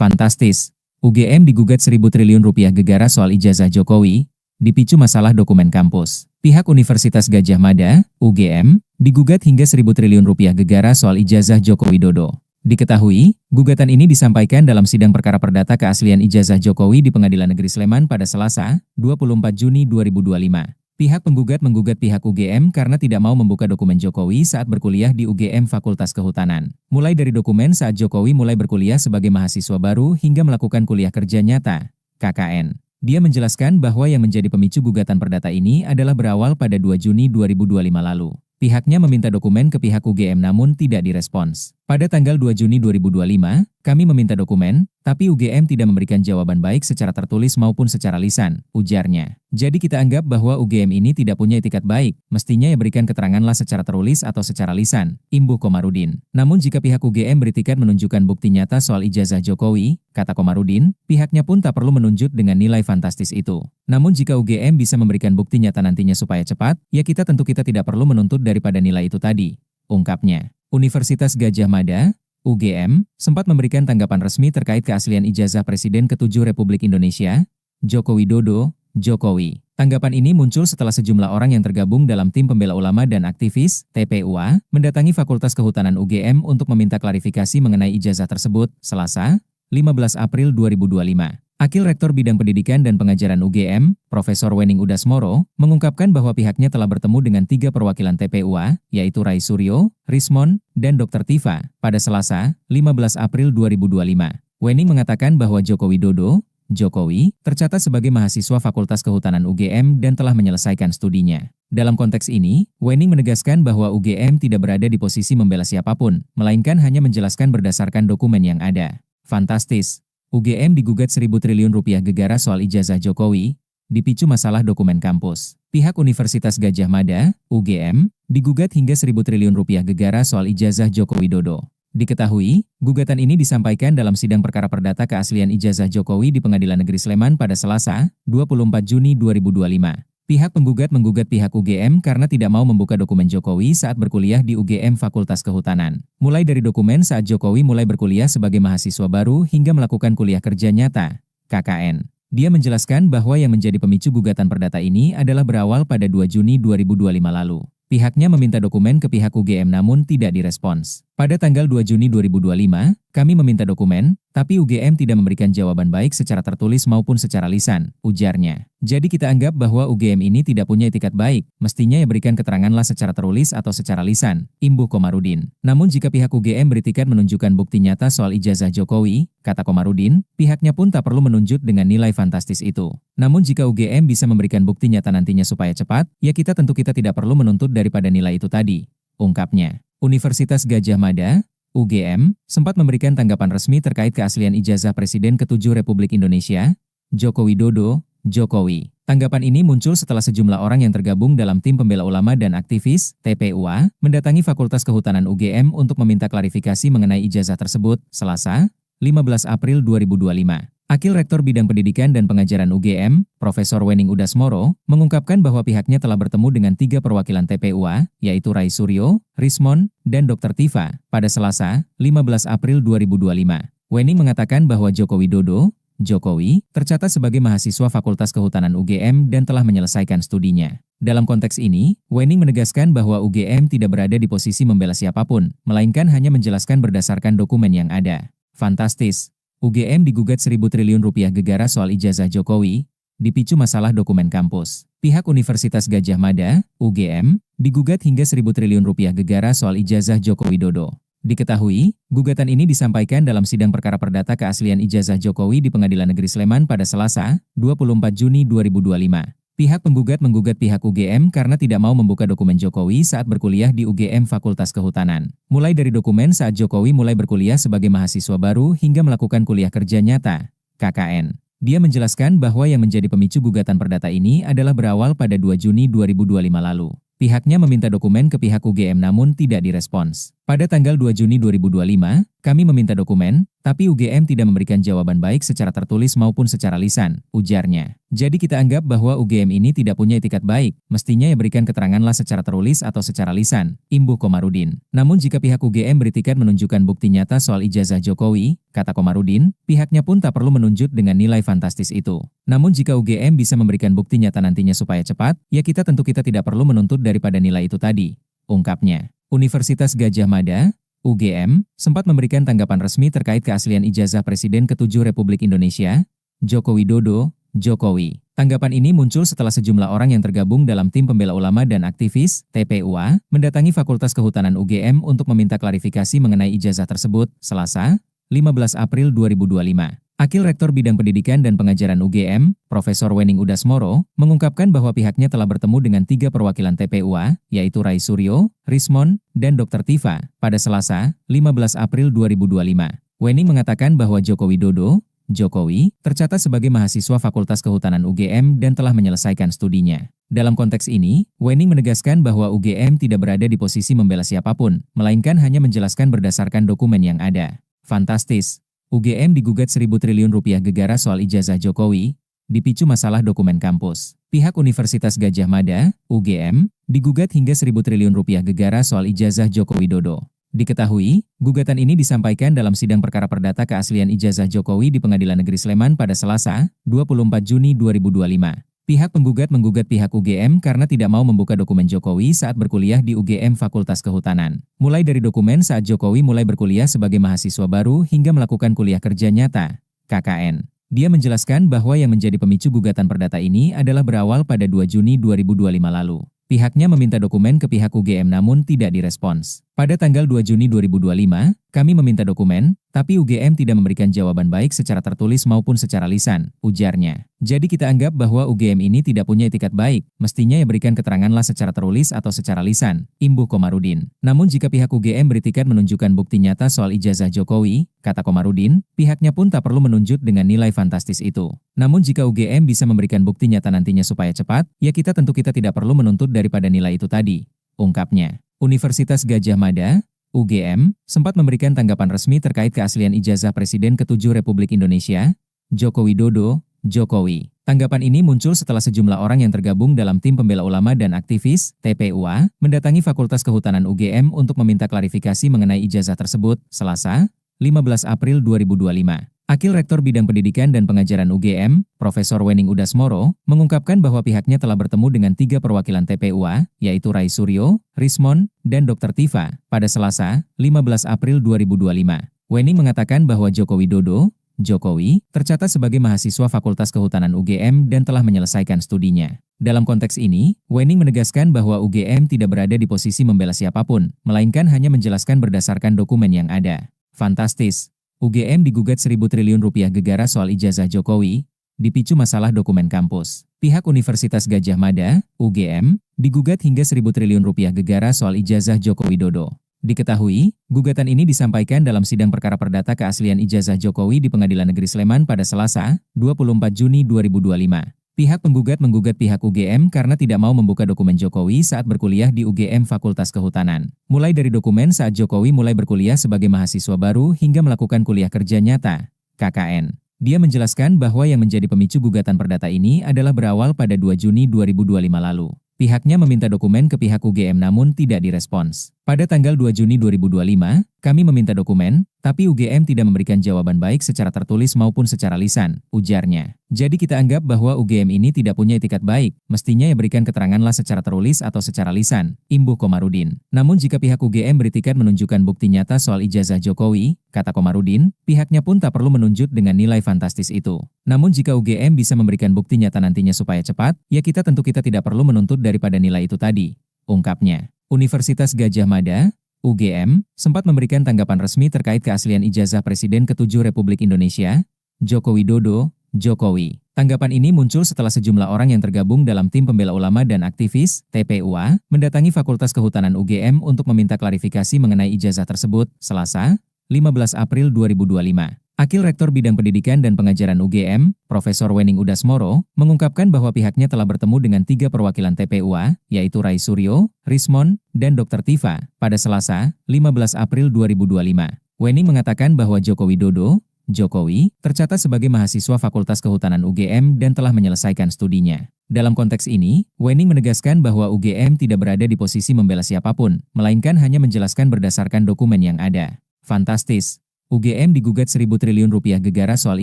Fantastis. UGM digugat 1.000 triliun rupiah gegara soal ijazah Jokowi, dipicu masalah dokumen kampus. Pihak Universitas Gadjah Mada, UGM, digugat hingga 1.000 triliun rupiah gegara soal ijazah Joko Widodo. Diketahui, gugatan ini disampaikan dalam sidang perkara perdata keaslian ijazah Jokowi di Pengadilan Negeri Sleman pada Selasa, 24 Juni 2025. Pihak penggugat menggugat pihak UGM karena tidak mau membuka dokumen Jokowi saat berkuliah di UGM Fakultas Kehutanan. Mulai dari dokumen saat Jokowi mulai berkuliah sebagai mahasiswa baru hingga melakukan kuliah kerja nyata, KKN. Dia menjelaskan bahwa yang menjadi pemicu gugatan perdata ini adalah berawal pada 2 Juni 2025 lalu. Pihaknya meminta dokumen ke pihak UGM namun tidak direspons. Pada tanggal 2 Juni 2025, kami meminta dokumen, tapi UGM tidak memberikan jawaban baik secara tertulis maupun secara lisan, ujarnya. Jadi kita anggap bahwa UGM ini tidak punya etikat baik, mestinya ya berikan keteranganlah secara tertulis atau secara lisan, imbuh Komarudin. Namun jika pihak UGM beritikat menunjukkan bukti nyata soal ijazah Jokowi, kata Komarudin, pihaknya pun tak perlu menunjuk dengan nilai fantastis itu. Namun jika UGM bisa memberikan bukti nyata nantinya supaya cepat, ya kita tidak perlu menuntut daripada nilai itu tadi, ungkapnya. Universitas Gadjah Mada, UGM, sempat memberikan tanggapan resmi terkait keaslian ijazah Presiden ke-7 Republik Indonesia, Joko Widodo, Jokowi. Tanggapan ini muncul setelah sejumlah orang yang tergabung dalam tim pembela ulama dan aktivis, TPUA, mendatangi Fakultas Kehutanan UGM untuk meminta klarifikasi mengenai ijazah tersebut, Selasa, 15 April 2025. Akil Rektor Bidang Pendidikan dan Pengajaran UGM, Profesor Wening Udasmoro, mengungkapkan bahwa pihaknya telah bertemu dengan 3 perwakilan TPUA, yaitu Rai Suryo, Rismon, dan Dr. Tifa, pada Selasa, 15 April 2025. Wening mengatakan bahwa Joko Widodo, Jokowi, tercatat sebagai mahasiswa Fakultas Kehutanan UGM dan telah menyelesaikan studinya. Dalam konteks ini, Wening menegaskan bahwa UGM tidak berada di posisi membela siapapun, melainkan hanya menjelaskan berdasarkan dokumen yang ada. Fantastis. UGM digugat 1.000 triliun rupiah gegara soal ijazah Jokowi, dipicu masalah dokumen kampus. Pihak Universitas Gadjah Mada, UGM, digugat hingga 1.000 triliun rupiah gegara soal ijazah Joko Widodo. Diketahui, gugatan ini disampaikan dalam sidang perkara perdata keaslian ijazah Jokowi di Pengadilan Negeri Sleman pada Selasa, 24 Juni 2025. Pihak penggugat menggugat pihak UGM karena tidak mau membuka dokumen Jokowi saat berkuliah di UGM Fakultas Kehutanan. Mulai dari dokumen saat Jokowi mulai berkuliah sebagai mahasiswa baru hingga melakukan kuliah kerja nyata, KKN. Dia menjelaskan bahwa yang menjadi pemicu gugatan perdata ini adalah berawal pada 2 Juni 2025 lalu. Pihaknya meminta dokumen ke pihak UGM namun tidak direspons. Pada tanggal 2 Juni 2025, kami meminta dokumen, tapi UGM tidak memberikan jawaban baik secara tertulis maupun secara lisan, ujarnya. Jadi kita anggap bahwa UGM ini tidak punya etikat baik, mestinya ya berikan keteranganlah secara tertulis atau secara lisan, imbuh Komarudin. Namun jika pihak UGM beritikat menunjukkan bukti nyata soal ijazah Jokowi, kata Komarudin, pihaknya pun tak perlu menunjuk dengan nilai fantastis itu. Namun jika UGM bisa memberikan bukti nyata nantinya supaya cepat, ya kita tidak perlu menuntut daripada nilai itu tadi, ungkapnya. Universitas Gadjah Mada, UGM, sempat memberikan tanggapan resmi terkait keaslian ijazah Presiden ke-7 Republik Indonesia, Joko Widodo, Jokowi. Tanggapan ini muncul setelah sejumlah orang yang tergabung dalam tim pembela ulama dan aktivis, TPUA, mendatangi Fakultas Kehutanan UGM untuk meminta klarifikasi mengenai ijazah tersebut, Selasa, 15 April 2025. Akil Rektor Bidang Pendidikan dan Pengajaran UGM, Profesor Wening Udasmoro, mengungkapkan bahwa pihaknya telah bertemu dengan 3 perwakilan TPUA, yaitu Rai Suryo, Rismon, dan Dr. Tifa, pada Selasa, 15 April 2025. Wening mengatakan bahwa Joko Widodo, Jokowi, tercatat sebagai mahasiswa Fakultas Kehutanan UGM dan telah menyelesaikan studinya. Dalam konteks ini, Wening menegaskan bahwa UGM tidak berada di posisi membela siapapun, melainkan hanya menjelaskan berdasarkan dokumen yang ada. Fantastis. UGM digugat 1.000 triliun rupiah gegara soal ijazah Jokowi, dipicu masalah dokumen kampus. Pihak Universitas Gadjah Mada, UGM, digugat hingga 1.000 triliun rupiah gegara soal ijazah Joko Widodo. Diketahui, gugatan ini disampaikan dalam sidang perkara perdata keaslian ijazah Jokowi di Pengadilan Negeri Sleman pada Selasa, 24 Juni 2025. Pihak penggugat menggugat pihak UGM karena tidak mau membuka dokumen Jokowi saat berkuliah di UGM Fakultas Kehutanan. Mulai dari dokumen saat Jokowi mulai berkuliah sebagai mahasiswa baru hingga melakukan kuliah kerja nyata, KKN. Dia menjelaskan bahwa yang menjadi pemicu gugatan perdata ini adalah berawal pada 2 Juni 2025 lalu. Pihaknya meminta dokumen ke pihak UGM namun tidak direspons. Pada tanggal 2 Juni 2025, kami meminta dokumen, tapi UGM tidak memberikan jawaban baik secara tertulis maupun secara lisan, ujarnya. Jadi kita anggap bahwa UGM ini tidak punya etikat baik, mestinya ya berikan keteranganlah secara tertulis atau secara lisan, imbuh Komarudin. Namun jika pihak UGM beritikat menunjukkan bukti nyata soal ijazah Jokowi, kata Komarudin, pihaknya pun tak perlu menunjuk dengan nilai fantastis itu. Namun jika UGM bisa memberikan bukti nyata nantinya supaya cepat, ya kita tidak perlu menuntut daripada nilai itu tadi, ungkapnya. Universitas Gadjah Mada, UGM, sempat memberikan tanggapan resmi terkait keaslian ijazah Presiden ke-7 Republik Indonesia, Joko Widodo, Jokowi. Tanggapan ini muncul setelah sejumlah orang yang tergabung dalam tim pembela ulama dan aktivis, TPUA, mendatangi Fakultas Kehutanan UGM untuk meminta klarifikasi mengenai ijazah tersebut, Selasa, 15 April 2025. Akil Rektor Bidang Pendidikan dan Pengajaran UGM, Profesor Wening Udasmoro, mengungkapkan bahwa pihaknya telah bertemu dengan 3 perwakilan TPUA, yaitu Rai Suryo, Rismon, dan Dr. Tifa, pada Selasa, 15 April 2025. Wening mengatakan bahwa Joko Widodo, Jokowi, tercatat sebagai mahasiswa Fakultas Kehutanan UGM dan telah menyelesaikan studinya. Dalam konteks ini, Wening menegaskan bahwa UGM tidak berada di posisi membela siapapun, melainkan hanya menjelaskan berdasarkan dokumen yang ada. Fantastis. UGM digugat 1.000 triliun rupiah gegara soal ijazah Jokowi, dipicu masalah dokumen kampus. Pihak Universitas Gadjah Mada, UGM, digugat hingga 1.000 triliun rupiah gegara soal ijazah Joko Widodo. Diketahui, gugatan ini disampaikan dalam sidang perkara perdata keaslian ijazah Jokowi di Pengadilan Negeri Sleman pada Selasa, 24 Juni 2025. Pihak penggugat menggugat pihak UGM karena tidak mau membuka dokumen Jokowi saat berkuliah di UGM Fakultas Kehutanan. Mulai dari dokumen saat Jokowi mulai berkuliah sebagai mahasiswa baru hingga melakukan kuliah kerja nyata, KKN. Dia menjelaskan bahwa yang menjadi pemicu gugatan perdata ini adalah berawal pada 2 Juni 2025 lalu. Pihaknya meminta dokumen ke pihak UGM namun tidak direspons. Pada tanggal 2 Juni 2025, kami meminta dokumen, tapi UGM tidak memberikan jawaban baik secara tertulis maupun secara lisan, ujarnya. Jadi kita anggap bahwa UGM ini tidak punya etikat baik, mestinya ya berikan keteranganlah secara tertulis atau secara lisan, imbuh Komarudin. Namun jika pihak UGM beritikat menunjukkan bukti nyata soal ijazah Jokowi, kata Komarudin, pihaknya pun tak perlu menunjuk dengan nilai fantastis itu. Namun jika UGM bisa memberikan bukti nyata nantinya supaya cepat, ya kita tidak perlu menuntut daripada nilai itu tadi, ungkapnya. Universitas Gadjah Mada, UGM, sempat memberikan tanggapan resmi terkait keaslian ijazah Presiden ke-7 Republik Indonesia, Joko Widodo, Jokowi. Tanggapan ini muncul setelah sejumlah orang yang tergabung dalam tim pembela ulama dan aktivis, TPUA, mendatangi Fakultas Kehutanan UGM untuk meminta klarifikasi mengenai ijazah tersebut, Selasa, 15 April 2025. Akil Rektor Bidang Pendidikan dan Pengajaran UGM, Profesor Wening Udasmoro, mengungkapkan bahwa pihaknya telah bertemu dengan 3 perwakilan TPUA, yaitu Rai Suryo, Rismon, dan Dr. Tifa, pada Selasa, 15 April 2025. Wening mengatakan bahwa Joko Widodo, Jokowi, tercatat sebagai mahasiswa Fakultas Kehutanan UGM dan telah menyelesaikan studinya. Dalam konteks ini, Wening menegaskan bahwa UGM tidak berada di posisi membela siapapun, melainkan hanya menjelaskan berdasarkan dokumen yang ada. Fantastis. UGM digugat 1.000 triliun rupiah gegara soal ijazah Jokowi, dipicu masalah dokumen kampus. Pihak Universitas Gadjah Mada, UGM, digugat hingga 1.000 triliun rupiah gegara soal ijazah Joko Widodo. Diketahui, gugatan ini disampaikan dalam sidang perkara perdata keaslian ijazah Jokowi di Pengadilan Negeri Sleman pada Selasa, 24 Juni 2025. Pihak penggugat menggugat pihak UGM karena tidak mau membuka dokumen Jokowi saat berkuliah di UGM Fakultas Kehutanan. Mulai dari dokumen saat Jokowi mulai berkuliah sebagai mahasiswa baru hingga melakukan kuliah kerja nyata, KKN. Dia menjelaskan bahwa yang menjadi pemicu gugatan perdata ini adalah berawal pada 2 Juni 2025 lalu. Pihaknya meminta dokumen ke pihak UGM namun tidak direspons. Pada tanggal 2 Juni 2025, kami meminta dokumen, tapi UGM tidak memberikan jawaban baik secara tertulis maupun secara lisan, ujarnya. Jadi kita anggap bahwa UGM ini tidak punya etikat baik, mestinya ya berikan keteranganlah secara tertulis atau secara lisan, imbuh Komarudin. Namun jika pihak UGM beritikat menunjukkan bukti nyata soal ijazah Jokowi, kata Komarudin, pihaknya pun tak perlu menunjuk dengan nilai fantastis itu. Namun jika UGM bisa memberikan bukti nyata nantinya supaya cepat, ya kita tidak perlu menuntut daripada nilai itu tadi, ungkapnya. Universitas Gadjah Mada, UGM, sempat memberikan tanggapan resmi terkait keaslian ijazah Presiden ke-7 Republik Indonesia, Joko Widodo, Jokowi. Tanggapan ini muncul setelah sejumlah orang yang tergabung dalam tim pembela ulama dan aktivis, TPUA, mendatangi Fakultas Kehutanan UGM untuk meminta klarifikasi mengenai ijazah tersebut, Selasa, 15 April 2025. Akil Rektor Bidang Pendidikan dan Pengajaran UGM, Profesor Wening Udasmoro, mengungkapkan bahwa pihaknya telah bertemu dengan 3 perwakilan TPUA, yaitu Rai Suryo, Rismon, dan Dr. Tifa, pada Selasa, 15 April 2025. Wening mengatakan bahwa Joko Widodo, Jokowi, tercatat sebagai mahasiswa Fakultas Kehutanan UGM dan telah menyelesaikan studinya. Dalam konteks ini, Wening menegaskan bahwa UGM tidak berada di posisi membela siapapun, melainkan hanya menjelaskan berdasarkan dokumen yang ada. Fantastis! UGM digugat 1.000 triliun rupiah gegara soal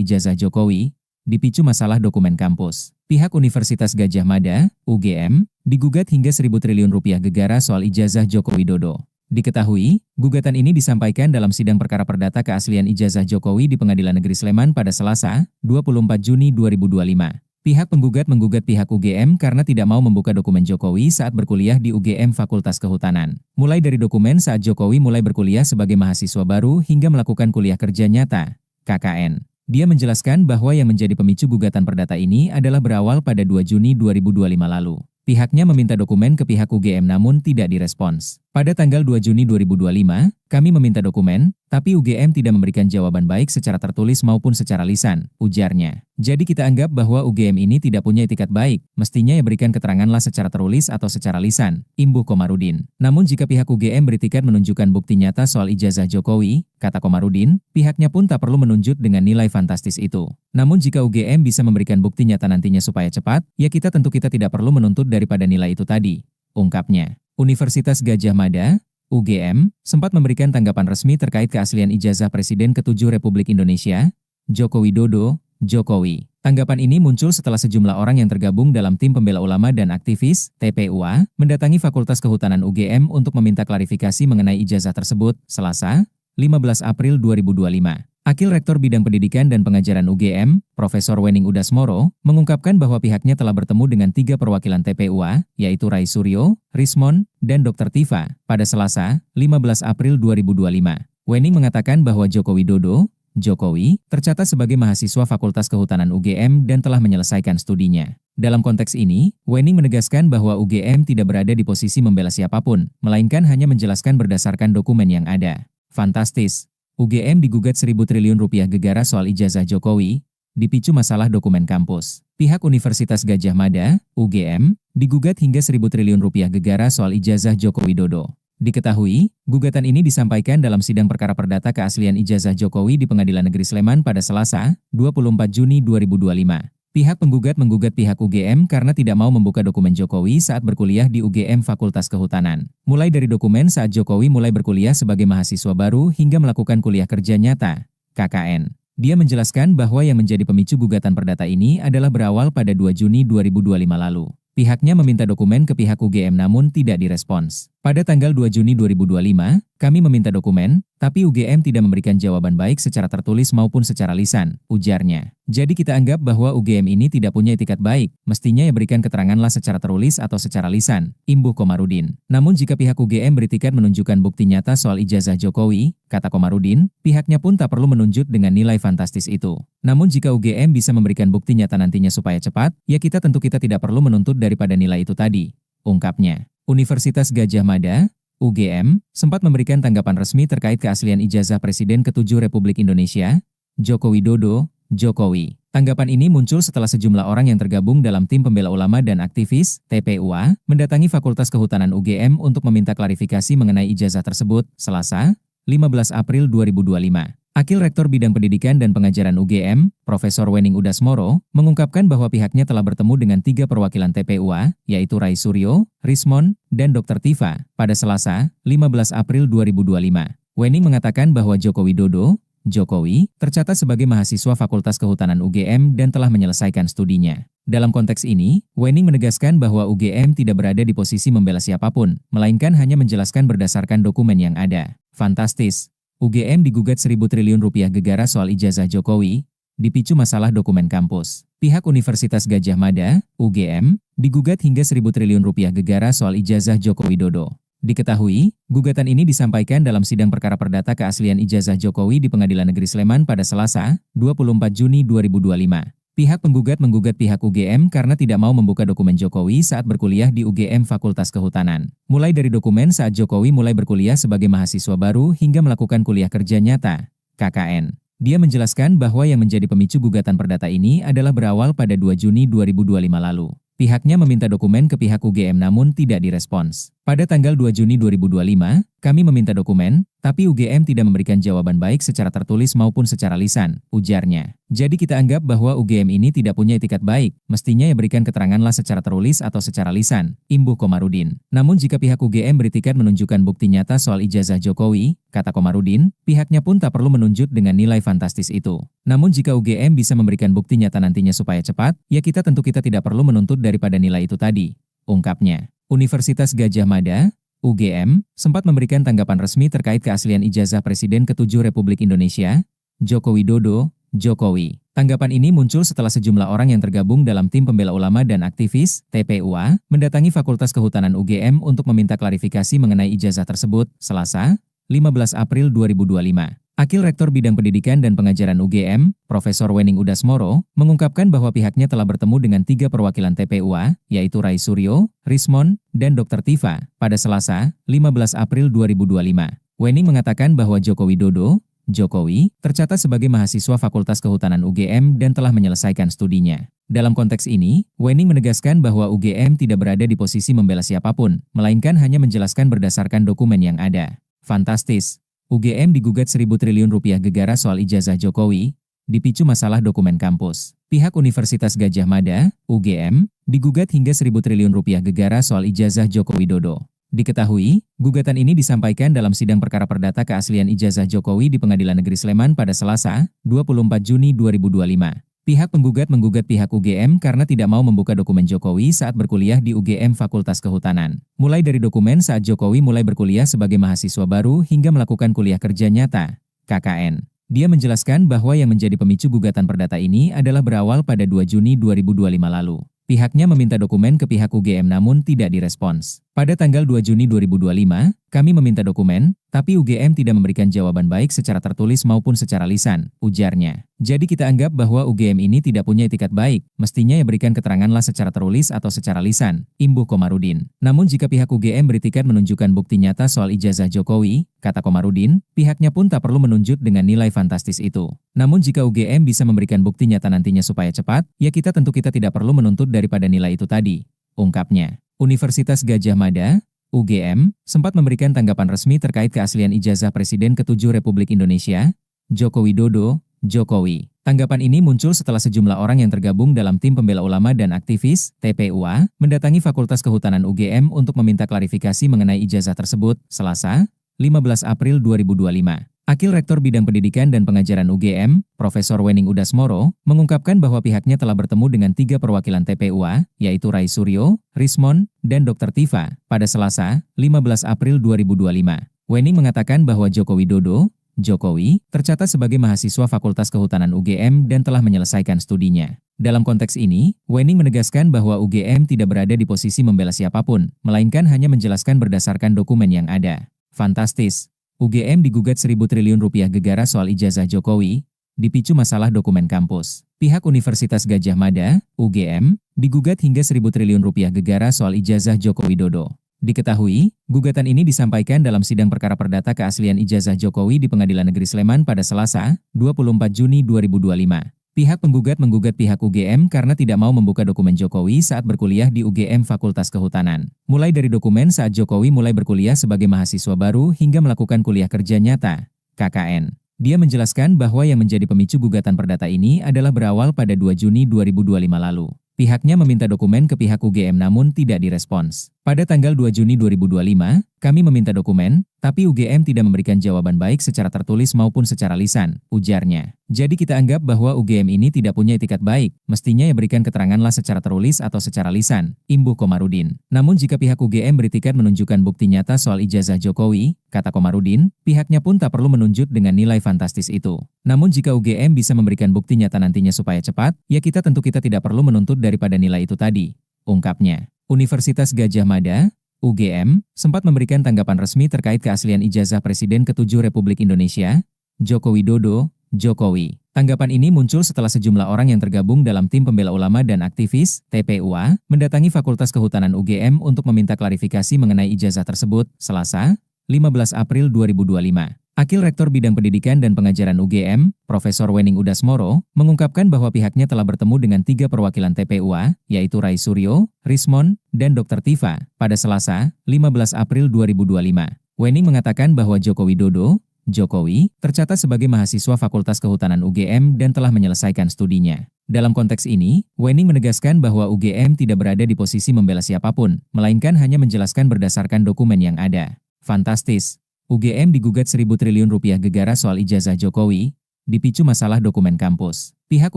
ijazah Jokowi, dipicu masalah dokumen kampus. Pihak Universitas Gadjah Mada, UGM, digugat hingga 1.000 triliun rupiah gegara soal ijazah Joko Widodo. Diketahui, gugatan ini disampaikan dalam sidang perkara perdata keaslian ijazah Jokowi di Pengadilan Negeri Sleman pada Selasa, 24 Juni 2025. Pihak penggugat menggugat pihak UGM karena tidak mau membuka dokumen Jokowi saat berkuliah di UGM Fakultas Kehutanan. Mulai dari dokumen saat Jokowi mulai berkuliah sebagai mahasiswa baru hingga melakukan kuliah kerja nyata, KKN. Dia menjelaskan bahwa yang menjadi pemicu gugatan perdata ini adalah berawal pada 2 Juni 2025 lalu. Pihaknya meminta dokumen ke pihak UGM namun tidak direspons. Pada tanggal 2 Juni 2025, kami meminta dokumen, tapi UGM tidak memberikan jawaban baik secara tertulis maupun secara lisan, ujarnya. Jadi kita anggap bahwa UGM ini tidak punya etikat baik, mestinya ya berikan keteranganlah secara tertulis atau secara lisan, imbuh Komarudin. Namun jika pihak UGM beritikat menunjukkan bukti nyata soal ijazah Jokowi, kata Komarudin, pihaknya pun tak perlu menunjuk dengan nilai fantastis itu. Namun jika UGM bisa memberikan bukti nyata nantinya supaya cepat, ya kita tidak perlu menuntut daripada nilai itu tadi, ungkapnya. Universitas Gadjah Mada, UGM, sempat memberikan tanggapan resmi terkait keaslian ijazah Presiden ke-7 Republik Indonesia, Joko Widodo, Jokowi. Tanggapan ini muncul setelah sejumlah orang yang tergabung dalam tim pembela ulama dan aktivis, TPUA, mendatangi Fakultas Kehutanan UGM untuk meminta klarifikasi mengenai ijazah tersebut, Selasa, 15 April 2025. Akil Rektor Bidang Pendidikan dan Pengajaran UGM, Profesor Wening Udasmoro, mengungkapkan bahwa pihaknya telah bertemu dengan 3 perwakilan TPUA, yaitu Rai Suryo, Rismon, dan Dr. Tifa, pada Selasa, 15 April 2025. Wening mengatakan bahwa Joko Widodo, Jokowi, tercatat sebagai mahasiswa Fakultas Kehutanan UGM dan telah menyelesaikan studinya. Dalam konteks ini, Wening menegaskan bahwa UGM tidak berada di posisi membela siapapun, melainkan hanya menjelaskan berdasarkan dokumen yang ada. Fantastis! UGM digugat 1.000 triliun rupiah gegara soal ijazah Jokowi, dipicu masalah dokumen kampus. Pihak Universitas Gadjah Mada, UGM, digugat hingga 1.000 triliun rupiah gegara soal ijazah Joko Widodo. Diketahui, gugatan ini disampaikan dalam sidang perkara perdata keaslian ijazah Jokowi di Pengadilan Negeri Sleman pada Selasa, 24 Juni 2025. Pihak penggugat menggugat pihak UGM karena tidak mau membuka dokumen Jokowi saat berkuliah di UGM Fakultas Kehutanan. Mulai dari dokumen saat Jokowi mulai berkuliah sebagai mahasiswa baru hingga melakukan kuliah kerja nyata, KKN. Dia menjelaskan bahwa yang menjadi pemicu gugatan perdata ini adalah berawal pada 2 Juni 2025 lalu. Pihaknya meminta dokumen ke pihak UGM namun tidak direspons. Pada tanggal 2 Juni 2025, kami meminta dokumen, tapi UGM tidak memberikan jawaban baik secara tertulis maupun secara lisan, ujarnya. Jadi kita anggap bahwa UGM ini tidak punya etikat baik, mestinya ya berikan keteranganlah secara tertulis atau secara lisan, imbuh Komarudin. Namun jika pihak UGM beritikat menunjukkan bukti nyata soal ijazah Jokowi, kata Komarudin, pihaknya pun tak perlu menunjuk dengan nilai fantastis itu. Namun jika UGM bisa memberikan bukti nyata nantinya supaya cepat, ya kita tidak perlu menuntut daripada nilai itu tadi, ungkapnya. Universitas Gadjah Mada, UGM, sempat memberikan tanggapan resmi terkait keaslian ijazah Presiden ke-7 Republik Indonesia, Joko Widodo, Jokowi. Tanggapan ini muncul setelah sejumlah orang yang tergabung dalam tim pembela ulama dan aktivis, TPUA, mendatangi Fakultas Kehutanan UGM untuk meminta klarifikasi mengenai ijazah tersebut, Selasa, 15 April 2025. Akil Rektor Bidang Pendidikan dan Pengajaran UGM, Profesor Wening Udasmoro, mengungkapkan bahwa pihaknya telah bertemu dengan 3 perwakilan TPUA, yaitu Rai Suryo, Rismon, dan Dr. Tifa, pada Selasa, 15 April 2025. Wening mengatakan bahwa Joko Widodo, Jokowi, tercatat sebagai mahasiswa Fakultas Kehutanan UGM dan telah menyelesaikan studinya. Dalam konteks ini, Wening menegaskan bahwa UGM tidak berada di posisi membela siapapun, melainkan hanya menjelaskan berdasarkan dokumen yang ada. Fantastis! UGM digugat 1.000 triliun rupiah gegara soal ijazah Jokowi, dipicu masalah dokumen kampus. Pihak Universitas Gadjah Mada, UGM, digugat hingga 1.000 triliun rupiah gegara soal ijazah Joko Widodo. Diketahui, gugatan ini disampaikan dalam sidang perkara perdata keaslian ijazah Jokowi di Pengadilan Negeri Sleman pada Selasa, 24 Juni 2025. Pihak penggugat menggugat pihak UGM karena tidak mau membuka dokumen Jokowi saat berkuliah di UGM Fakultas Kehutanan. Mulai dari dokumen saat Jokowi mulai berkuliah sebagai mahasiswa baru hingga melakukan kuliah kerja nyata, KKN. Dia menjelaskan bahwa yang menjadi pemicu gugatan perdata ini adalah berawal pada 2 Juni 2025 lalu. Pihaknya meminta dokumen ke pihak UGM namun tidak direspons. Pada tanggal 2 Juni 2025, kami meminta dokumen, tapi UGM tidak memberikan jawaban baik secara tertulis maupun secara lisan, ujarnya. Jadi kita anggap bahwa UGM ini tidak punya etikat baik, mestinya ya berikan keteranganlah secara tertulis atau secara lisan, imbuh Komarudin. Namun jika pihak UGM beritikat menunjukkan bukti nyata soal ijazah Jokowi, kata Komarudin, pihaknya pun tak perlu menunjuk dengan nilai fantastis itu. Namun jika UGM bisa memberikan bukti nyata nantinya supaya cepat, ya kita tidak perlu menuntut daripada nilai itu tadi, ungkapnya. Universitas Gadjah Mada, UGM, sempat memberikan tanggapan resmi terkait keaslian ijazah Presiden ke-7 Republik Indonesia, Joko Widodo, Jokowi. Tanggapan ini muncul setelah sejumlah orang yang tergabung dalam tim pembela ulama dan aktivis, TPUA, mendatangi Fakultas Kehutanan UGM untuk meminta klarifikasi mengenai ijazah tersebut, Selasa, 15 April 2025. Akil Rektor Bidang Pendidikan dan Pengajaran UGM, Profesor Wening Udasmoro, mengungkapkan bahwa pihaknya telah bertemu dengan 3 perwakilan TPUA, yaitu Rai Suryo, Rismon, dan Dr. Tifa, pada Selasa, 15 April 2025. Wening mengatakan bahwa Joko Widodo, Jokowi, tercatat sebagai mahasiswa Fakultas Kehutanan UGM dan telah menyelesaikan studinya. Dalam konteks ini, Wening menegaskan bahwa UGM tidak berada di posisi membela siapapun, melainkan hanya menjelaskan berdasarkan dokumen yang ada. Fantastis. UGM digugat 1.000 triliun rupiah gegara soal ijazah Jokowi, dipicu masalah dokumen kampus. Pihak Universitas Gadjah Mada, UGM, digugat hingga 1.000 triliun rupiah gegara soal ijazah Joko Widodo. Diketahui, gugatan ini disampaikan dalam sidang perkara perdata keaslian ijazah Jokowi di Pengadilan Negeri Sleman pada Selasa, 24 Juni 2025. Pihak penggugat menggugat pihak UGM karena tidak mau membuka dokumen Jokowi saat berkuliah di UGM Fakultas Kehutanan. Mulai dari dokumen saat Jokowi mulai berkuliah sebagai mahasiswa baru hingga melakukan kuliah kerja nyata, KKN. Dia menjelaskan bahwa yang menjadi pemicu gugatan perdata ini adalah berawal pada 2 Juni 2025 lalu. Pihaknya meminta dokumen ke pihak UGM namun tidak direspons. Pada tanggal 2 Juni 2025, kami meminta dokumen, tapi UGM tidak memberikan jawaban baik secara tertulis maupun secara lisan, ujarnya. Jadi kita anggap bahwa UGM ini tidak punya etikat baik, mestinya ya berikan keteranganlah secara tertulis atau secara lisan, imbuh Komarudin. Namun jika pihak UGM beritikat menunjukkan bukti nyata soal ijazah Jokowi, kata Komarudin, pihaknya pun tak perlu menunjuk dengan nilai fantastis itu. Namun jika UGM bisa memberikan bukti nyata nantinya supaya cepat, ya kita tidak perlu menuntut daripada nilai itu tadi, ungkapnya. Universitas Gadjah Mada, UGM, sempat memberikan tanggapan resmi terkait keaslian ijazah Presiden ke-7 Republik Indonesia, Joko Widodo, Jokowi. Tanggapan ini muncul setelah sejumlah orang yang tergabung dalam tim pembela ulama dan aktivis, TPUA, mendatangi Fakultas Kehutanan UGM untuk meminta klarifikasi mengenai ijazah tersebut, Selasa, 15 April 2025. Akil Rektor Bidang Pendidikan dan Pengajaran UGM, Profesor Wening Udasmoro, mengungkapkan bahwa pihaknya telah bertemu dengan 3 perwakilan TPUA, yaitu Rai Suryo, Rismon, dan Dr. Tifa, pada Selasa, 15 April 2025. Wening mengatakan bahwa Joko Widodo, Jokowi, tercatat sebagai mahasiswa Fakultas Kehutanan UGM dan telah menyelesaikan studinya. Dalam konteks ini, Wening menegaskan bahwa UGM tidak berada di posisi membela siapapun, melainkan hanya menjelaskan berdasarkan dokumen yang ada. Fantastis. UGM digugat 1.000 triliun rupiah gegara soal ijazah Jokowi, dipicu masalah dokumen kampus. Pihak Universitas Gadjah Mada, UGM, digugat hingga 1.000 triliun rupiah gegara soal ijazah Joko Widodo. Diketahui, gugatan ini disampaikan dalam sidang perkara perdata keaslian ijazah Jokowi di Pengadilan Negeri Sleman pada Selasa, 24 Juni 2025. Pihak penggugat menggugat pihak UGM karena tidak mau membuka dokumen Jokowi saat berkuliah di UGM Fakultas Kehutanan. Mulai dari dokumen saat Jokowi mulai berkuliah sebagai mahasiswa baru hingga melakukan kuliah kerja nyata, KKN. Dia menjelaskan bahwa yang menjadi pemicu gugatan perdata ini adalah berawal pada 2 Juni 2025 lalu. Pihaknya meminta dokumen ke pihak UGM namun tidak direspons. Pada tanggal 2 Juni 2025, kami meminta dokumen, tapi UGM tidak memberikan jawaban baik secara tertulis maupun secara lisan, ujarnya. Jadi kita anggap bahwa UGM ini tidak punya etikat baik, mestinya ya berikan keteranganlah secara tertulis atau secara lisan, imbuh Komarudin. Namun jika pihak UGM beritikat menunjukkan bukti nyata soal ijazah Jokowi, kata Komarudin, pihaknya pun tak perlu menunjuk dengan nilai fantastis itu. Namun jika UGM bisa memberikan bukti nyata nantinya supaya cepat, ya kita tidak perlu menuntut daripada nilai itu tadi, ungkapnya. Universitas Gadjah Mada, UGM, sempat memberikan tanggapan resmi terkait keaslian ijazah Presiden ke-7 Republik Indonesia, Joko Widodo, Jokowi. Tanggapan ini muncul setelah sejumlah orang yang tergabung dalam tim pembela ulama dan aktivis, TPUA, mendatangi Fakultas Kehutanan UGM untuk meminta klarifikasi mengenai ijazah tersebut, Selasa, 15 April 2025. Akil Rektor Bidang Pendidikan dan Pengajaran UGM, Profesor Wening Udasmoro, mengungkapkan bahwa pihaknya telah bertemu dengan 3 perwakilan TPUA, yaitu Rai Suryo, Rismon, dan Dr. Tifa, pada Selasa, 15 April 2025. Wening mengatakan bahwa Joko Widodo, Jokowi, tercatat sebagai mahasiswa Fakultas Kehutanan UGM dan telah menyelesaikan studinya. Dalam konteks ini, Wening menegaskan bahwa UGM tidak berada di posisi membela siapapun, melainkan hanya menjelaskan berdasarkan dokumen yang ada. Fantastis! UGM digugat 1.000 triliun rupiah gegara soal ijazah Jokowi, dipicu masalah dokumen kampus. Pihak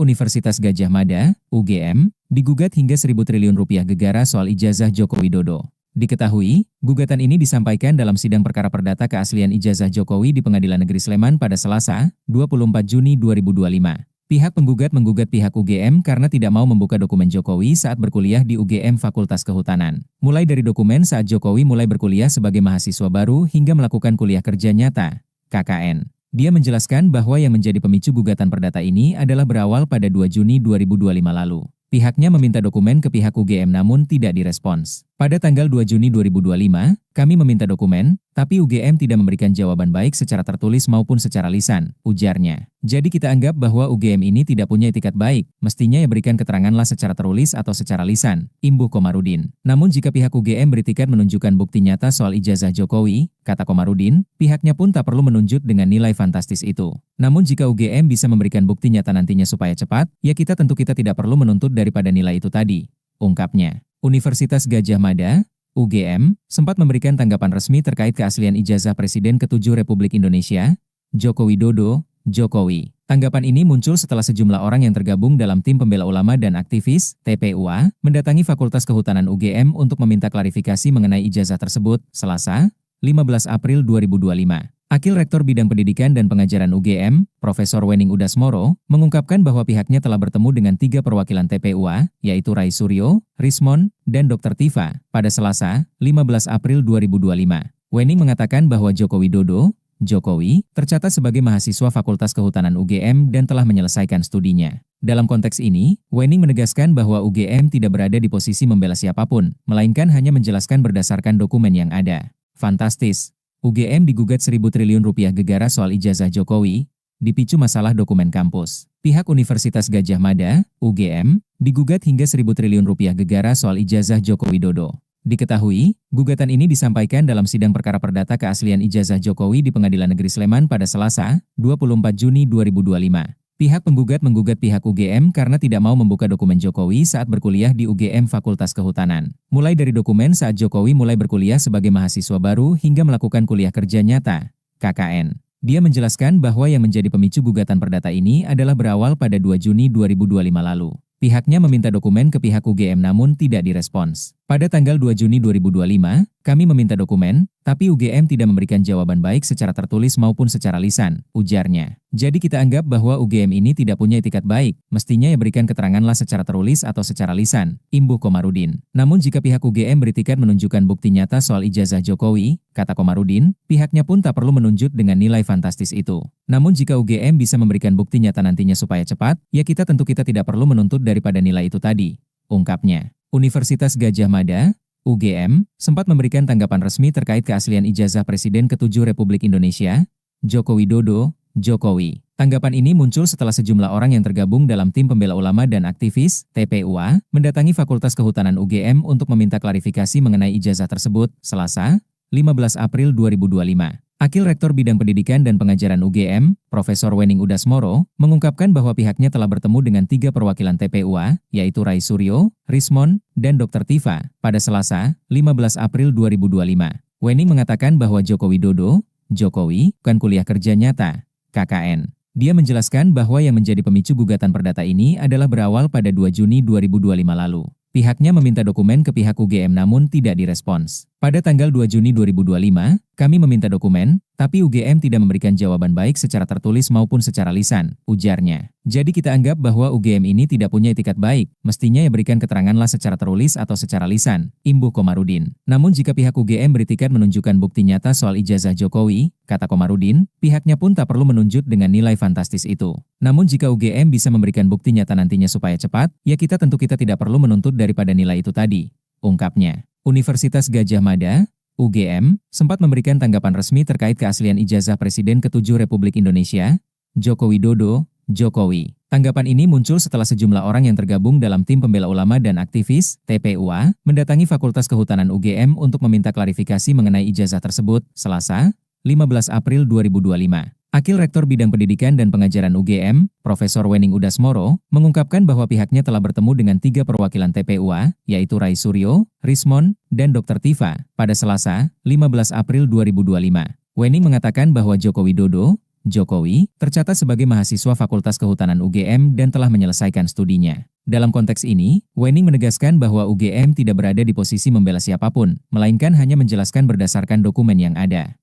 Universitas Gadjah Mada, UGM, digugat hingga 1.000 triliun rupiah gegara soal ijazah Joko Widodo. Diketahui, gugatan ini disampaikan dalam sidang perkara perdata keaslian ijazah Jokowi di Pengadilan Negeri Sleman pada Selasa, 24 Juni 2025. Pihak penggugat menggugat pihak UGM karena tidak mau membuka dokumen Jokowi saat berkuliah di UGM Fakultas Kehutanan. Mulai dari dokumen saat Jokowi mulai berkuliah sebagai mahasiswa baru hingga melakukan kuliah kerja nyata, KKN. Dia menjelaskan bahwa yang menjadi pemicu gugatan perdata ini adalah berawal pada 2 Juni 2025 lalu. Pihaknya meminta dokumen ke pihak UGM namun tidak direspons. Pada tanggal 2 Juni 2025, kami meminta dokumen, tapi UGM tidak memberikan jawaban baik secara tertulis maupun secara lisan, ujarnya. Jadi kita anggap bahwa UGM ini tidak punya etikat baik, mestinya ya berikan keteranganlah secara tertulis atau secara lisan, imbuh Komarudin. Namun jika pihak UGM beritikat menunjukkan bukti nyata soal ijazah Jokowi, kata Komarudin, pihaknya pun tak perlu menunjuk dengan nilai fantastis itu. Namun jika UGM bisa memberikan bukti nyata nantinya supaya cepat, ya kita tidak perlu menuntut daripada nilai itu tadi, ungkapnya. Universitas Gadjah Mada, UGM, sempat memberikan tanggapan resmi terkait keaslian ijazah Presiden ke-7 Republik Indonesia, Joko Widodo, Jokowi. Tanggapan ini muncul setelah sejumlah orang yang tergabung dalam tim pembela ulama dan aktivis, TPUA, mendatangi Fakultas Kehutanan UGM untuk meminta klarifikasi mengenai ijazah tersebut, Selasa, 15 April 2025. Akil Rektor Bidang Pendidikan dan Pengajaran UGM, Profesor Wening Udasmoro, mengungkapkan bahwa pihaknya telah bertemu dengan 3 perwakilan TPUA, yaitu Rai Suryo, Rismon, dan Dr. Tifa, pada Selasa, 15 April 2025. Wening mengatakan bahwa Joko Widodo, Jokowi, tercatat sebagai mahasiswa Fakultas Kehutanan UGM dan telah menyelesaikan studinya. Dalam konteks ini, Wening menegaskan bahwa UGM tidak berada di posisi membela siapapun, melainkan hanya menjelaskan berdasarkan dokumen yang ada. Fantastis! UGM digugat 1.000 triliun rupiah gegara soal ijazah Jokowi, dipicu masalah dokumen kampus. Pihak Universitas Gadjah Mada, UGM, digugat hingga 1.000 triliun rupiah gegara soal ijazah Joko Widodo. Diketahui, gugatan ini disampaikan dalam sidang perkara perdata keaslian ijazah Jokowi di Pengadilan Negeri Sleman pada Selasa, 24 Juni 2025. Pihak penggugat menggugat pihak UGM karena tidak mau membuka dokumen Jokowi saat berkuliah di UGM Fakultas Kehutanan. Mulai dari dokumen saat Jokowi mulai berkuliah sebagai mahasiswa baru hingga melakukan kuliah kerja nyata, KKN. Dia menjelaskan bahwa yang menjadi pemicu gugatan perdata ini adalah berawal pada 2 Juni 2025 lalu. Pihaknya meminta dokumen ke pihak UGM namun tidak direspons. Pada tanggal 2 Juni 2025, kami meminta dokumen, tapi UGM tidak memberikan jawaban baik secara tertulis maupun secara lisan, ujarnya. Jadi kita anggap bahwa UGM ini tidak punya etikat baik, mestinya ya berikan keteranganlah secara tertulis atau secara lisan, imbuh Komarudin. Namun jika pihak UGM beritikat menunjukkan bukti nyata soal ijazah Jokowi, kata Komarudin, pihaknya pun tak perlu menunjuk dengan nilai fantastis itu. Namun jika UGM bisa memberikan bukti nyata nantinya supaya cepat, ya kita tidak perlu menuntut daripada nilai itu tadi, ungkapnya. Universitas Gadjah Mada, UGM, sempat memberikan tanggapan resmi terkait keaslian ijazah Presiden ke-7 Republik Indonesia, Joko Widodo, Jokowi. Tanggapan ini muncul setelah sejumlah orang yang tergabung dalam tim pembela ulama dan aktivis, TPUA, mendatangi Fakultas Kehutanan UGM untuk meminta klarifikasi mengenai ijazah tersebut, Selasa, 15 April 2025. Akil Rektor Bidang Pendidikan dan Pengajaran UGM, Profesor Wening Udasmoro, mengungkapkan bahwa pihaknya telah bertemu dengan 3 perwakilan TPUA, yaitu Rai Suryo, Rismon, dan Dr. Tifa, pada Selasa, 15 April 2025. Wening mengatakan bahwa Joko Widodo, Jokowi, bukan kuliah kerja nyata, KKN. Dia menjelaskan bahwa yang menjadi pemicu gugatan perdata ini adalah berawal pada 2 Juni 2025 lalu. Pihaknya meminta dokumen ke pihak UGM namun tidak direspons. Pada tanggal 2 Juni 2025, kami meminta dokumen, tapi UGM tidak memberikan jawaban baik secara tertulis maupun secara lisan, ujarnya. Jadi kita anggap bahwa UGM ini tidak punya etikat baik, mestinya ya berikan keteranganlah secara tertulis atau secara lisan, imbuh Komarudin. Namun jika pihak UGM beritikat menunjukkan bukti nyata soal ijazah Jokowi, kata Komarudin, pihaknya pun tak perlu menunjuk dengan nilai fantastis itu. Namun jika UGM bisa memberikan bukti nyata nantinya supaya cepat, ya kita tidak perlu menuntut daripada nilai itu tadi, ungkapnya. Universitas Gadjah Mada, UGM, sempat memberikan tanggapan resmi terkait keaslian ijazah Presiden ke-7 Republik Indonesia, Joko Widodo, Jokowi. Tanggapan ini muncul setelah sejumlah orang yang tergabung dalam tim pembela ulama dan aktivis, TPUA, mendatangi Fakultas Kehutanan UGM untuk meminta klarifikasi mengenai ijazah tersebut, Selasa, 15 April 2025. Akil Rektor Bidang Pendidikan dan Pengajaran UGM, Profesor Wening Udasmoro, mengungkapkan bahwa pihaknya telah bertemu dengan 3 perwakilan TPUA, yaitu Rai Suryo, Rismon, dan Dr. Tifa, pada Selasa, 15 April 2025. Wening mengatakan bahwa Joko Widodo, Jokowi, tercatat sebagai mahasiswa Fakultas Kehutanan UGM dan telah menyelesaikan studinya. Dalam konteks ini, Wening menegaskan bahwa UGM tidak berada di posisi membela siapapun, melainkan hanya menjelaskan berdasarkan dokumen yang ada.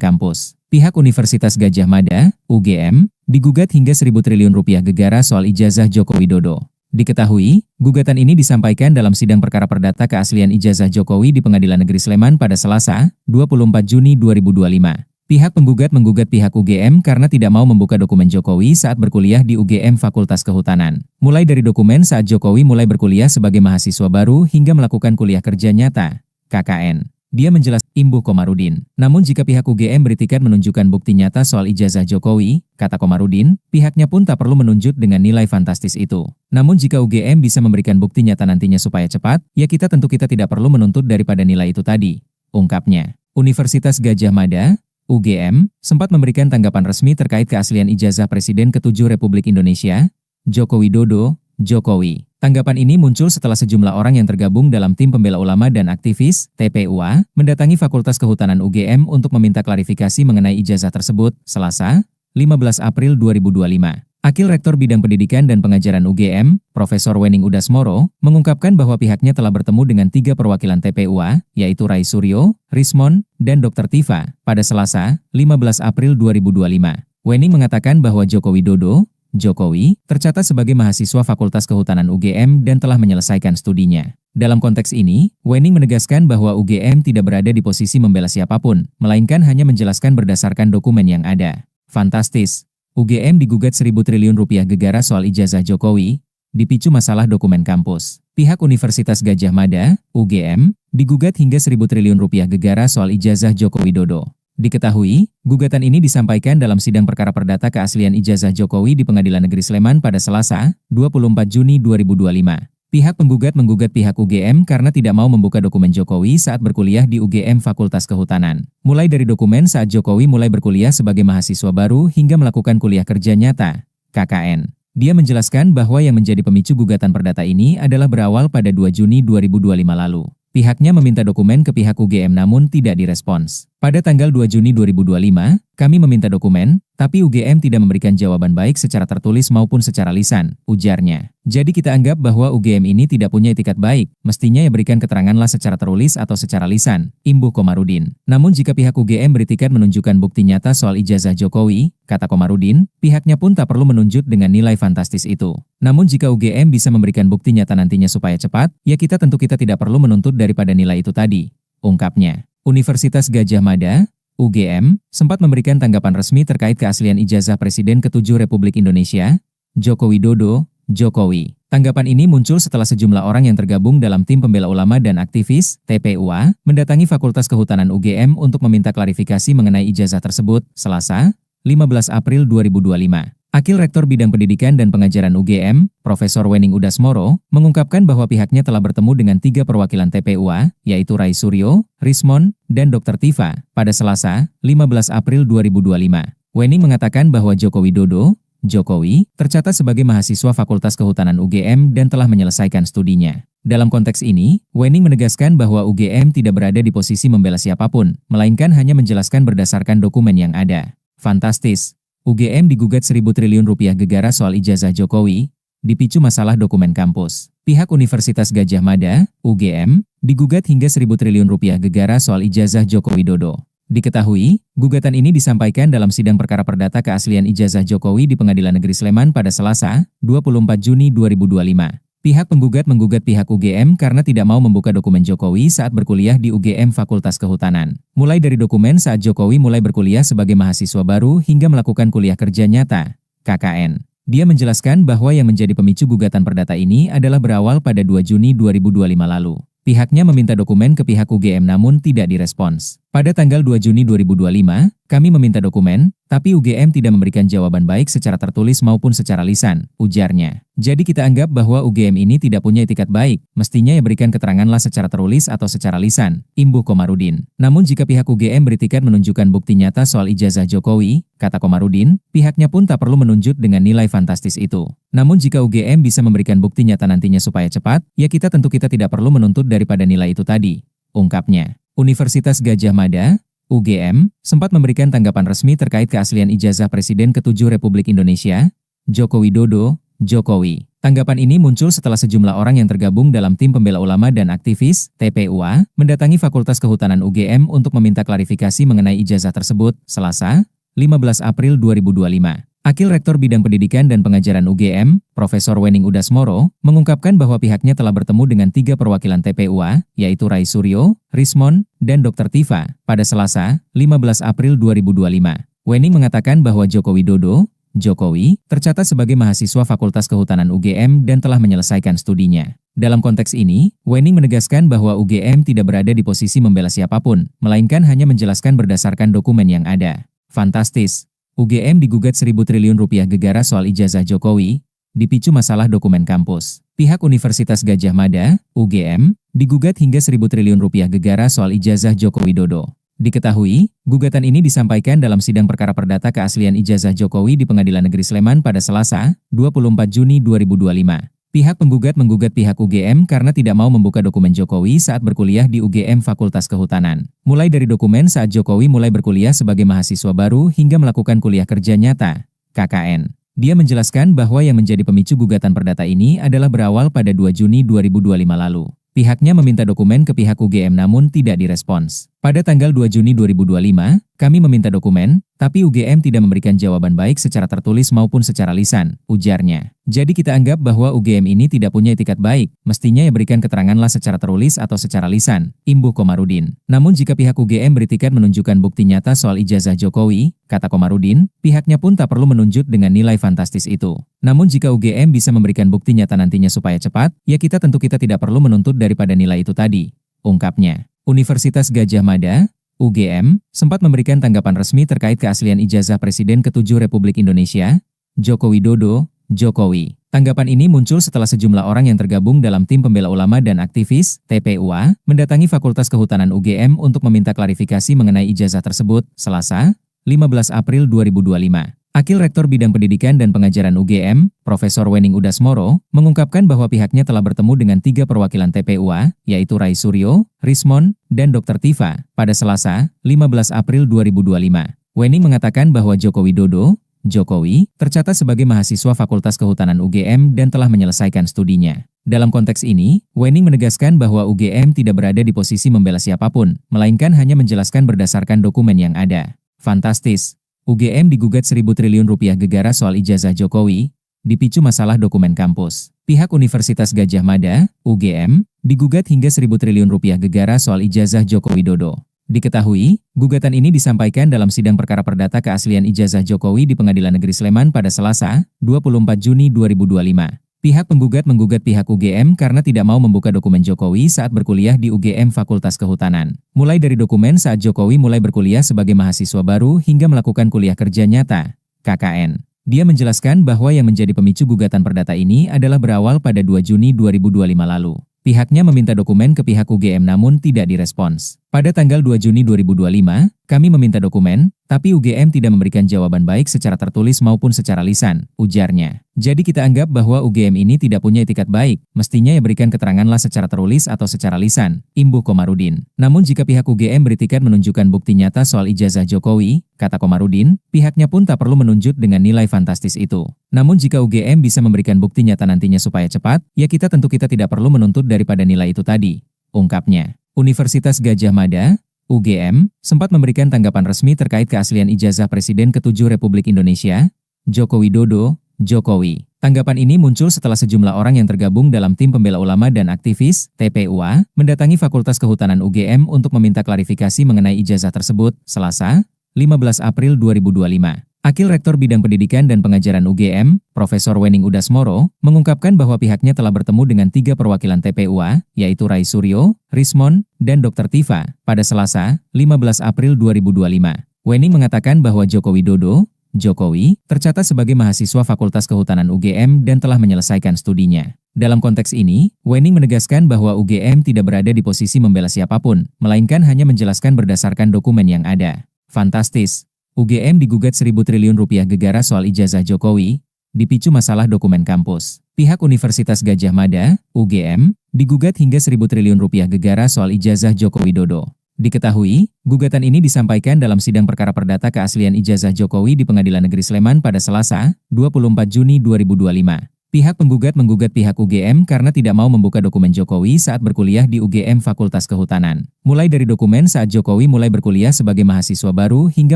kampus. Pihak Universitas Gadjah Mada, UGM, digugat hingga 1.000 triliun rupiah gegara soal ijazah Joko Widodo. Diketahui, gugatan ini disampaikan dalam sidang perkara perdata keaslian ijazah Jokowi di Pengadilan Negeri Sleman pada Selasa, 24 Juni 2025. Pihak penggugat menggugat pihak UGM karena tidak mau membuka dokumen Jokowi saat berkuliah di UGM Fakultas Kehutanan. Mulai dari dokumen saat Jokowi mulai berkuliah sebagai mahasiswa baru hingga melakukan kuliah kerja nyata, KKN. Dia menjelaskan Imbuh Komarudin. Namun jika pihak UGM beritikat menunjukkan bukti nyata soal ijazah Jokowi, kata Komarudin, pihaknya pun tak perlu menunjuk dengan nilai fantastis itu. Namun jika UGM bisa memberikan bukti nyata nantinya supaya cepat, ya kita tidak perlu menuntut daripada nilai itu tadi, ungkapnya. Universitas Gadjah Mada, UGM, sempat memberikan tanggapan resmi terkait keaslian ijazah Presiden ke-7 Republik Indonesia, Joko Widodo, Jokowi. Tanggapan ini muncul setelah sejumlah orang yang tergabung dalam tim pembela ulama dan aktivis, TPUA, mendatangi Fakultas Kehutanan UGM untuk meminta klarifikasi mengenai ijazah tersebut, Selasa, 15 April 2025. Akil Rektor Bidang Pendidikan dan Pengajaran UGM, Profesor Wening Udasmoro, mengungkapkan bahwa pihaknya telah bertemu dengan 3 perwakilan TPUA, yaitu Rai Suryo, Rismon, dan Dr. Tifa, pada Selasa, 15 April 2025. Wening mengatakan bahwa Joko Widodo, Jokowi, tercatat sebagai mahasiswa Fakultas Kehutanan UGM dan telah menyelesaikan studinya. Dalam konteks ini, Wening menegaskan bahwa UGM tidak berada di posisi membela siapapun, melainkan hanya menjelaskan berdasarkan dokumen yang ada. Fantastis. UGM digugat 1.000 triliun rupiah gegara soal ijazah Jokowi, dipicu masalah dokumen kampus. Pihak Universitas Gadjah Mada, UGM, digugat hingga 1.000 triliun rupiah gegara soal ijazah Joko Widodo. Diketahui, gugatan ini disampaikan dalam sidang perkara perdata keaslian ijazah Jokowi di Pengadilan Negeri Sleman pada Selasa, 24 Juni 2025. Pihak penggugat menggugat pihak UGM karena tidak mau membuka dokumen Jokowi saat berkuliah di UGM Fakultas Kehutanan. Mulai dari dokumen saat Jokowi mulai berkuliah sebagai mahasiswa baru hingga melakukan kuliah kerja nyata, KKN. Dia menjelaskan bahwa yang menjadi pemicu gugatan perdata ini adalah berawal pada 2 Juni 2025 lalu. Pihaknya meminta dokumen ke pihak UGM namun tidak direspons. Pada tanggal 2 Juni 2025, kami meminta dokumen, tapi UGM tidak memberikan jawaban baik secara tertulis maupun secara lisan, ujarnya. Jadi kita anggap bahwa UGM ini tidak punya etikat baik, mestinya ya berikan keteranganlah secara tertulis atau secara lisan, imbuh Komarudin. Namun jika pihak UGM beritikat menunjukkan bukti nyata soal ijazah Jokowi, kata Komarudin, pihaknya pun tak perlu menunjuk dengan nilai fantastis itu. Namun jika UGM bisa memberikan bukti nyata nantinya supaya cepat, ya kita tidak perlu menuntut daripada nilai itu tadi, ungkapnya. Universitas Gadjah Mada, UGM, sempat memberikan tanggapan resmi terkait keaslian ijazah Presiden ke-7 Republik Indonesia, Joko Widodo, Jokowi. Tanggapan ini muncul setelah sejumlah orang yang tergabung dalam tim pembela ulama dan aktivis, TPUA, mendatangi Fakultas Kehutanan UGM untuk meminta klarifikasi mengenai ijazah tersebut, Selasa, 15 April 2025. Akil Rektor Bidang Pendidikan dan Pengajaran UGM, Profesor Wening Udasmoro, mengungkapkan bahwa pihaknya telah bertemu dengan 3 perwakilan TPUA, yaitu Rai Suryo, Rismon, dan Dr. Tifa, pada Selasa, 15 April 2025. Wening mengatakan bahwa Joko Widodo, Jokowi, tercatat sebagai mahasiswa Fakultas Kehutanan UGM dan telah menyelesaikan studinya. Dalam konteks ini, Wening menegaskan bahwa UGM tidak berada di posisi membela siapapun, melainkan hanya menjelaskan berdasarkan dokumen yang ada. Fantastis. UGM digugat 1.000 triliun rupiah gegara soal ijazah Jokowi, dipicu masalah dokumen kampus. Pihak Universitas Gadjah Mada, UGM, digugat hingga 1.000 triliun rupiah gegara soal ijazah Joko Widodo. Diketahui, gugatan ini disampaikan dalam sidang perkara perdata keaslian ijazah Jokowi di Pengadilan Negeri Sleman pada Selasa, 24 Juni 2025. Pihak penggugat menggugat pihak UGM karena tidak mau membuka dokumen Jokowi saat berkuliah di UGM Fakultas Kehutanan. Mulai dari dokumen saat Jokowi mulai berkuliah sebagai mahasiswa baru hingga melakukan kuliah kerja nyata, KKN. Dia menjelaskan bahwa yang menjadi pemicu gugatan perdata ini adalah berawal pada 2 Juni 2025 lalu. Pihaknya meminta dokumen ke pihak UGM namun tidak direspons. Pada tanggal 2 Juni 2025, kami meminta dokumen, tapi UGM tidak memberikan jawaban baik secara tertulis maupun secara lisan, ujarnya. Jadi kita anggap bahwa UGM ini tidak punya etikat baik, mestinya ya berikan keteranganlah secara tertulis atau secara lisan, imbuh Komarudin. Namun jika pihak UGM beritikat menunjukkan bukti nyata soal ijazah Jokowi, kata Komarudin, pihaknya pun tak perlu menunjuk dengan nilai fantastis itu. Namun jika UGM bisa memberikan bukti nyata nantinya supaya cepat, ya kita tidak perlu menuntut daripada nilai itu tadi, ungkapnya. Universitas Gadjah Mada, UGM, sempat memberikan tanggapan resmi terkait keaslian ijazah Presiden ke-7 Republik Indonesia, Joko Widodo, Jokowi. Tanggapan ini muncul setelah sejumlah orang yang tergabung dalam tim pembela ulama dan aktivis, TPUA, mendatangi Fakultas Kehutanan UGM untuk meminta klarifikasi mengenai ijazah tersebut, Selasa, 15 April 2025. Akil Rektor Bidang Pendidikan dan Pengajaran UGM, Profesor Wening Udasmoro, mengungkapkan bahwa pihaknya telah bertemu dengan 3 perwakilan TPUA, yaitu Rai Suryo, Rismon, dan Dr. Tifa, pada Selasa, 15 April 2025. Wening mengatakan bahwa Joko Widodo, Jokowi, tercatat sebagai mahasiswa Fakultas Kehutanan UGM dan telah menyelesaikan studinya. Dalam konteks ini, Wening menegaskan bahwa UGM tidak berada di posisi membela siapapun, melainkan hanya menjelaskan berdasarkan dokumen yang ada. Fantastis. UGM digugat 1.000 triliun rupiah gegara soal ijazah Jokowi, dipicu masalah dokumen kampus. Pihak Universitas Gadjah Mada, UGM, digugat hingga 1.000 triliun rupiah gegara soal ijazah Joko Widodo. Diketahui, gugatan ini disampaikan dalam sidang perkara perdata keaslian ijazah Jokowi di Pengadilan Negeri Sleman pada Selasa, 24 Juni 2025. Pihak penggugat menggugat pihak UGM karena tidak mau membuka dokumen Jokowi saat berkuliah di UGM Fakultas Kehutanan. Mulai dari dokumen saat Jokowi mulai berkuliah sebagai mahasiswa baru hingga melakukan kuliah kerja nyata, KKN. Dia menjelaskan bahwa yang menjadi pemicu gugatan perdata ini adalah berawal pada 2 Juni 2025 lalu. Pihaknya meminta dokumen ke pihak UGM namun tidak direspons. Pada tanggal 2 Juni 2025, kami meminta dokumen, tapi UGM tidak memberikan jawaban baik secara tertulis maupun secara lisan, ujarnya. Jadi kita anggap bahwa UGM ini tidak punya etikat baik, mestinya ya berikan keteranganlah secara tertulis atau secara lisan, imbuh Komarudin. Namun jika pihak UGM beritikat menunjukkan bukti nyata soal ijazah Jokowi, kata Komarudin, pihaknya pun tak perlu menunjuk dengan nilai fantastis itu. Namun jika UGM bisa memberikan bukti nyata nantinya supaya cepat, ya kita tidak perlu menuntut daripada nilai itu tadi, ungkapnya. Universitas Gadjah Mada, UGM, sempat memberikan tanggapan resmi terkait keaslian ijazah Presiden ke-7 Republik Indonesia, Joko Widodo, Jokowi. Tanggapan ini muncul setelah sejumlah orang yang tergabung dalam tim pembela ulama dan aktivis, TPUA, mendatangi Fakultas Kehutanan UGM untuk meminta klarifikasi mengenai ijazah tersebut, Selasa, 15 April 2025. Akil Rektor Bidang Pendidikan dan Pengajaran UGM, Profesor Wening Udasmoro, mengungkapkan bahwa pihaknya telah bertemu dengan 3 perwakilan TPUA, yaitu Rai Suryo, Rismon, dan Dr. Tifa, pada Selasa, 15 April 2025. Wening mengatakan bahwa Joko Widodo, Jokowi, tercatat sebagai mahasiswa Fakultas Kehutanan UGM dan telah menyelesaikan studinya. Dalam konteks ini, Wening menegaskan bahwa UGM tidak berada di posisi membela siapapun, melainkan hanya menjelaskan berdasarkan dokumen yang ada. Fantastis. UGM digugat 1.000 triliun rupiah gegara soal ijazah Jokowi, dipicu masalah dokumen kampus. Pihak Universitas Gadjah Mada, UGM, digugat hingga 1.000 triliun rupiah gegara soal ijazah Joko Widodo. Diketahui, gugatan ini disampaikan dalam sidang perkara perdata keaslian ijazah Jokowi di Pengadilan Negeri Sleman pada Selasa, 24 Juni 2025. Pihak penggugat menggugat pihak UGM karena tidak mau membuka dokumen Jokowi saat berkuliah di UGM Fakultas Kehutanan. Mulai dari dokumen saat Jokowi mulai berkuliah sebagai mahasiswa baru hingga melakukan kuliah kerja nyata, KKN. Dia menjelaskan bahwa yang menjadi pemicu gugatan perdata ini adalah berawal pada 2 Juni 2025 lalu. Pihaknya meminta dokumen ke pihak UGM namun tidak direspons. Pada tanggal 2 Juni 2025, kami meminta dokumen, tapi UGM tidak memberikan jawaban baik secara tertulis maupun secara lisan, ujarnya. Jadi kita anggap bahwa UGM ini tidak punya etikat baik, mestinya ya berikan keteranganlah secara tertulis atau secara lisan, imbuh Komarudin. Namun jika pihak UGM beritikat menunjukkan bukti nyata soal ijazah Jokowi, kata Komarudin, pihaknya pun tak perlu menunjuk dengan nilai fantastis itu. Namun jika UGM bisa memberikan bukti nyata nantinya supaya cepat, ya kita tidak perlu menuntut daripada nilai itu tadi, ungkapnya. Universitas Gadjah Mada, UGM, sempat memberikan tanggapan resmi terkait keaslian ijazah Presiden ke-7 Republik Indonesia, Joko Widodo, Jokowi. Tanggapan ini muncul setelah sejumlah orang yang tergabung dalam tim pembela ulama dan aktivis, TPUA, mendatangi Fakultas Kehutanan UGM untuk meminta klarifikasi mengenai ijazah tersebut, Selasa, 15 April 2025. Akil Rektor Bidang Pendidikan dan Pengajaran UGM, Profesor Wening Udasmoro, mengungkapkan bahwa pihaknya telah bertemu dengan 3 perwakilan TPUA, yaitu Rai Suryo, Rismon, dan Dr. Tifa, pada Selasa, 15 April 2025. Wening mengatakan bahwa Joko Widodo, Jokowi, tercatat sebagai mahasiswa Fakultas Kehutanan UGM dan telah menyelesaikan studinya. Dalam konteks ini, Wening menegaskan bahwa UGM tidak berada di posisi membela siapapun, melainkan hanya menjelaskan berdasarkan dokumen yang ada. Fantastis. UGM digugat 1.000 triliun rupiah gegara soal ijazah Jokowi, dipicu masalah dokumen kampus. Pihak Universitas Gadjah Mada, UGM, digugat hingga 1.000 triliun rupiah gegara soal ijazah Joko Widodo. Diketahui, gugatan ini disampaikan dalam sidang perkara perdata keaslian ijazah Jokowi di Pengadilan Negeri Sleman pada Selasa, 24 Juni 2025. Pihak penggugat menggugat pihak UGM karena tidak mau membuka dokumen Jokowi saat berkuliah di UGM Fakultas Kehutanan. Mulai dari dokumen saat Jokowi mulai berkuliah sebagai mahasiswa baru hingga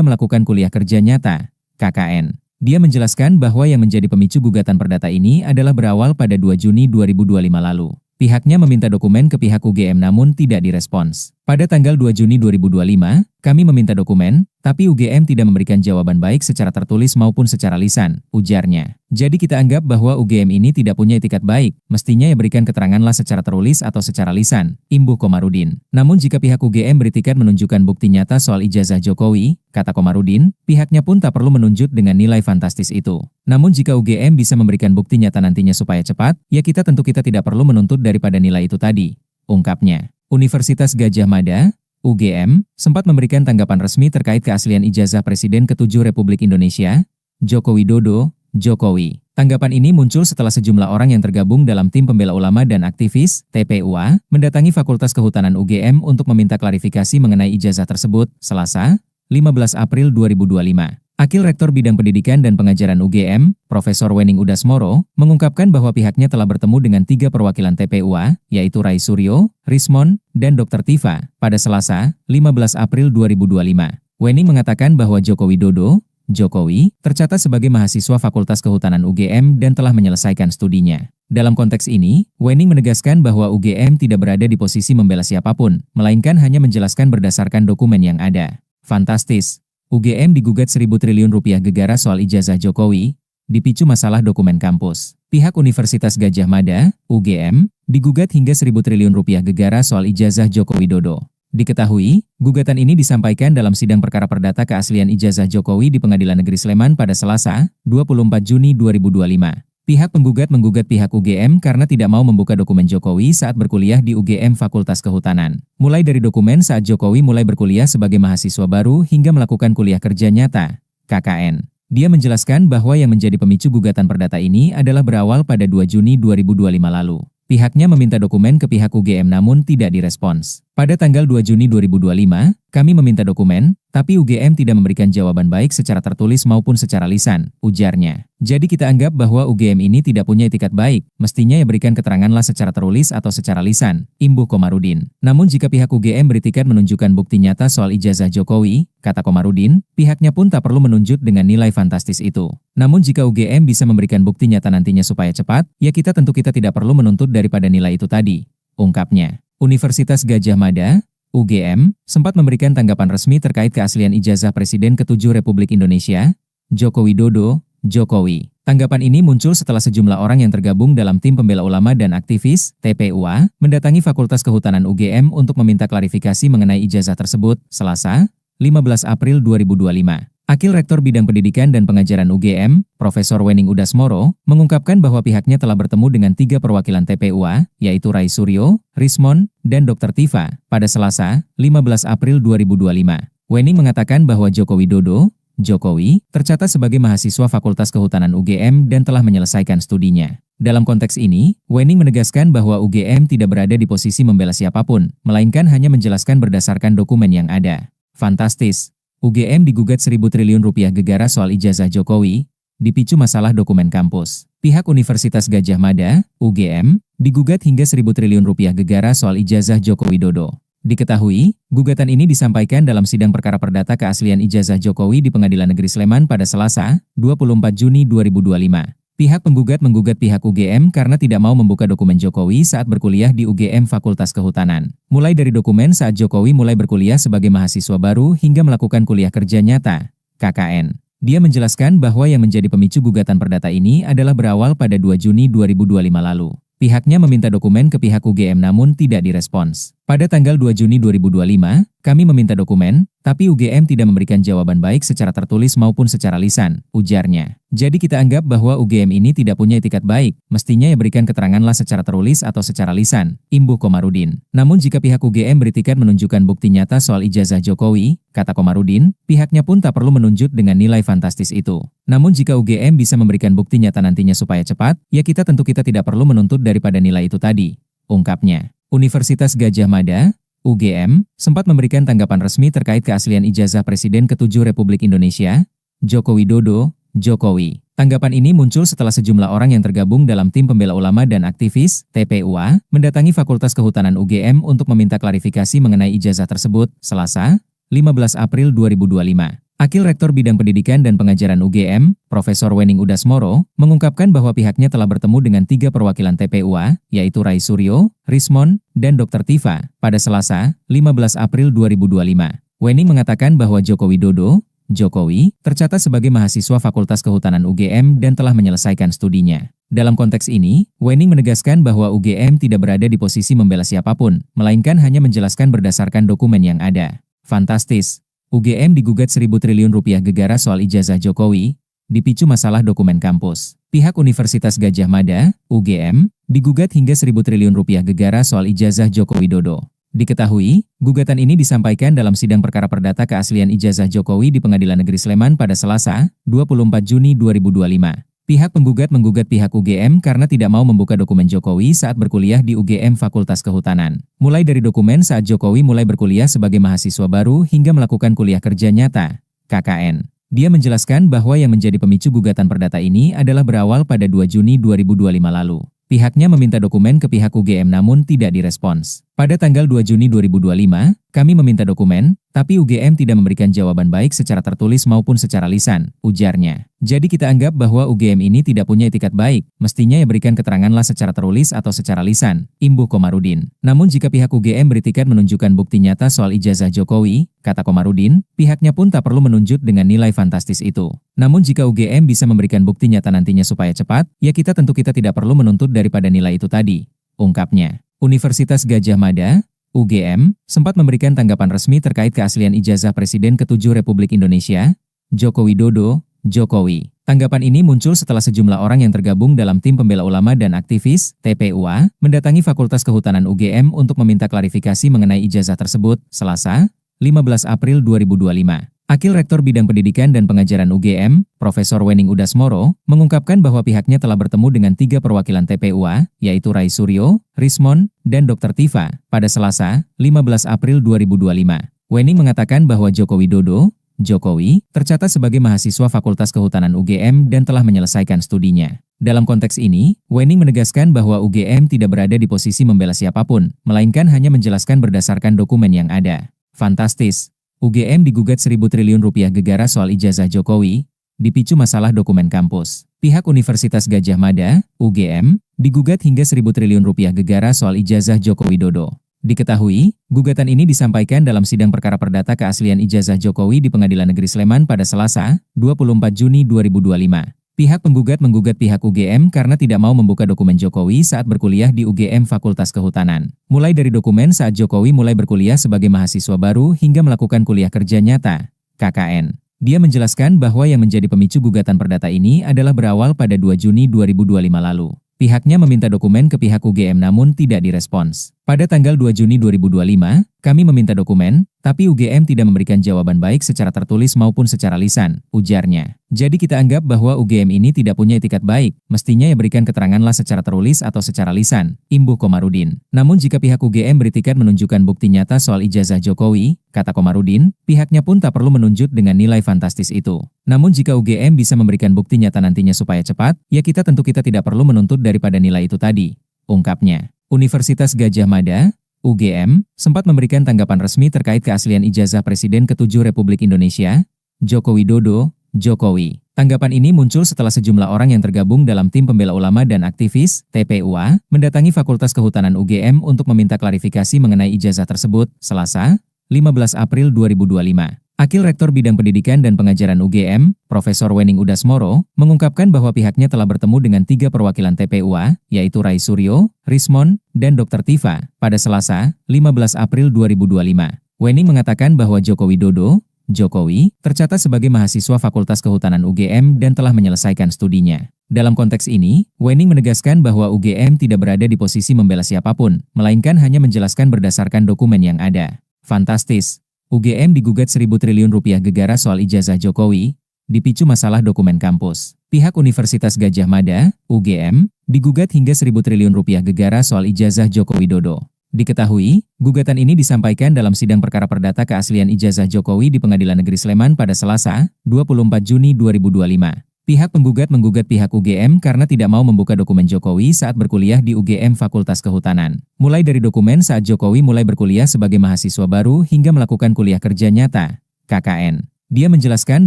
melakukan kuliah kerja nyata, KKN. Dia menjelaskan bahwa yang menjadi pemicu gugatan perdata ini adalah berawal pada 2 Juni 2025 lalu. Pihaknya meminta dokumen ke pihak UGM namun tidak direspons. Pada tanggal 2 Juni 2025, kami meminta dokumen, tapi UGM tidak memberikan jawaban baik secara tertulis maupun secara lisan, ujarnya. Jadi kita anggap bahwa UGM ini tidak punya etikat baik, mestinya ya berikan keteranganlah secara tertulis atau secara lisan, imbuh Komarudin. Namun jika pihak UGM beritikat menunjukkan bukti nyata soal ijazah Jokowi, kata Komarudin, pihaknya pun tak perlu menunjuk dengan nilai fantastis itu. Namun jika UGM bisa memberikan bukti nyata nantinya supaya cepat, ya kita tidak perlu menuntut daripada nilai itu tadi, ungkapnya. Universitas Gadjah Mada, UGM, sempat memberikan tanggapan resmi terkait keaslian ijazah Presiden ke-7 Republik Indonesia, Joko Widodo, Jokowi. Tanggapan ini muncul setelah sejumlah orang yang tergabung dalam tim pembela ulama dan aktivis, TPUA, mendatangi Fakultas Kehutanan UGM untuk meminta klarifikasi mengenai ijazah tersebut, Selasa, 15 April 2025. Akil Rektor Bidang Pendidikan dan Pengajaran UGM, Profesor Wening Udasmoro, mengungkapkan bahwa pihaknya telah bertemu dengan 3 perwakilan TPUA, yaitu Rai Suryo, Rismon, dan Dr. Tifa, pada Selasa, 15 April 2025. Wening mengatakan bahwa Joko Widodo, Jokowi, tercatat sebagai mahasiswa Fakultas Kehutanan UGM dan telah menyelesaikan studinya. Dalam konteks ini, Wening menegaskan bahwa UGM tidak berada di posisi membela siapapun, melainkan hanya menjelaskan berdasarkan dokumen yang ada. Fantastis. UGM digugat 1.000 triliun rupiah gegara soal ijazah Jokowi, dipicu masalah dokumen kampus. Pihak Universitas Gadjah Mada, UGM, digugat hingga 1.000 triliun rupiah gegara soal ijazah Joko Widodo. Diketahui, gugatan ini disampaikan dalam sidang perkara perdata keaslian ijazah Jokowi di Pengadilan Negeri Sleman pada Selasa, 24 Juni 2025. Pihak penggugat menggugat pihak UGM karena tidak mau membuka dokumen Jokowi saat berkuliah di UGM Fakultas Kehutanan. Mulai dari dokumen saat Jokowi mulai berkuliah sebagai mahasiswa baru hingga melakukan kuliah kerja nyata, KKN. Dia menjelaskan bahwa yang menjadi pemicu gugatan perdata ini adalah berawal pada 2 Juni 2025 lalu. Pihaknya meminta dokumen ke pihak UGM namun tidak direspons. Pada tanggal 2 Juni 2025, kami meminta dokumen, tapi UGM tidak memberikan jawaban baik secara tertulis maupun secara lisan, ujarnya. Jadi kita anggap bahwa UGM ini tidak punya etikat baik, mestinya ya berikan keteranganlah secara tertulis atau secara lisan, imbuh Komarudin. Namun jika pihak UGM beritikat menunjukkan bukti nyata soal ijazah Jokowi, kata Komarudin, pihaknya pun tak perlu menunjuk dengan nilai fantastis itu. Namun jika UGM bisa memberikan bukti nyata nantinya supaya cepat, ya kita tidak perlu menuntut daripada nilai itu tadi, ungkapnya. Universitas Gadjah Mada, UGM, sempat memberikan tanggapan resmi terkait keaslian ijazah Presiden ke-7 Republik Indonesia, Joko Widodo, Jokowi. Tanggapan ini muncul setelah sejumlah orang yang tergabung dalam tim pembela ulama dan aktivis, TPUA, mendatangi Fakultas Kehutanan UGM untuk meminta klarifikasi mengenai ijazah tersebut, Selasa, 15 April 2025. Akil Rektor Bidang Pendidikan dan Pengajaran UGM, Profesor Wening Udasmoro, mengungkapkan bahwa pihaknya telah bertemu dengan 3 perwakilan TPUA, yaitu Rai Suryo, Rismon, dan Dr. Tifa, pada Selasa, 15 April 2025. Wening mengatakan bahwa Joko Widodo, Jokowi, tercatat sebagai mahasiswa Fakultas Kehutanan UGM dan telah menyelesaikan studinya. Dalam konteks ini, Wening menegaskan bahwa UGM tidak berada di posisi membela siapapun, melainkan hanya menjelaskan berdasarkan dokumen yang ada. Fantastis. UGM digugat 1.000 triliun rupiah gegara soal ijazah Jokowi, dipicu masalah dokumen kampus. Pihak Universitas Gadjah Mada, UGM, digugat hingga 1.000 triliun rupiah gegara soal ijazah Joko Widodo. Diketahui, gugatan ini disampaikan dalam sidang perkara perdata keaslian ijazah Jokowi di Pengadilan Negeri Sleman pada Selasa, 24 Juni 2025. Pihak penggugat menggugat pihak UGM karena tidak mau membuka dokumen Jokowi saat berkuliah di UGM Fakultas Kehutanan. Mulai dari dokumen saat Jokowi mulai berkuliah sebagai mahasiswa baru hingga melakukan kuliah kerja nyata, KKN. Dia menjelaskan bahwa yang menjadi pemicu gugatan perdata ini adalah berawal pada 2 Juni 2025 lalu. Pihaknya meminta dokumen ke pihak UGM namun tidak direspons. Pada tanggal 2 Juni 2025, kami meminta dokumen, tapi UGM tidak memberikan jawaban baik secara tertulis maupun secara lisan, ujarnya. Jadi kita anggap bahwa UGM ini tidak punya etikat baik, mestinya ya berikan keteranganlah secara tertulis atau secara lisan, imbuh Komarudin. Namun jika pihak UGM beritikat menunjukkan bukti nyata soal ijazah Jokowi, kata Komarudin, pihaknya pun tak perlu menunjuk dengan nilai fantastis itu. Namun jika UGM bisa memberikan bukti nyata nantinya supaya cepat, ya kita tidak perlu menuntut daripada nilai itu tadi, ungkapnya. Universitas Gadjah Mada, UGM, sempat memberikan tanggapan resmi terkait keaslian ijazah Presiden ke-7 Republik Indonesia, Joko Widodo, Jokowi. Tanggapan ini muncul setelah sejumlah orang yang tergabung dalam tim pembela ulama dan aktivis, TPUA, mendatangi Fakultas Kehutanan UGM untuk meminta klarifikasi mengenai ijazah tersebut, Selasa, 15 April 2025. Akil Rektor Bidang Pendidikan dan Pengajaran UGM, Profesor Wening Udasmoro, mengungkapkan bahwa pihaknya telah bertemu dengan 3 perwakilan TPUA, yaitu Rai Suryo, Rismon, dan Dr. Tifa, pada Selasa, 15 April 2025. Wening mengatakan bahwa Joko Widodo, Jokowi, tercatat sebagai mahasiswa Fakultas Kehutanan UGM dan telah menyelesaikan studinya. Dalam konteks ini, Wening menegaskan bahwa UGM tidak berada di posisi membela siapapun, melainkan hanya menjelaskan berdasarkan dokumen yang ada. Fantastis. UGM digugat 1.000 triliun rupiah gegara soal ijazah Jokowi, dipicu masalah dokumen kampus. Pihak Universitas Gadjah Mada, UGM, digugat hingga 1.000 triliun rupiah gegara soal ijazah Joko Widodo. Diketahui, gugatan ini disampaikan dalam sidang perkara perdata keaslian ijazah Jokowi di Pengadilan Negeri Sleman pada Selasa, 24 Juni 2025. Pihak penggugat menggugat pihak UGM karena tidak mau membuka dokumen Jokowi saat berkuliah di UGM Fakultas Kehutanan. Mulai dari dokumen saat Jokowi mulai berkuliah sebagai mahasiswa baru hingga melakukan kuliah kerja nyata, KKN. Dia menjelaskan bahwa yang menjadi pemicu gugatan perdata ini adalah berawal pada 2 Juni 2025 lalu. Pihaknya meminta dokumen ke pihak UGM namun tidak direspons. Pada tanggal 2 Juni 2025, kami meminta dokumen, tapi UGM tidak memberikan jawaban baik secara tertulis maupun secara lisan, ujarnya. Jadi kita anggap bahwa UGM ini tidak punya etikat baik, mestinya ya berikan keteranganlah secara tertulis atau secara lisan, imbuh Komarudin. Namun jika pihak UGM beritikat menunjukkan bukti nyata soal ijazah Jokowi, kata Komarudin, pihaknya pun tak perlu menunjuk dengan nilai fantastis itu. Namun jika UGM bisa memberikan bukti nyata nantinya supaya cepat, ya kita tidak perlu menuntut daripada nilai itu tadi, ungkapnya. Universitas Gadjah Mada, UGM, sempat memberikan tanggapan resmi terkait keaslian ijazah Presiden ke-7 Republik Indonesia, Joko Widodo, Jokowi. Tanggapan ini muncul setelah sejumlah orang yang tergabung dalam tim pembela ulama dan aktivis, TPUA, mendatangi Fakultas Kehutanan UGM untuk meminta klarifikasi mengenai ijazah tersebut, Selasa, 15 April 2025. Akil Rektor Bidang Pendidikan dan Pengajaran UGM, Profesor Wening Udasmoro, mengungkapkan bahwa pihaknya telah bertemu dengan 3 perwakilan TPUA, yaitu Rai Suryo, Rismon, dan Dr. Tifa, pada Selasa, 15 April 2025. Wening mengatakan bahwa Joko Widodo, Jokowi, tercatat sebagai mahasiswa Fakultas Kehutanan UGM dan telah menyelesaikan studinya. Dalam konteks ini, Wening menegaskan bahwa UGM tidak berada di posisi membela siapapun, melainkan hanya menjelaskan berdasarkan dokumen yang ada. Fantastis. UGM digugat 1.000 triliun rupiah gegara soal ijazah Jokowi, dipicu masalah dokumen kampus. Pihak Universitas Gadjah Mada, UGM, digugat hingga 1.000 triliun rupiah gegara soal ijazah Joko Widodo. Diketahui, gugatan ini disampaikan dalam sidang perkara perdata keaslian ijazah Jokowi di Pengadilan Negeri Sleman pada Selasa, 24 Juni 2025. Pihak penggugat menggugat pihak UGM karena tidak mau membuka dokumen Jokowi saat berkuliah di UGM Fakultas Kehutanan. Mulai dari dokumen saat Jokowi mulai berkuliah sebagai mahasiswa baru hingga melakukan kuliah kerja nyata, KKN. Dia menjelaskan bahwa yang menjadi pemicu gugatan perdata ini adalah berawal pada 2 Juni 2025 lalu. Pihaknya meminta dokumen ke pihak UGM namun tidak direspons. Pada tanggal 2 Juni 2025, kami meminta dokumen, tapi UGM tidak memberikan jawaban baik secara tertulis maupun secara lisan, ujarnya. Jadi kita anggap bahwa UGM ini tidak punya etikat baik, mestinya ya berikan keteranganlah secara tertulis atau secara lisan, imbuh Komarudin. Namun jika pihak UGM beritikat menunjukkan bukti nyata soal ijazah Jokowi, kata Komarudin, pihaknya pun tak perlu menunjuk dengan nilai fantastis itu. Namun jika UGM bisa memberikan bukti nyata nantinya supaya cepat, ya kita tidak perlu menuntut daripada nilai itu tadi, ungkapnya. Universitas Gadjah Mada, UGM, sempat memberikan tanggapan resmi terkait keaslian ijazah Presiden ke-7 Republik Indonesia, Joko Widodo, Jokowi. Tanggapan ini muncul setelah sejumlah orang yang tergabung dalam tim pembela ulama dan aktivis, TPUA, mendatangi Fakultas Kehutanan UGM untuk meminta klarifikasi mengenai ijazah tersebut, Selasa, 15 April 2025. Akil Rektor Bidang Pendidikan dan Pengajaran UGM, Profesor Wening Udasmoro, mengungkapkan bahwa pihaknya telah bertemu dengan 3 perwakilan TPUA, yaitu Rai Suryo, Rismon, dan Dr. Tifa, pada Selasa, 15 April 2025. Wening mengatakan bahwa Joko Widodo, Jokowi, tercatat sebagai mahasiswa Fakultas Kehutanan UGM dan telah menyelesaikan studinya. Dalam konteks ini, Wening menegaskan bahwa UGM tidak berada di posisi membela siapapun, melainkan hanya menjelaskan berdasarkan dokumen yang ada. Fantastis. UGM digugat 1.000 triliun rupiah gegara soal ijazah Jokowi, dipicu masalah dokumen kampus. Pihak Universitas Gadjah Mada, UGM, digugat hingga 1.000 triliun rupiah gegara soal ijazah Joko Widodo. Diketahui, gugatan ini disampaikan dalam sidang perkara perdata keaslian ijazah Jokowi di Pengadilan Negeri Sleman pada Selasa, 24 Juni 2025. Pihak penggugat menggugat pihak UGM karena tidak mau membuka dokumen Jokowi saat berkuliah di UGM Fakultas Kehutanan. Mulai dari dokumen saat Jokowi mulai berkuliah sebagai mahasiswa baru hingga melakukan kuliah kerja nyata, KKN. Dia menjelaskan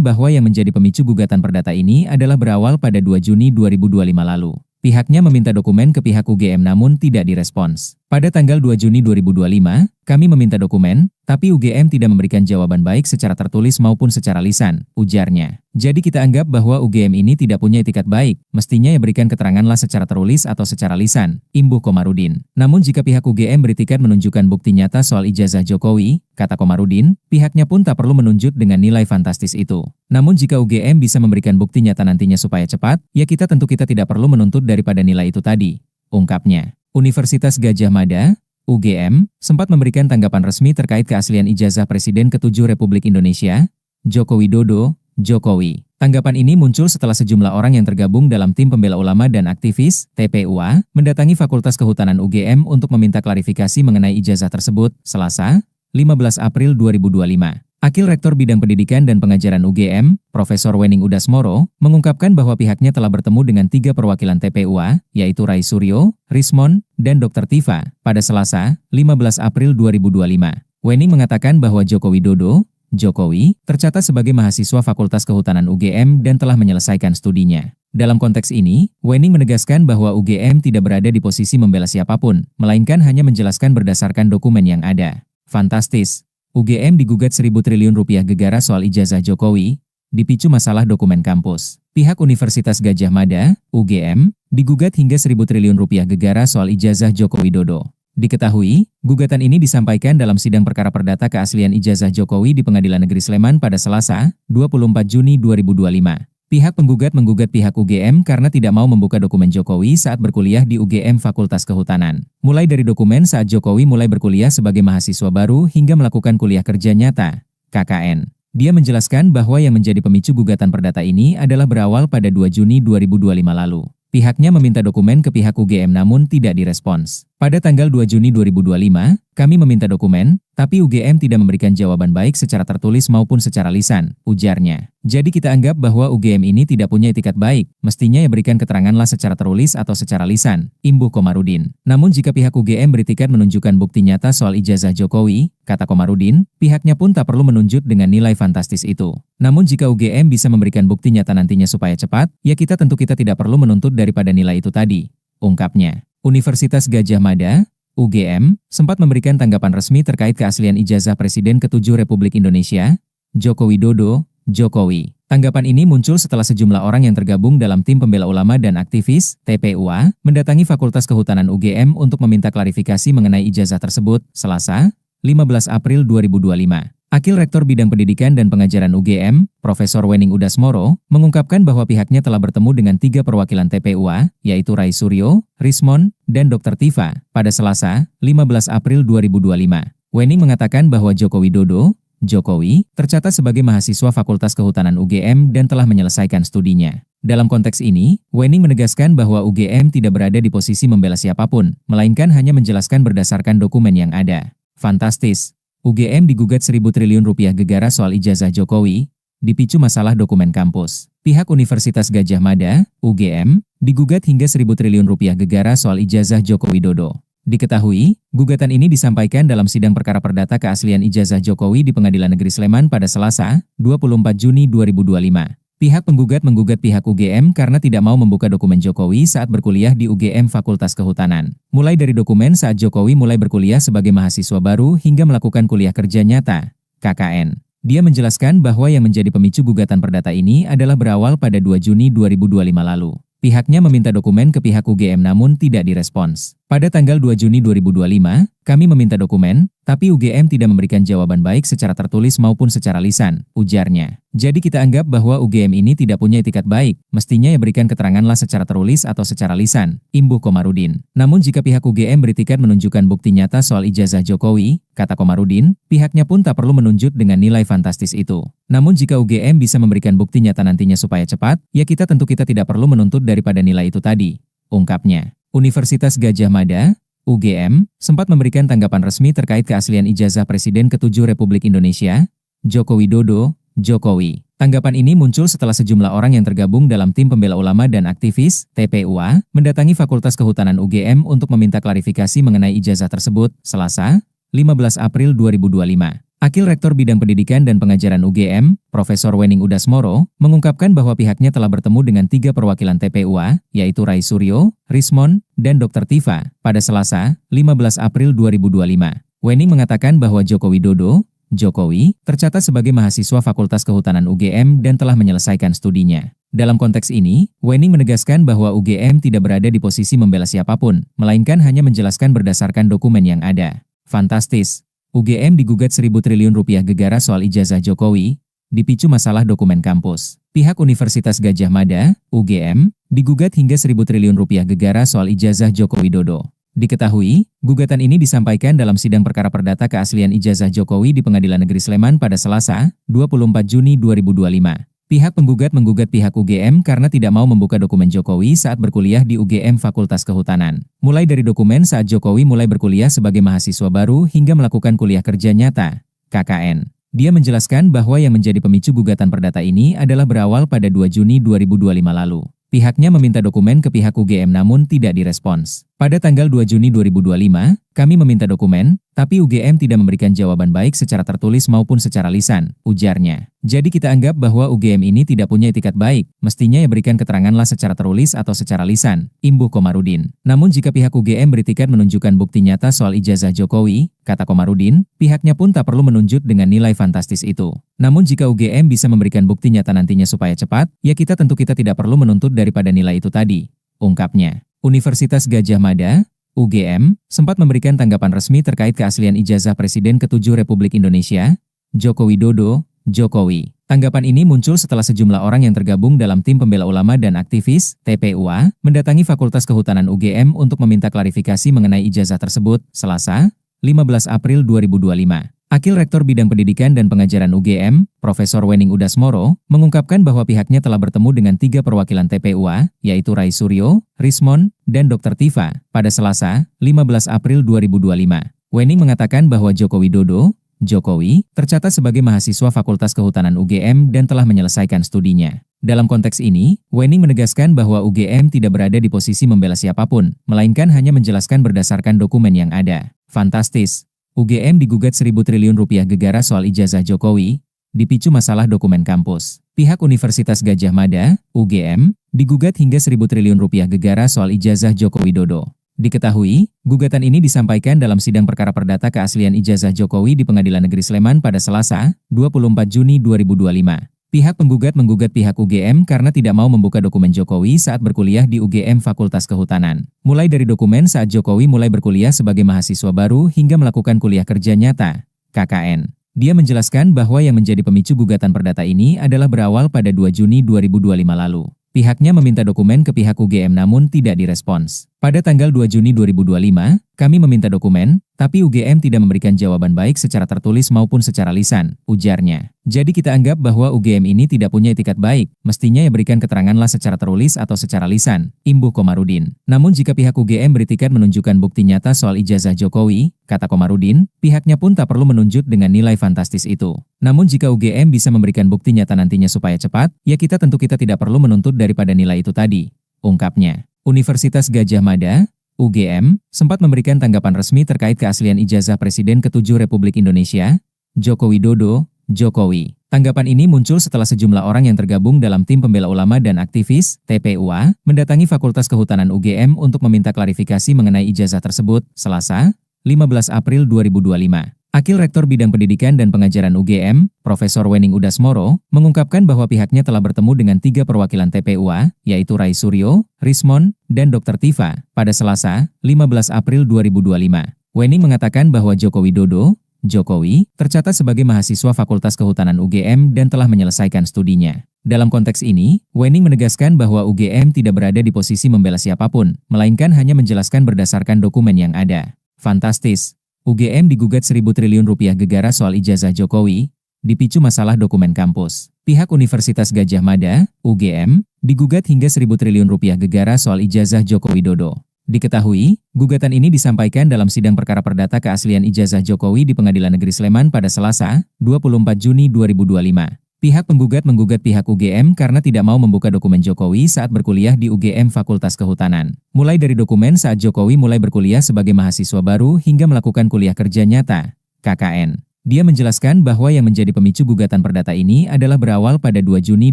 bahwa yang menjadi pemicu gugatan perdata ini adalah berawal pada 2 Juni 2025 lalu. Pihaknya meminta dokumen ke pihak UGM namun tidak direspons. Pada tanggal 2 Juni 2025, kami meminta dokumen, tapi UGM tidak memberikan jawaban baik secara tertulis maupun secara lisan, ujarnya. Jadi kita anggap bahwa UGM ini tidak punya etikat baik, mestinya ya berikan keteranganlah secara tertulis atau secara lisan, imbuh Komarudin. Namun jika pihak UGM beritikat menunjukkan bukti nyata soal ijazah Jokowi, kata Komarudin, pihaknya pun tak perlu menunjuk dengan nilai fantastis itu. Namun jika UGM bisa memberikan bukti nyata nantinya supaya cepat, ya kita tidak perlu menuntut daripada nilai itu tadi, ungkapnya. Universitas Gadjah Mada, UGM, sempat memberikan tanggapan resmi terkait keaslian ijazah Presiden ke-7 Republik Indonesia, Joko Widodo, Jokowi. Tanggapan ini muncul setelah sejumlah orang yang tergabung dalam tim pembela ulama dan aktivis, TPUA, mendatangi Fakultas Kehutanan UGM untuk meminta klarifikasi mengenai ijazah tersebut, Selasa, 15 April 2025. Akil Rektor Bidang Pendidikan dan Pengajaran UGM, Profesor Wening Udasmoro, mengungkapkan bahwa pihaknya telah bertemu dengan 3 perwakilan TPUA, yaitu Rai Suryo, Rismon, dan Dr. Tifa, pada Selasa, 15 April 2025. Wening mengatakan bahwa Joko Widodo, Jokowi, tercatat sebagai mahasiswa Fakultas Kehutanan UGM dan telah menyelesaikan studinya. Dalam konteks ini, Wening menegaskan bahwa UGM tidak berada di posisi membela siapapun, melainkan hanya menjelaskan berdasarkan dokumen yang ada. Fantastis. UGM digugat 1.000 triliun rupiah gegara soal ijazah Jokowi, dipicu masalah dokumen kampus. Pihak Universitas Gadjah Mada, UGM, digugat hingga 1.000 triliun rupiah gegara soal ijazah Joko Widodo. Diketahui, gugatan ini disampaikan dalam sidang perkara perdata keaslian ijazah Jokowi di Pengadilan Negeri Sleman pada Selasa, 24 Juni 2025. Pihak penggugat menggugat pihak UGM karena tidak mau membuka dokumen Jokowi saat berkuliah di UGM Fakultas Kehutanan. Mulai dari dokumen saat Jokowi mulai berkuliah sebagai mahasiswa baru hingga melakukan kuliah kerja nyata, KKN. Dia menjelaskan bahwa yang menjadi pemicu gugatan perdata ini adalah berawal pada 2 Juni 2025 lalu. Pihaknya meminta dokumen ke pihak UGM namun tidak direspons. Pada tanggal 2 Juni 2025, kami meminta dokumen, tapi UGM tidak memberikan jawaban baik secara tertulis maupun secara lisan, ujarnya. Jadi kita anggap bahwa UGM ini tidak punya etikat baik, mestinya ya berikan keteranganlah secara tertulis atau secara lisan, imbuh Komarudin. Namun jika pihak UGM beritikat menunjukkan bukti nyata soal ijazah Jokowi, kata Komarudin, pihaknya pun tak perlu menunjuk dengan nilai fantastis itu. Namun jika UGM bisa memberikan bukti nyata nantinya supaya cepat, ya kita tidak perlu menuntut daripada nilai itu tadi, ungkapnya. Universitas Gadjah Mada, UGM, sempat memberikan tanggapan resmi terkait keaslian ijazah Presiden ke-7 Republik Indonesia, Joko Widodo, Jokowi. Tanggapan ini muncul setelah sejumlah orang yang tergabung dalam tim pembela ulama dan aktivis, TPUA, mendatangi Fakultas Kehutanan UGM untuk meminta klarifikasi mengenai ijazah tersebut, Selasa, 15 April 2025. Akil Rektor Bidang Pendidikan dan Pengajaran UGM, Profesor Wening Udasmoro, mengungkapkan bahwa pihaknya telah bertemu dengan 3 perwakilan TPUA, yaitu Rai Suryo, Rismon, dan Dr. Tifa, pada Selasa, 15 April 2025. Wening mengatakan bahwa Joko Widodo, Jokowi, tercatat sebagai mahasiswa Fakultas Kehutanan UGM dan telah menyelesaikan studinya. Dalam konteks ini, Wening menegaskan bahwa UGM tidak berada di posisi membela siapapun, melainkan hanya menjelaskan berdasarkan dokumen yang ada. Fantastis. UGM digugat 1.000 triliun rupiah gegara soal ijazah Jokowi, dipicu masalah dokumen kampus. Pihak Universitas Gadjah Mada, UGM, digugat hingga 1.000 triliun rupiah gegara soal ijazah Joko Widodo. Diketahui, gugatan ini disampaikan dalam sidang perkara perdata keaslian ijazah Jokowi di Pengadilan Negeri Sleman pada Selasa, 24 Juni 2025. Pihak penggugat menggugat pihak UGM karena tidak mau membuka dokumen Jokowi saat berkuliah di UGM Fakultas Kehutanan. Mulai dari dokumen saat Jokowi mulai berkuliah sebagai mahasiswa baru hingga melakukan kuliah kerja nyata, KKN. Dia menjelaskan bahwa yang menjadi pemicu gugatan perdata ini adalah berawal pada 2 Juni 2025 lalu. Pihaknya meminta dokumen ke pihak UGM namun tidak direspons. Pada tanggal 2 Juni 2025, kami meminta dokumen, tapi UGM tidak memberikan jawaban baik secara tertulis maupun secara lisan, ujarnya. Jadi kita anggap bahwa UGM ini tidak punya etikat baik, mestinya ya berikan keteranganlah secara tertulis atau secara lisan, imbuh Komarudin. Namun jika pihak UGM beritikat menunjukkan bukti nyata soal ijazah Jokowi, kata Komarudin, pihaknya pun tak perlu menunjuk dengan nilai fantastis itu. Namun jika UGM bisa memberikan bukti nyata nantinya supaya cepat, ya kita tidak perlu menuntut daripada nilai itu tadi, ungkapnya. Universitas Gadjah Mada, UGM, sempat memberikan tanggapan resmi terkait keaslian ijazah Presiden ke-7 Republik Indonesia, Joko Widodo, Jokowi. Tanggapan ini muncul setelah sejumlah orang yang tergabung dalam tim pembela ulama dan aktivis, TPUA, mendatangi Fakultas Kehutanan UGM untuk meminta klarifikasi mengenai ijazah tersebut, Selasa, 15 April 2025. Akil Rektor Bidang Pendidikan dan Pengajaran UGM, Profesor Wening Udasmoro, mengungkapkan bahwa pihaknya telah bertemu dengan 3 perwakilan TPUA, yaitu Rai Suryo, Rismon, dan Dr. Tifa, pada Selasa, 15 April 2025. Wening mengatakan bahwa Joko Widodo, Jokowi, tercatat sebagai mahasiswa Fakultas Kehutanan UGM dan telah menyelesaikan studinya. Dalam konteks ini, Wening menegaskan bahwa UGM tidak berada di posisi membela siapapun, melainkan hanya menjelaskan berdasarkan dokumen yang ada. Fantastis. UGM digugat 1.000 triliun rupiah gegara soal ijazah Jokowi, dipicu masalah dokumen kampus. Pihak Universitas Gadjah Mada, UGM, digugat hingga 1.000 triliun rupiah gegara soal ijazah Joko Widodo. Diketahui, gugatan ini disampaikan dalam sidang perkara perdata keaslian ijazah Jokowi di Pengadilan Negeri Sleman pada Selasa, 24 Juni 2025. Pihak penggugat menggugat pihak UGM karena tidak mau membuka dokumen Jokowi saat berkuliah di UGM Fakultas Kehutanan. Mulai dari dokumen saat Jokowi mulai berkuliah sebagai mahasiswa baru hingga melakukan kuliah kerja nyata, KKN. Dia menjelaskan bahwa yang menjadi pemicu gugatan perdata ini adalah berawal pada 2 Juni 2025 lalu. Pihaknya meminta dokumen ke pihak UGM namun tidak direspons. Pada tanggal 2 Juni 2025, kami meminta dokumen, tapi UGM tidak memberikan jawaban baik secara tertulis maupun secara lisan, ujarnya. Jadi kita anggap bahwa UGM ini tidak punya etikat baik, mestinya ya berikan keteranganlah secara tertulis atau secara lisan, imbuh Komarudin. Namun jika pihak UGM beritikat menunjukkan bukti nyata soal ijazah Jokowi, kata Komarudin, pihaknya pun tak perlu menunjuk dengan nilai fantastis itu. Namun jika UGM bisa memberikan bukti nyata nantinya supaya cepat, ya kita tidak perlu menuntut daripada nilai itu tadi, ungkapnya. Universitas Gadjah Mada, UGM, sempat memberikan tanggapan resmi terkait keaslian ijazah Presiden ke-7 Republik Indonesia, Joko Widodo, Jokowi. Tanggapan ini muncul setelah sejumlah orang yang tergabung dalam tim pembela ulama dan aktivis, TPUA, mendatangi Fakultas Kehutanan UGM untuk meminta klarifikasi mengenai ijazah tersebut, Selasa, 15 April 2025. Akil Rektor Bidang Pendidikan dan Pengajaran UGM, Profesor Wening Udasmoro, mengungkapkan bahwa pihaknya telah bertemu dengan 3 perwakilan TPUA, yaitu Rai Suryo, Rismon, dan Dr. Tifa, pada Selasa, 15 April 2025. Wening mengatakan bahwa Joko Widodo, Jokowi, tercatat sebagai mahasiswa Fakultas Kehutanan UGM dan telah menyelesaikan studinya. Dalam konteks ini, Wening menegaskan bahwa UGM tidak berada di posisi membela siapapun, melainkan hanya menjelaskan berdasarkan dokumen yang ada. Fantastis. UGM digugat 1.000 triliun rupiah gegara soal ijazah Jokowi, dipicu masalah dokumen kampus. Pihak Universitas Gadjah Mada, UGM, digugat hingga 1.000 triliun rupiah gegara soal ijazah Joko Widodo. Diketahui, gugatan ini disampaikan dalam sidang perkara perdata keaslian ijazah Jokowi di Pengadilan Negeri Sleman pada Selasa, 24 Juni 2025. Pihak penggugat menggugat pihak UGM karena tidak mau membuka dokumen Jokowi saat berkuliah di UGM Fakultas Kehutanan. Mulai dari dokumen saat Jokowi mulai berkuliah sebagai mahasiswa baru hingga melakukan kuliah kerja nyata, KKN. Dia menjelaskan bahwa yang menjadi pemicu gugatan perdata ini adalah berawal pada 2 Juni 2025 lalu. Pihaknya meminta dokumen ke pihak UGM namun tidak direspons. Pada tanggal 2 Juni 2025, kami meminta dokumen, tapi UGM tidak memberikan jawaban baik secara tertulis maupun secara lisan, ujarnya. Jadi kita anggap bahwa UGM ini tidak punya etikat baik, mestinya ya berikan keteranganlah secara tertulis atau secara lisan, imbuh Komarudin. Namun jika pihak UGM beritikat menunjukkan bukti nyata soal ijazah Jokowi, kata Komarudin, pihaknya pun tak perlu menunjuk dengan nilai fantastis itu. Namun jika UGM bisa memberikan bukti nyata nantinya supaya cepat, ya kita tidak perlu menuntut daripada nilai itu tadi, ungkapnya. Universitas Gadjah Mada, UGM, sempat memberikan tanggapan resmi terkait keaslian ijazah Presiden ke-7 Republik Indonesia, Joko Widodo, Jokowi. Tanggapan ini muncul setelah sejumlah orang yang tergabung dalam tim pembela ulama dan aktivis, TPUA, mendatangi Fakultas Kehutanan UGM untuk meminta klarifikasi mengenai ijazah tersebut, Selasa, 15 April 2025. Akil Rektor Bidang Pendidikan dan Pengajaran UGM, Profesor Wening Udasmoro, mengungkapkan bahwa pihaknya telah bertemu dengan 3 perwakilan TPUA, yaitu Rai Suryo, Rismon, dan Dr. Tifa, pada Selasa, 15 April 2025. Wening mengatakan bahwa Joko Widodo, Jokowi, tercatat sebagai mahasiswa Fakultas Kehutanan UGM dan telah menyelesaikan studinya. Dalam konteks ini, Wening menegaskan bahwa UGM tidak berada di posisi membela siapapun, melainkan hanya menjelaskan berdasarkan dokumen yang ada. Fantastis. UGM digugat 1.000 triliun rupiah gegara soal ijazah Jokowi, dipicu masalah dokumen kampus. Pihak Universitas Gadjah Mada, UGM, digugat hingga 1.000 triliun rupiah gegara soal ijazah Joko Widodo. Diketahui, gugatan ini disampaikan dalam sidang perkara perdata keaslian ijazah Jokowi di Pengadilan Negeri Sleman pada Selasa, 24 Juni 2025. Pihak penggugat menggugat pihak UGM karena tidak mau membuka dokumen Jokowi saat berkuliah di UGM Fakultas Kehutanan. Mulai dari dokumen saat Jokowi mulai berkuliah sebagai mahasiswa baru hingga melakukan kuliah kerja nyata, KKN. Dia menjelaskan bahwa yang menjadi pemicu gugatan perdata ini adalah berawal pada 2 Juni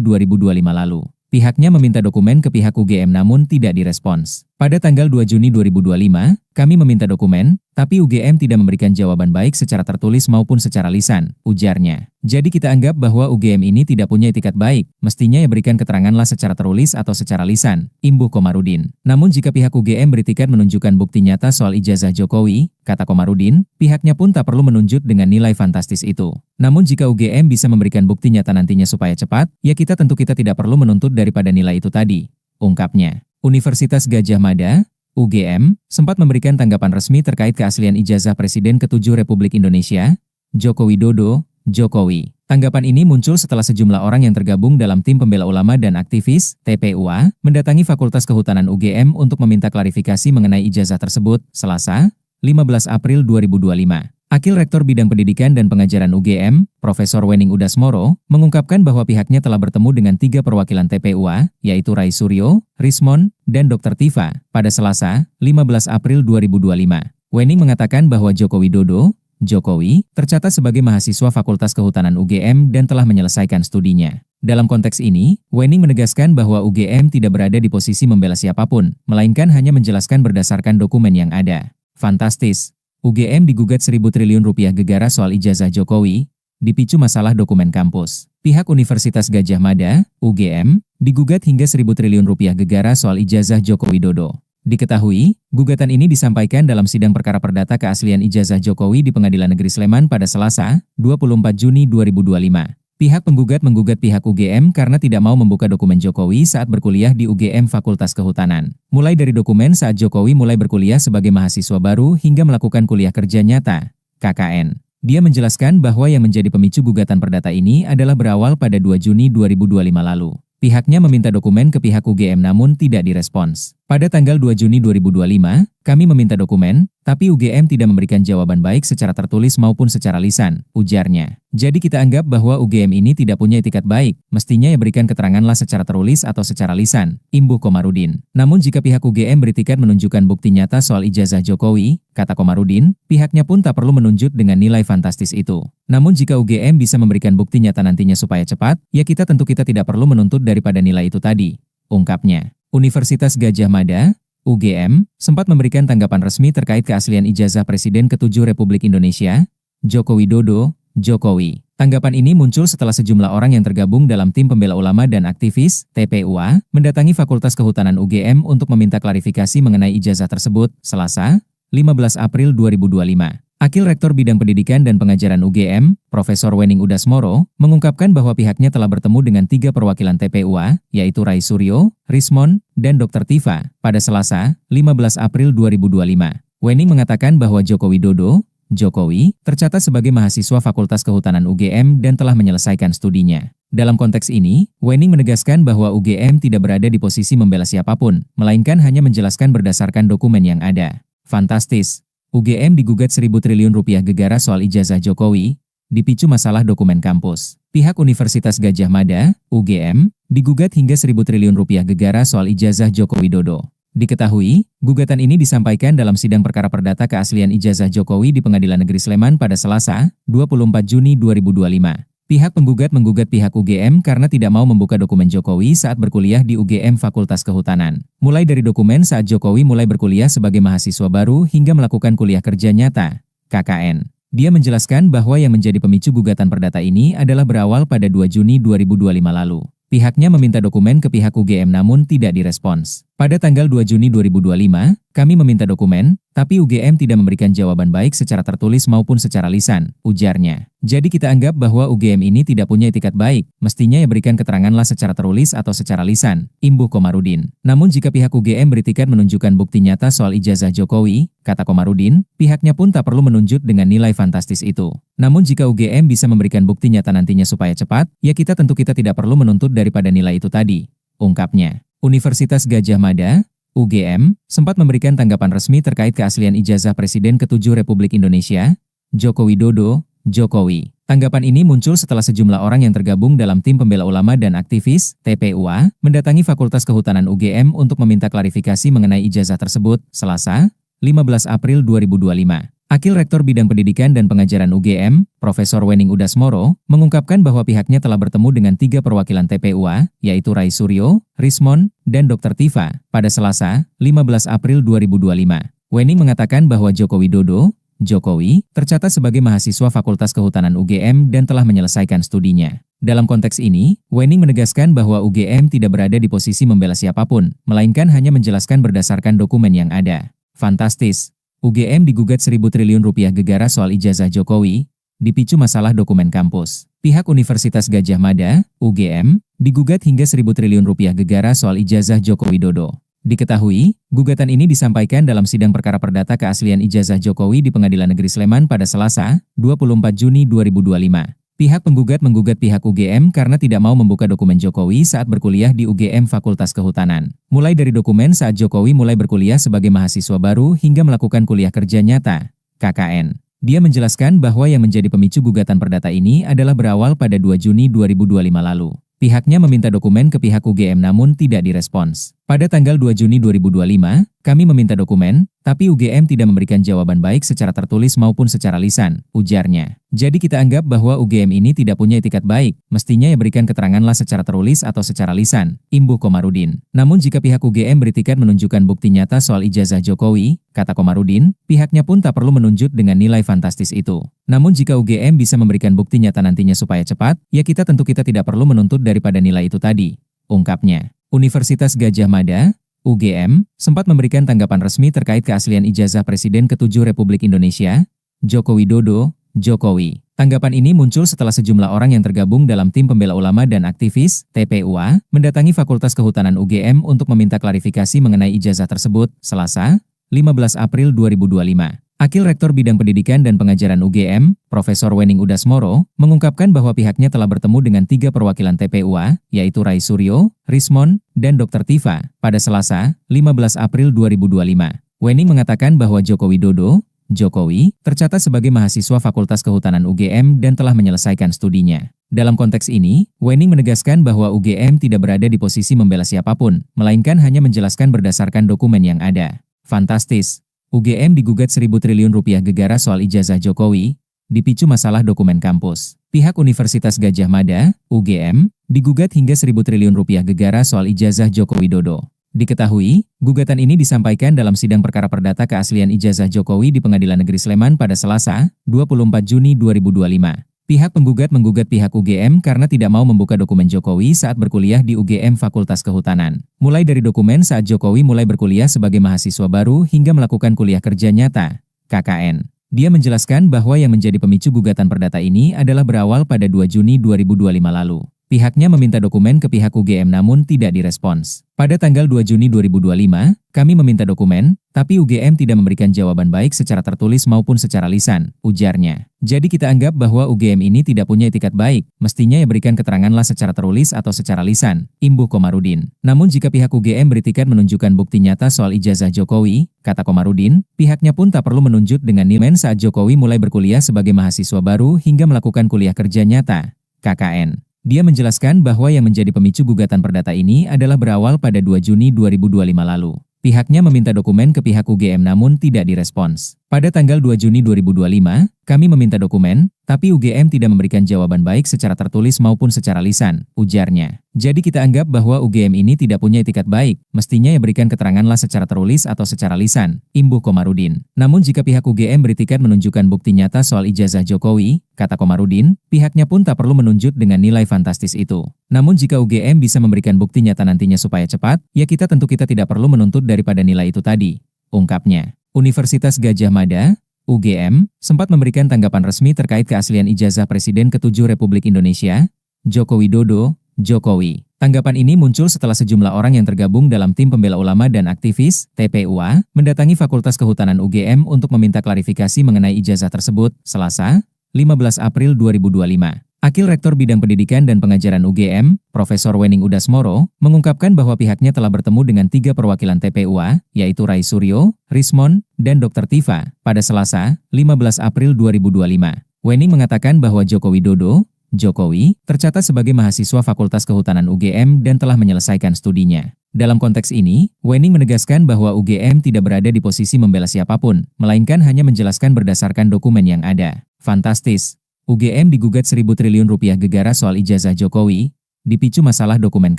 2025 lalu. Pihaknya meminta dokumen ke pihak UGM namun tidak direspons. Pada tanggal 2 Juni 2025, kami meminta dokumen, tapi UGM tidak memberikan jawaban baik secara tertulis maupun secara lisan, ujarnya. Jadi kita anggap bahwa UGM ini tidak punya etikat baik, mestinya ya berikan keteranganlah secara tertulis atau secara lisan, imbuh Komarudin. Namun jika pihak UGM beritikat menunjukkan bukti nyata soal ijazah Jokowi, kata Komarudin, pihaknya pun tak perlu menunjuk dengan nilai fantastis itu. Namun jika UGM bisa memberikan bukti nyata nantinya supaya cepat, ya kita tidak perlu menuntut daripada nilai itu tadi, ungkapnya. Universitas Gadjah Mada, UGM, sempat memberikan tanggapan resmi terkait keaslian ijazah Presiden ke-7 Republik Indonesia, Joko Widodo, Jokowi. Tanggapan ini muncul setelah sejumlah orang yang tergabung dalam tim pembela ulama dan aktivis, TPUA, mendatangi Fakultas Kehutanan UGM untuk meminta klarifikasi mengenai ijazah tersebut, Selasa, 15 April 2025. Akil Rektor Bidang Pendidikan dan Pengajaran UGM, Profesor Wening Udasmoro, mengungkapkan bahwa pihaknya telah bertemu dengan 3 perwakilan TPUA, yaitu Rai Suryo, Rismon, dan Dr. Tifa, pada Selasa, 15 April 2025. Wening mengatakan bahwa Joko Widodo, Jokowi, tercatat sebagai mahasiswa Fakultas Kehutanan UGM dan telah menyelesaikan studinya. Dalam konteks ini, Wening menegaskan bahwa UGM tidak berada di posisi membela siapapun, melainkan hanya menjelaskan berdasarkan dokumen yang ada. Fantastis. UGM digugat 1.000 triliun rupiah gegara soal ijazah Jokowi, dipicu masalah dokumen kampus. Pihak Universitas Gadjah Mada, UGM, digugat hingga 1.000 triliun rupiah gegara soal ijazah Joko Widodo. Diketahui, gugatan ini disampaikan dalam sidang perkara perdata keaslian ijazah Jokowi di Pengadilan Negeri Sleman pada Selasa, 24 Juni 2025. Pihak penggugat menggugat pihak UGM karena tidak mau membuka dokumen Jokowi saat berkuliah di UGM Fakultas Kehutanan. Mulai dari dokumen saat Jokowi mulai berkuliah sebagai mahasiswa baru hingga melakukan kuliah kerja nyata, KKN. Dia menjelaskan bahwa yang menjadi pemicu gugatan perdata ini adalah berawal pada 2 Juni 2025 lalu. Pihaknya meminta dokumen ke pihak UGM namun tidak direspons. Pada tanggal 2 Juni 2025, kami meminta dokumen, tapi UGM tidak memberikan jawaban baik secara tertulis maupun secara lisan, ujarnya. Jadi kita anggap bahwa UGM ini tidak punya etikat baik, mestinya ya berikan keteranganlah secara tertulis atau secara lisan, imbuh Komarudin. Namun jika pihak UGM beritikat menunjukkan bukti nyata soal ijazah Jokowi, kata Komarudin, pihaknya pun tak perlu menunjuk dengan nilai fantastis itu. Namun jika UGM bisa memberikan bukti nyata nantinya supaya cepat, ya kita tidak perlu menuntut daripada nilai itu tadi, ungkapnya. Universitas Gadjah Mada, UGM, sempat memberikan tanggapan resmi terkait keaslian ijazah Presiden ke-7 Republik Indonesia, Joko Widodo, Jokowi. Tanggapan ini muncul setelah sejumlah orang yang tergabung dalam tim pembela ulama dan aktivis, TPUA, mendatangi Fakultas Kehutanan UGM untuk meminta klarifikasi mengenai ijazah tersebut, Selasa, 15 April 2025. Akil Rektor Bidang Pendidikan dan Pengajaran UGM, Profesor Wening Udasmoro, mengungkapkan bahwa pihaknya telah bertemu dengan 3 perwakilan TPUA, yaitu Rai Suryo, Rismon, dan Dr. Tifa, pada Selasa, 15 April 2025. Wening mengatakan bahwa Joko Widodo, Jokowi, tercatat sebagai mahasiswa Fakultas Kehutanan UGM dan telah menyelesaikan studinya. Dalam konteks ini, Wening menegaskan bahwa UGM tidak berada di posisi membela siapapun, melainkan hanya menjelaskan berdasarkan dokumen yang ada. Fantastis. UGM digugat 1.000 triliun rupiah gegara soal ijazah Jokowi, dipicu masalah dokumen kampus. Pihak Universitas Gadjah Mada, UGM, digugat hingga 1.000 triliun rupiah gegara soal ijazah Joko Widodo. Diketahui, gugatan ini disampaikan dalam sidang perkara perdata keaslian ijazah Jokowi di Pengadilan Negeri Sleman pada Selasa, 24 Juni 2025. Pihak penggugat menggugat pihak UGM karena tidak mau membuka dokumen Jokowi saat berkuliah di UGM Fakultas Kehutanan. Mulai dari dokumen saat Jokowi mulai berkuliah sebagai mahasiswa baru hingga melakukan kuliah kerja nyata, KKN. Dia menjelaskan bahwa yang menjadi pemicu gugatan perdata ini adalah berawal pada 2 Juni 2025 lalu. Pihaknya meminta dokumen ke pihak UGM namun tidak direspons. Pada tanggal 2 Juni 2025, kami meminta dokumen, tapi UGM tidak memberikan jawaban baik secara tertulis maupun secara lisan, ujarnya. Jadi kita anggap bahwa UGM ini tidak punya etikat baik, mestinya ya berikan keteranganlah secara tertulis atau secara lisan, imbuh Komarudin. Namun jika pihak UGM beritikat menunjukkan bukti nyata soal ijazah Jokowi, kata Komarudin, pihaknya pun tak perlu menunjuk dengan nilai fantastis itu. Namun jika UGM bisa memberikan bukti nyata nantinya supaya cepat, ya kita tidak perlu menuntut daripada nilai itu tadi, ungkapnya. Universitas Gadjah Mada, UGM, sempat memberikan tanggapan resmi terkait keaslian ijazah Presiden ke-7 Republik Indonesia, Joko Widodo, Jokowi. Tanggapan ini muncul setelah sejumlah orang yang tergabung dalam tim pembela ulama dan aktivis, TPUA, mendatangi Fakultas Kehutanan UGM untuk meminta klarifikasi mengenai ijazah tersebut, Selasa, 15 April 2025. Akil Rektor Bidang Pendidikan dan Pengajaran UGM, Profesor Wening Udasmoro, mengungkapkan bahwa pihaknya telah bertemu dengan 3 perwakilan TPUA, yaitu Rai Suryo, Rismon, dan Dr. Tifa, pada Selasa, 15 April 2025. Wening mengatakan bahwa Joko Widodo, Jokowi, tercatat sebagai mahasiswa Fakultas Kehutanan UGM dan telah menyelesaikan studinya. Dalam konteks ini, Wening menegaskan bahwa UGM tidak berada di posisi membela siapapun, melainkan hanya menjelaskan berdasarkan dokumen yang ada. Fantastis. UGM digugat 1.000 triliun rupiah gegara soal ijazah Jokowi, dipicu masalah dokumen kampus. Pihak Universitas Gadjah Mada, UGM, digugat hingga 1.000 triliun rupiah gegara soal ijazah Joko Widodo. Diketahui, gugatan ini disampaikan dalam sidang perkara perdata keaslian ijazah Jokowi di Pengadilan Negeri Sleman pada Selasa, 24 Juni 2025. Pihak penggugat menggugat pihak UGM karena tidak mau membuka dokumen Jokowi saat berkuliah di UGM Fakultas Kehutanan. Mulai dari dokumen saat Jokowi mulai berkuliah sebagai mahasiswa baru hingga melakukan kuliah kerja nyata, KKN. Dia menjelaskan bahwa yang menjadi pemicu gugatan perdata ini adalah berawal pada 2 Juni 2025 lalu. Pihaknya meminta dokumen ke pihak UGM namun tidak direspons. Pada tanggal 2 Juni 2025, kami meminta dokumen, tapi UGM tidak memberikan jawaban baik secara tertulis maupun secara lisan, ujarnya. Jadi kita anggap bahwa UGM ini tidak punya etikat baik, mestinya ya berikan keteranganlah secara tertulis atau secara lisan, imbuh Komarudin. Namun jika pihak UGM beritikat menunjukkan bukti nyata soal ijazah Jokowi, kata Komarudin, pihaknya pun tak perlu menunjuk dengan nilai fantastis itu. Namun jika UGM bisa memberikan bukti nyata nantinya supaya cepat, ya kita tidak perlu menuntut daripada nilai itu tadi, ungkapnya. Universitas Gadjah Mada, UGM, sempat memberikan tanggapan resmi terkait keaslian ijazah Presiden ke-7 Republik Indonesia, Joko Widodo, Jokowi. Tanggapan ini muncul setelah sejumlah orang yang tergabung dalam tim pembela ulama dan aktivis, TPUA, mendatangi Fakultas Kehutanan UGM untuk meminta klarifikasi mengenai ijazah tersebut, Selasa, 15 April 2025. Akil Rektor Bidang Pendidikan dan Pengajaran UGM, Profesor Wening Udasmoro, mengungkapkan bahwa pihaknya telah bertemu dengan 3 perwakilan TPUA, yaitu Rai Suryo, Rismon, dan Dr. Tifa, pada Selasa, 15 April 2025. Wening mengatakan bahwa Joko Widodo, Jokowi, tercatat sebagai mahasiswa Fakultas Kehutanan UGM dan telah menyelesaikan studinya. Dalam konteks ini, Wening menegaskan bahwa UGM tidak berada di posisi membela siapapun, melainkan hanya menjelaskan berdasarkan dokumen yang ada. Fantastis. UGM digugat 1.000 triliun rupiah gegara soal ijazah Jokowi, dipicu masalah dokumen kampus. Pihak Universitas Gadjah Mada, UGM, digugat hingga 1.000 triliun rupiah gegara soal ijazah Joko Widodo. Diketahui, gugatan ini disampaikan dalam sidang perkara perdata keaslian ijazah Jokowi di Pengadilan Negeri Sleman pada Selasa, 24 Juni 2025. Pihak penggugat menggugat pihak UGM karena tidak mau membuka dokumen Jokowi saat berkuliah di UGM Fakultas Kehutanan. Mulai dari dokumen saat Jokowi mulai berkuliah sebagai mahasiswa baru hingga melakukan kuliah kerja nyata, KKN. Dia menjelaskan bahwa yang menjadi pemicu gugatan perdata ini adalah berawal pada 2 Juni 2025 lalu. Pihaknya meminta dokumen ke pihak UGM namun tidak direspons. Pada tanggal 2 Juni 2025, kami meminta dokumen, tapi UGM tidak memberikan jawaban baik secara tertulis maupun secara lisan, ujarnya. Jadi kita anggap bahwa UGM ini tidak punya etikat baik, mestinya ya berikan keteranganlah secara tertulis atau secara lisan, imbuh Komarudin. Namun jika pihak UGM beritikat menunjukkan bukti nyata soal ijazah Jokowi, kata Komarudin, pihaknya pun tak perlu menunjuk dengan nilai saat Jokowi mulai berkuliah sebagai mahasiswa baru hingga melakukan kuliah kerja nyata, KKN. Dia menjelaskan bahwa yang menjadi pemicu gugatan perdata ini adalah berawal pada 2 Juni 2025 lalu. Pihaknya meminta dokumen ke pihak UGM namun tidak direspons. Pada tanggal 2 Juni 2025, kami meminta dokumen, tapi UGM tidak memberikan jawaban baik secara tertulis maupun secara lisan, ujarnya. Jadi kita anggap bahwa UGM ini tidak punya etikat baik, mestinya ya berikan keteranganlah secara tertulis atau secara lisan, imbuh Komarudin. Namun jika pihak UGM beritikat menunjukkan bukti nyata soal ijazah Jokowi, kata Komarudin, pihaknya pun tak perlu menunjuk dengan nilai fantastis itu. Namun jika UGM bisa memberikan bukti nyata nantinya supaya cepat, ya kita tidak perlu menuntut daripada nilai itu tadi, ungkapnya. Universitas Gadjah Mada, UGM, sempat memberikan tanggapan resmi terkait keaslian ijazah Presiden ke-7 Republik Indonesia, Joko Widodo, Jokowi. Tanggapan ini muncul setelah sejumlah orang yang tergabung dalam tim pembela ulama dan aktivis, TPUA, mendatangi Fakultas Kehutanan UGM untuk meminta klarifikasi mengenai ijazah tersebut, Selasa, 15 April 2025. Akil Rektor Bidang Pendidikan dan Pengajaran UGM, Profesor Wening Udasmoro, mengungkapkan bahwa pihaknya telah bertemu dengan 3 perwakilan TPUA, yaitu Rai Suryo, Rismon, dan Dr. Tifa, pada Selasa, 15 April 2025. Wening mengatakan bahwa Joko Widodo, Jokowi, tercatat sebagai mahasiswa Fakultas Kehutanan UGM dan telah menyelesaikan studinya. Dalam konteks ini, Wening menegaskan bahwa UGM tidak berada di posisi membela siapapun, melainkan hanya menjelaskan berdasarkan dokumen yang ada. Fantastis. UGM digugat 1.000 triliun rupiah gegara soal ijazah Jokowi, dipicu masalah dokumen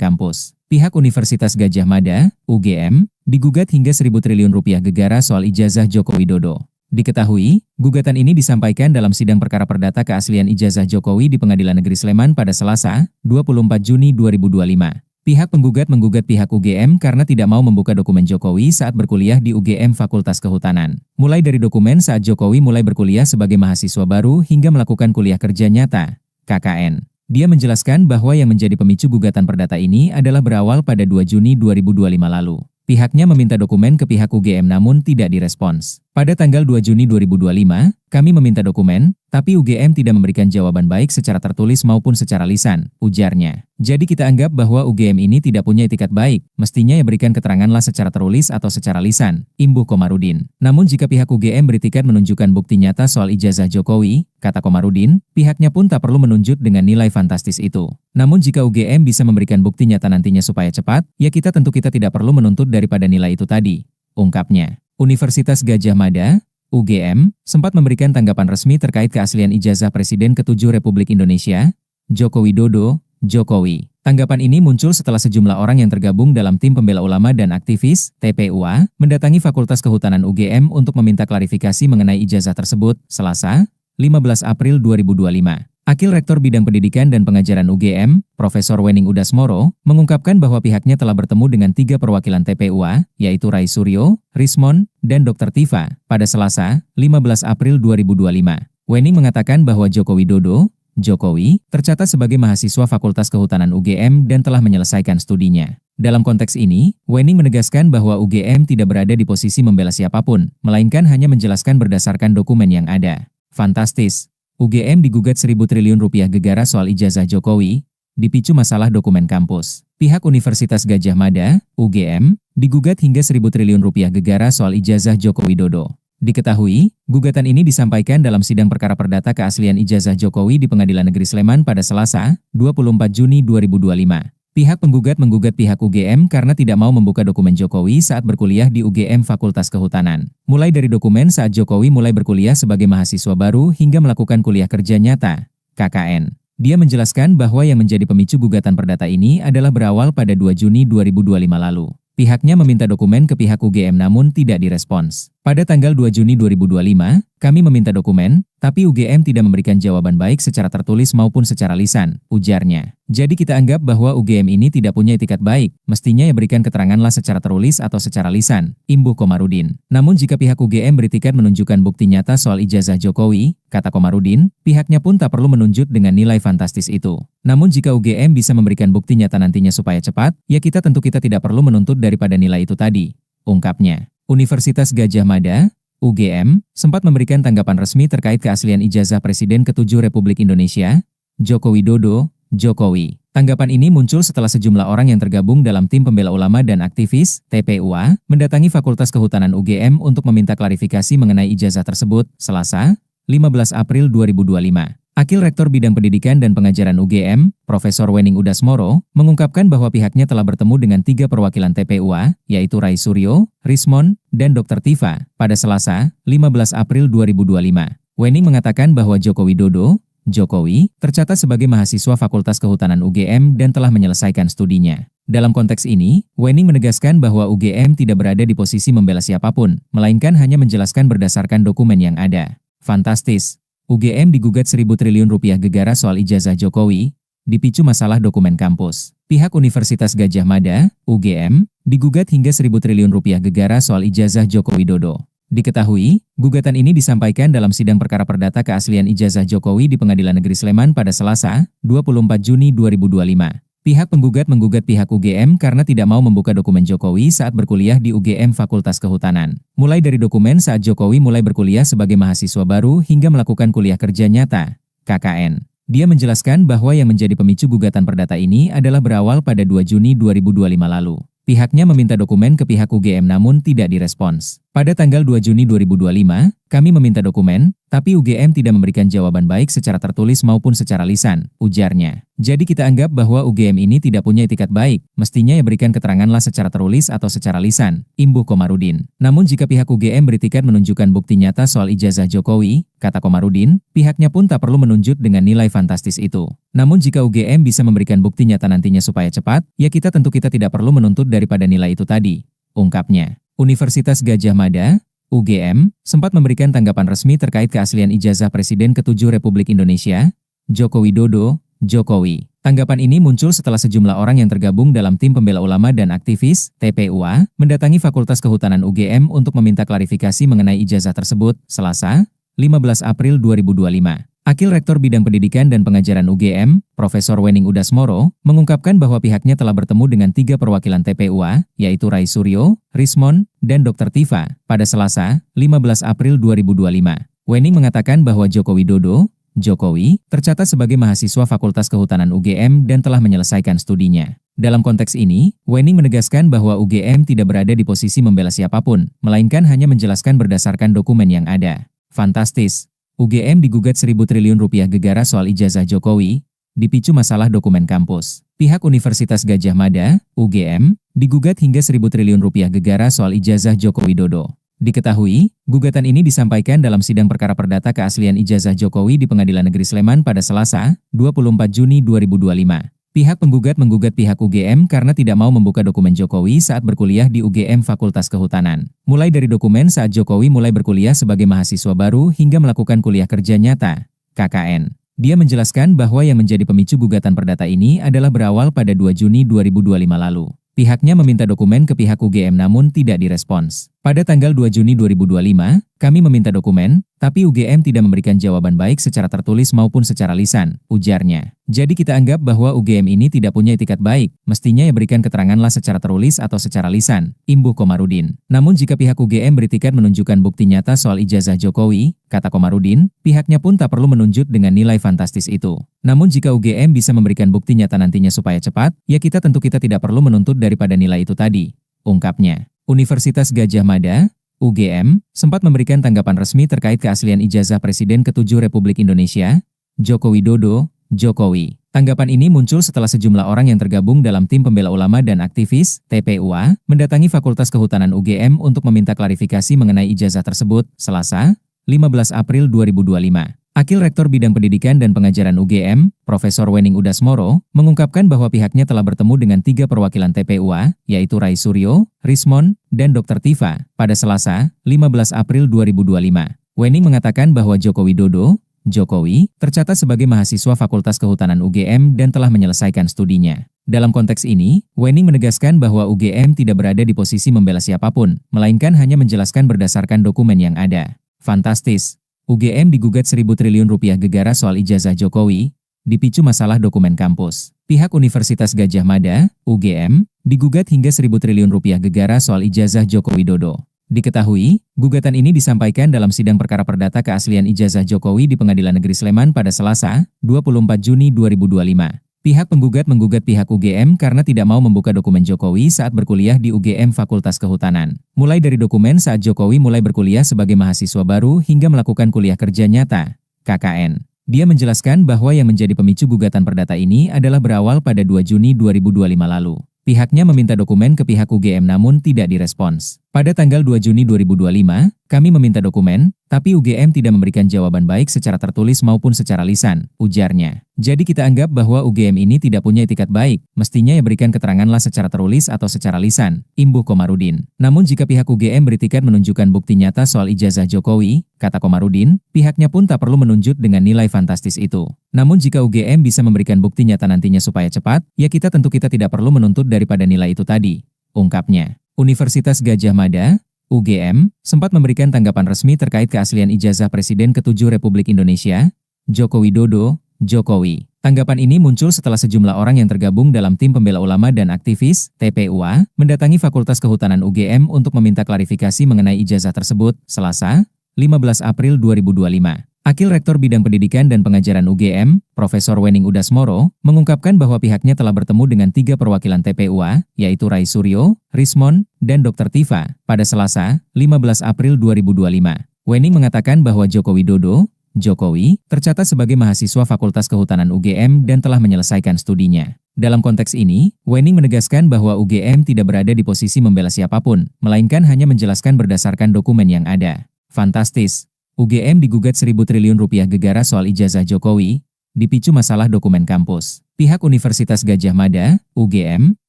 kampus. Pihak Universitas Gadjah Mada, UGM, digugat hingga 1.000 triliun rupiah gegara soal ijazah Joko Widodo. Diketahui, gugatan ini disampaikan dalam sidang perkara perdata keaslian ijazah Jokowi di Pengadilan Negeri Sleman pada Selasa, 24 Juni 2025. Pihak penggugat menggugat pihak UGM karena tidak mau membuka dokumen Jokowi saat berkuliah di UGM Fakultas Kehutanan. Mulai dari dokumen saat Jokowi mulai berkuliah sebagai mahasiswa baru hingga melakukan kuliah kerja nyata, KKN. Dia menjelaskan bahwa yang menjadi pemicu gugatan perdata ini adalah berawal pada 2 Juni 2025 lalu. Pihaknya meminta dokumen ke pihak UGM namun tidak direspons. Pada tanggal 2 Juni 2025, kami meminta dokumen, tapi UGM tidak memberikan jawaban baik secara tertulis maupun secara lisan, ujarnya. Jadi kita anggap bahwa UGM ini tidak punya etikat baik, mestinya ya berikan keteranganlah secara tertulis atau secara lisan, imbuh Komarudin. Namun jika pihak UGM beritikat menunjukkan bukti nyata soal ijazah Jokowi, kata Komarudin, pihaknya pun tak perlu menunjuk dengan nilai fantastis itu. Namun jika UGM bisa memberikan bukti nyata nantinya supaya cepat, ya kita tidak perlu menuntut daripada nilai itu tadi, ungkapnya. Universitas Gadjah Mada, UGM, sempat memberikan tanggapan resmi terkait keaslian ijazah Presiden ke-7 Republik Indonesia, Joko Widodo, Jokowi. Tanggapan ini muncul setelah sejumlah orang yang tergabung dalam tim pembela ulama dan aktivis, TPUA, mendatangi Fakultas Kehutanan UGM untuk meminta klarifikasi mengenai ijazah tersebut, Selasa, 15 April 2025. Akil Rektor Bidang Pendidikan dan Pengajaran UGM, Profesor Wening Udasmoro, mengungkapkan bahwa pihaknya telah bertemu dengan 3 perwakilan TPUA, yaitu Rai Suryo, Rismon, dan Dr. Tifa, pada Selasa, 15 April 2025. Wening mengatakan bahwa Joko Widodo, Jokowi, tercatat sebagai mahasiswa Fakultas Kehutanan UGM dan telah menyelesaikan studinya. Dalam konteks ini, Wening menegaskan bahwa UGM tidak berada di posisi membela siapapun, melainkan hanya menjelaskan berdasarkan dokumen yang ada. Fantastis. UGM digugat 1.000 triliun rupiah gegara soal ijazah Jokowi, dipicu masalah dokumen kampus. Pihak Universitas Gadjah Mada, UGM, digugat hingga 1.000 triliun rupiah gegara soal ijazah Joko Widodo. Diketahui, gugatan ini disampaikan dalam sidang perkara perdata keaslian ijazah Jokowi di Pengadilan Negeri Sleman pada Selasa, 24 Juni 2025. Pihak penggugat menggugat pihak UGM karena tidak mau membuka dokumen Jokowi saat berkuliah di UGM Fakultas Kehutanan. Mulai dari dokumen saat Jokowi mulai berkuliah sebagai mahasiswa baru hingga melakukan kuliah kerja nyata, KKN. Dia menjelaskan bahwa yang menjadi pemicu gugatan perdata ini adalah berawal pada 2 Juni 2025 lalu. Pihaknya meminta dokumen ke pihak UGM namun tidak direspons. Pada tanggal 2 Juni 2025, kami meminta dokumen, tapi UGM tidak memberikan jawaban baik secara tertulis maupun secara lisan, ujarnya. Jadi kita anggap bahwa UGM ini tidak punya etikat baik, mestinya ya berikan keteranganlah secara tertulis atau secara lisan, imbuh Komarudin. Namun jika pihak UGM beritikat menunjukkan bukti nyata soal ijazah Jokowi, kata Komarudin, pihaknya pun tak perlu menunjuk dengan nilai fantastis itu. Namun jika UGM bisa memberikan bukti nyata nantinya supaya cepat, ya kita tidak perlu menuntut daripada nilai itu tadi, ungkapnya. Universitas Gadjah Mada, UGM, sempat memberikan tanggapan resmi terkait keaslian ijazah Presiden ke-7 Republik Indonesia, Joko Widodo, Jokowi. Tanggapan ini muncul setelah sejumlah orang yang tergabung dalam tim pembela ulama dan aktivis, TPUA, mendatangi Fakultas Kehutanan UGM untuk meminta klarifikasi mengenai ijazah tersebut, Selasa, 15 April 2025. Akil Rektor Bidang Pendidikan dan Pengajaran UGM, Profesor Wening Udasmoro, mengungkapkan bahwa pihaknya telah bertemu dengan 3 perwakilan TPUA, yaitu Rai Suryo, Rismon, dan Dr. Tifa, pada Selasa, 15 April 2025. Wening mengatakan bahwa Joko Widodo, Jokowi, tercatat sebagai mahasiswa Fakultas Kehutanan UGM dan telah menyelesaikan studinya. Dalam konteks ini, Wening menegaskan bahwa UGM tidak berada di posisi membela siapapun, melainkan hanya menjelaskan berdasarkan dokumen yang ada. Fantastis. UGM digugat 1.000 triliun rupiah gegara soal ijazah Jokowi, dipicu masalah dokumen kampus. Pihak Universitas Gadjah Mada, UGM, digugat hingga 1.000 triliun rupiah gegara soal ijazah Joko Widodo. Diketahui, gugatan ini disampaikan dalam sidang perkara perdata keaslian ijazah Jokowi di Pengadilan Negeri Sleman pada Selasa, 24 Juni 2025. Pihak penggugat menggugat pihak UGM karena tidak mau membuka dokumen Jokowi saat berkuliah di UGM Fakultas Kehutanan. Mulai dari dokumen saat Jokowi mulai berkuliah sebagai mahasiswa baru hingga melakukan kuliah kerja nyata, KKN. Dia menjelaskan bahwa yang menjadi pemicu gugatan perdata ini adalah berawal pada 2 Juni 2025 lalu. Pihaknya meminta dokumen ke pihak UGM namun tidak direspons. Pada tanggal 2 Juni 2025, kami meminta dokumen, tapi UGM tidak memberikan jawaban baik secara tertulis maupun secara lisan, ujarnya. Jadi kita anggap bahwa UGM ini tidak punya etikat baik, mestinya ya berikan keteranganlah secara tertulis atau secara lisan, imbuh Komarudin. Namun jika pihak UGM beritikat menunjukkan bukti nyata soal ijazah Jokowi, kata Komarudin, pihaknya pun tak perlu menunjuk dengan nilai fantastis itu. Namun jika UGM bisa memberikan bukti nyata nantinya supaya cepat, ya kita tidak perlu menuntut daripada nilai itu tadi, ungkapnya. Universitas Gadjah Mada, UGM, sempat memberikan tanggapan resmi terkait keaslian ijazah Presiden ke-7 Republik Indonesia, Joko Widodo, Jokowi. Tanggapan ini muncul setelah sejumlah orang yang tergabung dalam tim pembela ulama dan aktivis, TPUA, mendatangi Fakultas Kehutanan UGM untuk meminta klarifikasi mengenai ijazah tersebut, Selasa, 15 April 2025. Akil Rektor Bidang Pendidikan dan Pengajaran UGM, Profesor Wening Udasmoro, mengungkapkan bahwa pihaknya telah bertemu dengan 3 perwakilan TPUA, yaitu Rai Suryo, Rismon, dan Dr. Tifa, pada Selasa, 15 April 2025. Wening mengatakan bahwa Joko Widodo, Jokowi, tercatat sebagai mahasiswa Fakultas Kehutanan UGM dan telah menyelesaikan studinya. Dalam konteks ini, Wening menegaskan bahwa UGM tidak berada di posisi membela siapapun, melainkan hanya menjelaskan berdasarkan dokumen yang ada. Fantastis. UGM digugat 1.000 triliun rupiah gegara soal ijazah Jokowi, dipicu masalah dokumen kampus. Pihak Universitas Gadjah Mada, UGM, digugat hingga 1.000 triliun rupiah gegara soal ijazah Joko Widodo. Diketahui, gugatan ini disampaikan dalam sidang perkara perdata keaslian ijazah Jokowi di Pengadilan Negeri Sleman pada Selasa, 24 Juni 2025. Pihak penggugat menggugat pihak UGM karena tidak mau membuka dokumen Jokowi saat berkuliah di UGM Fakultas Kehutanan. Mulai dari dokumen saat Jokowi mulai berkuliah sebagai mahasiswa baru hingga melakukan kuliah kerja nyata, KKN. Dia menjelaskan bahwa yang menjadi pemicu gugatan perdata ini adalah berawal pada 2 Juni 2025 lalu. Pihaknya meminta dokumen ke pihak UGM namun tidak direspons. Pada tanggal 2 Juni 2025, kami meminta dokumen, tapi UGM tidak memberikan jawaban baik secara tertulis maupun secara lisan, ujarnya. Jadi kita anggap bahwa UGM ini tidak punya etikat baik, mestinya ya berikan keteranganlah secara tertulis atau secara lisan, imbuh Komarudin. Namun jika pihak UGM beritikat menunjukkan bukti nyata soal ijazah Jokowi, kata Komarudin, pihaknya pun tak perlu menunjuk dengan nilai fantastis itu. Namun jika UGM bisa memberikan bukti nyata nantinya supaya cepat, ya kita tidak perlu menuntut daripada nilai itu tadi, ungkapnya. Universitas Gadjah Mada, UGM, sempat memberikan tanggapan resmi terkait keaslian ijazah Presiden ke-7 Republik Indonesia, Joko Widodo, Jokowi. Tanggapan ini muncul setelah sejumlah orang yang tergabung dalam tim pembela ulama dan aktivis, TPUA, mendatangi Fakultas Kehutanan UGM untuk meminta klarifikasi mengenai ijazah tersebut, Selasa, 15 April 2025. Akil Rektor Bidang Pendidikan dan Pengajaran UGM, Profesor Wening Udasmoro, mengungkapkan bahwa pihaknya telah bertemu dengan 3 perwakilan TPUA, yaitu Rai Suryo, Rismon, dan Dr. Tifa, pada Selasa, 15 April 2025. Wening mengatakan bahwa Joko Widodo, Jokowi, tercatat sebagai mahasiswa Fakultas Kehutanan UGM dan telah menyelesaikan studinya. Dalam konteks ini, Wening menegaskan bahwa UGM tidak berada di posisi membela siapapun, melainkan hanya menjelaskan berdasarkan dokumen yang ada. Fantastis. UGM digugat 1.000 triliun rupiah gegara soal ijazah Jokowi, dipicu masalah dokumen kampus. Pihak Universitas Gadjah Mada, UGM, digugat hingga 1.000 triliun rupiah gegara soal ijazah Joko Widodo. Diketahui, gugatan ini disampaikan dalam sidang perkara perdata keaslian ijazah Jokowi di Pengadilan Negeri Sleman pada Selasa, 24 Juni 2025. Pihak penggugat menggugat pihak UGM karena tidak mau membuka dokumen Jokowi saat berkuliah di UGM Fakultas Kehutanan. Mulai dari dokumen saat Jokowi mulai berkuliah sebagai mahasiswa baru hingga melakukan kuliah kerja nyata, KKN. Dia menjelaskan bahwa yang menjadi pemicu gugatan perdata ini adalah berawal pada 2 Juni 2025 lalu. Pihaknya meminta dokumen ke pihak UGM namun tidak direspons. Pada tanggal 2 Juni 2025, kami meminta dokumen, tapi UGM tidak memberikan jawaban baik secara tertulis maupun secara lisan, ujarnya. Jadi kita anggap bahwa UGM ini tidak punya etikat baik, mestinya ya berikan keteranganlah secara tertulis atau secara lisan, imbuh Komarudin. Namun jika pihak UGM beritikat menunjukkan bukti nyata soal ijazah Jokowi, kata Komarudin, pihaknya pun tak perlu menunjuk dengan nilai fantastis itu. Namun jika UGM bisa memberikan bukti nyata nantinya supaya cepat, ya kita tidak perlu menuntut daripada nilai itu tadi, ungkapnya. Universitas Gadjah Mada, UGM, sempat memberikan tanggapan resmi terkait keaslian ijazah Presiden ke-7 Republik Indonesia, Joko Widodo, Jokowi. Tanggapan ini muncul setelah sejumlah orang yang tergabung dalam tim pembela ulama dan aktivis, TPUA, mendatangi Fakultas Kehutanan UGM untuk meminta klarifikasi mengenai ijazah tersebut, Selasa, 15 April 2025. Akil Rektor Bidang Pendidikan dan Pengajaran UGM, Profesor Wening Udasmoro, mengungkapkan bahwa pihaknya telah bertemu dengan 3 perwakilan TPUA, yaitu Rai Suryo, Rismon, dan Dr. Tifa, pada Selasa, 15 April 2025. Wening mengatakan bahwa Joko Widodo, Jokowi, tercatat sebagai mahasiswa Fakultas Kehutanan UGM dan telah menyelesaikan studinya. Dalam konteks ini, Wening menegaskan bahwa UGM tidak berada di posisi membela siapapun, melainkan hanya menjelaskan berdasarkan dokumen yang ada. Fantastis! UGM digugat 1.000 triliun rupiah gegara soal ijazah Jokowi, dipicu masalah dokumen kampus. Pihak Universitas Gadjah Mada, UGM,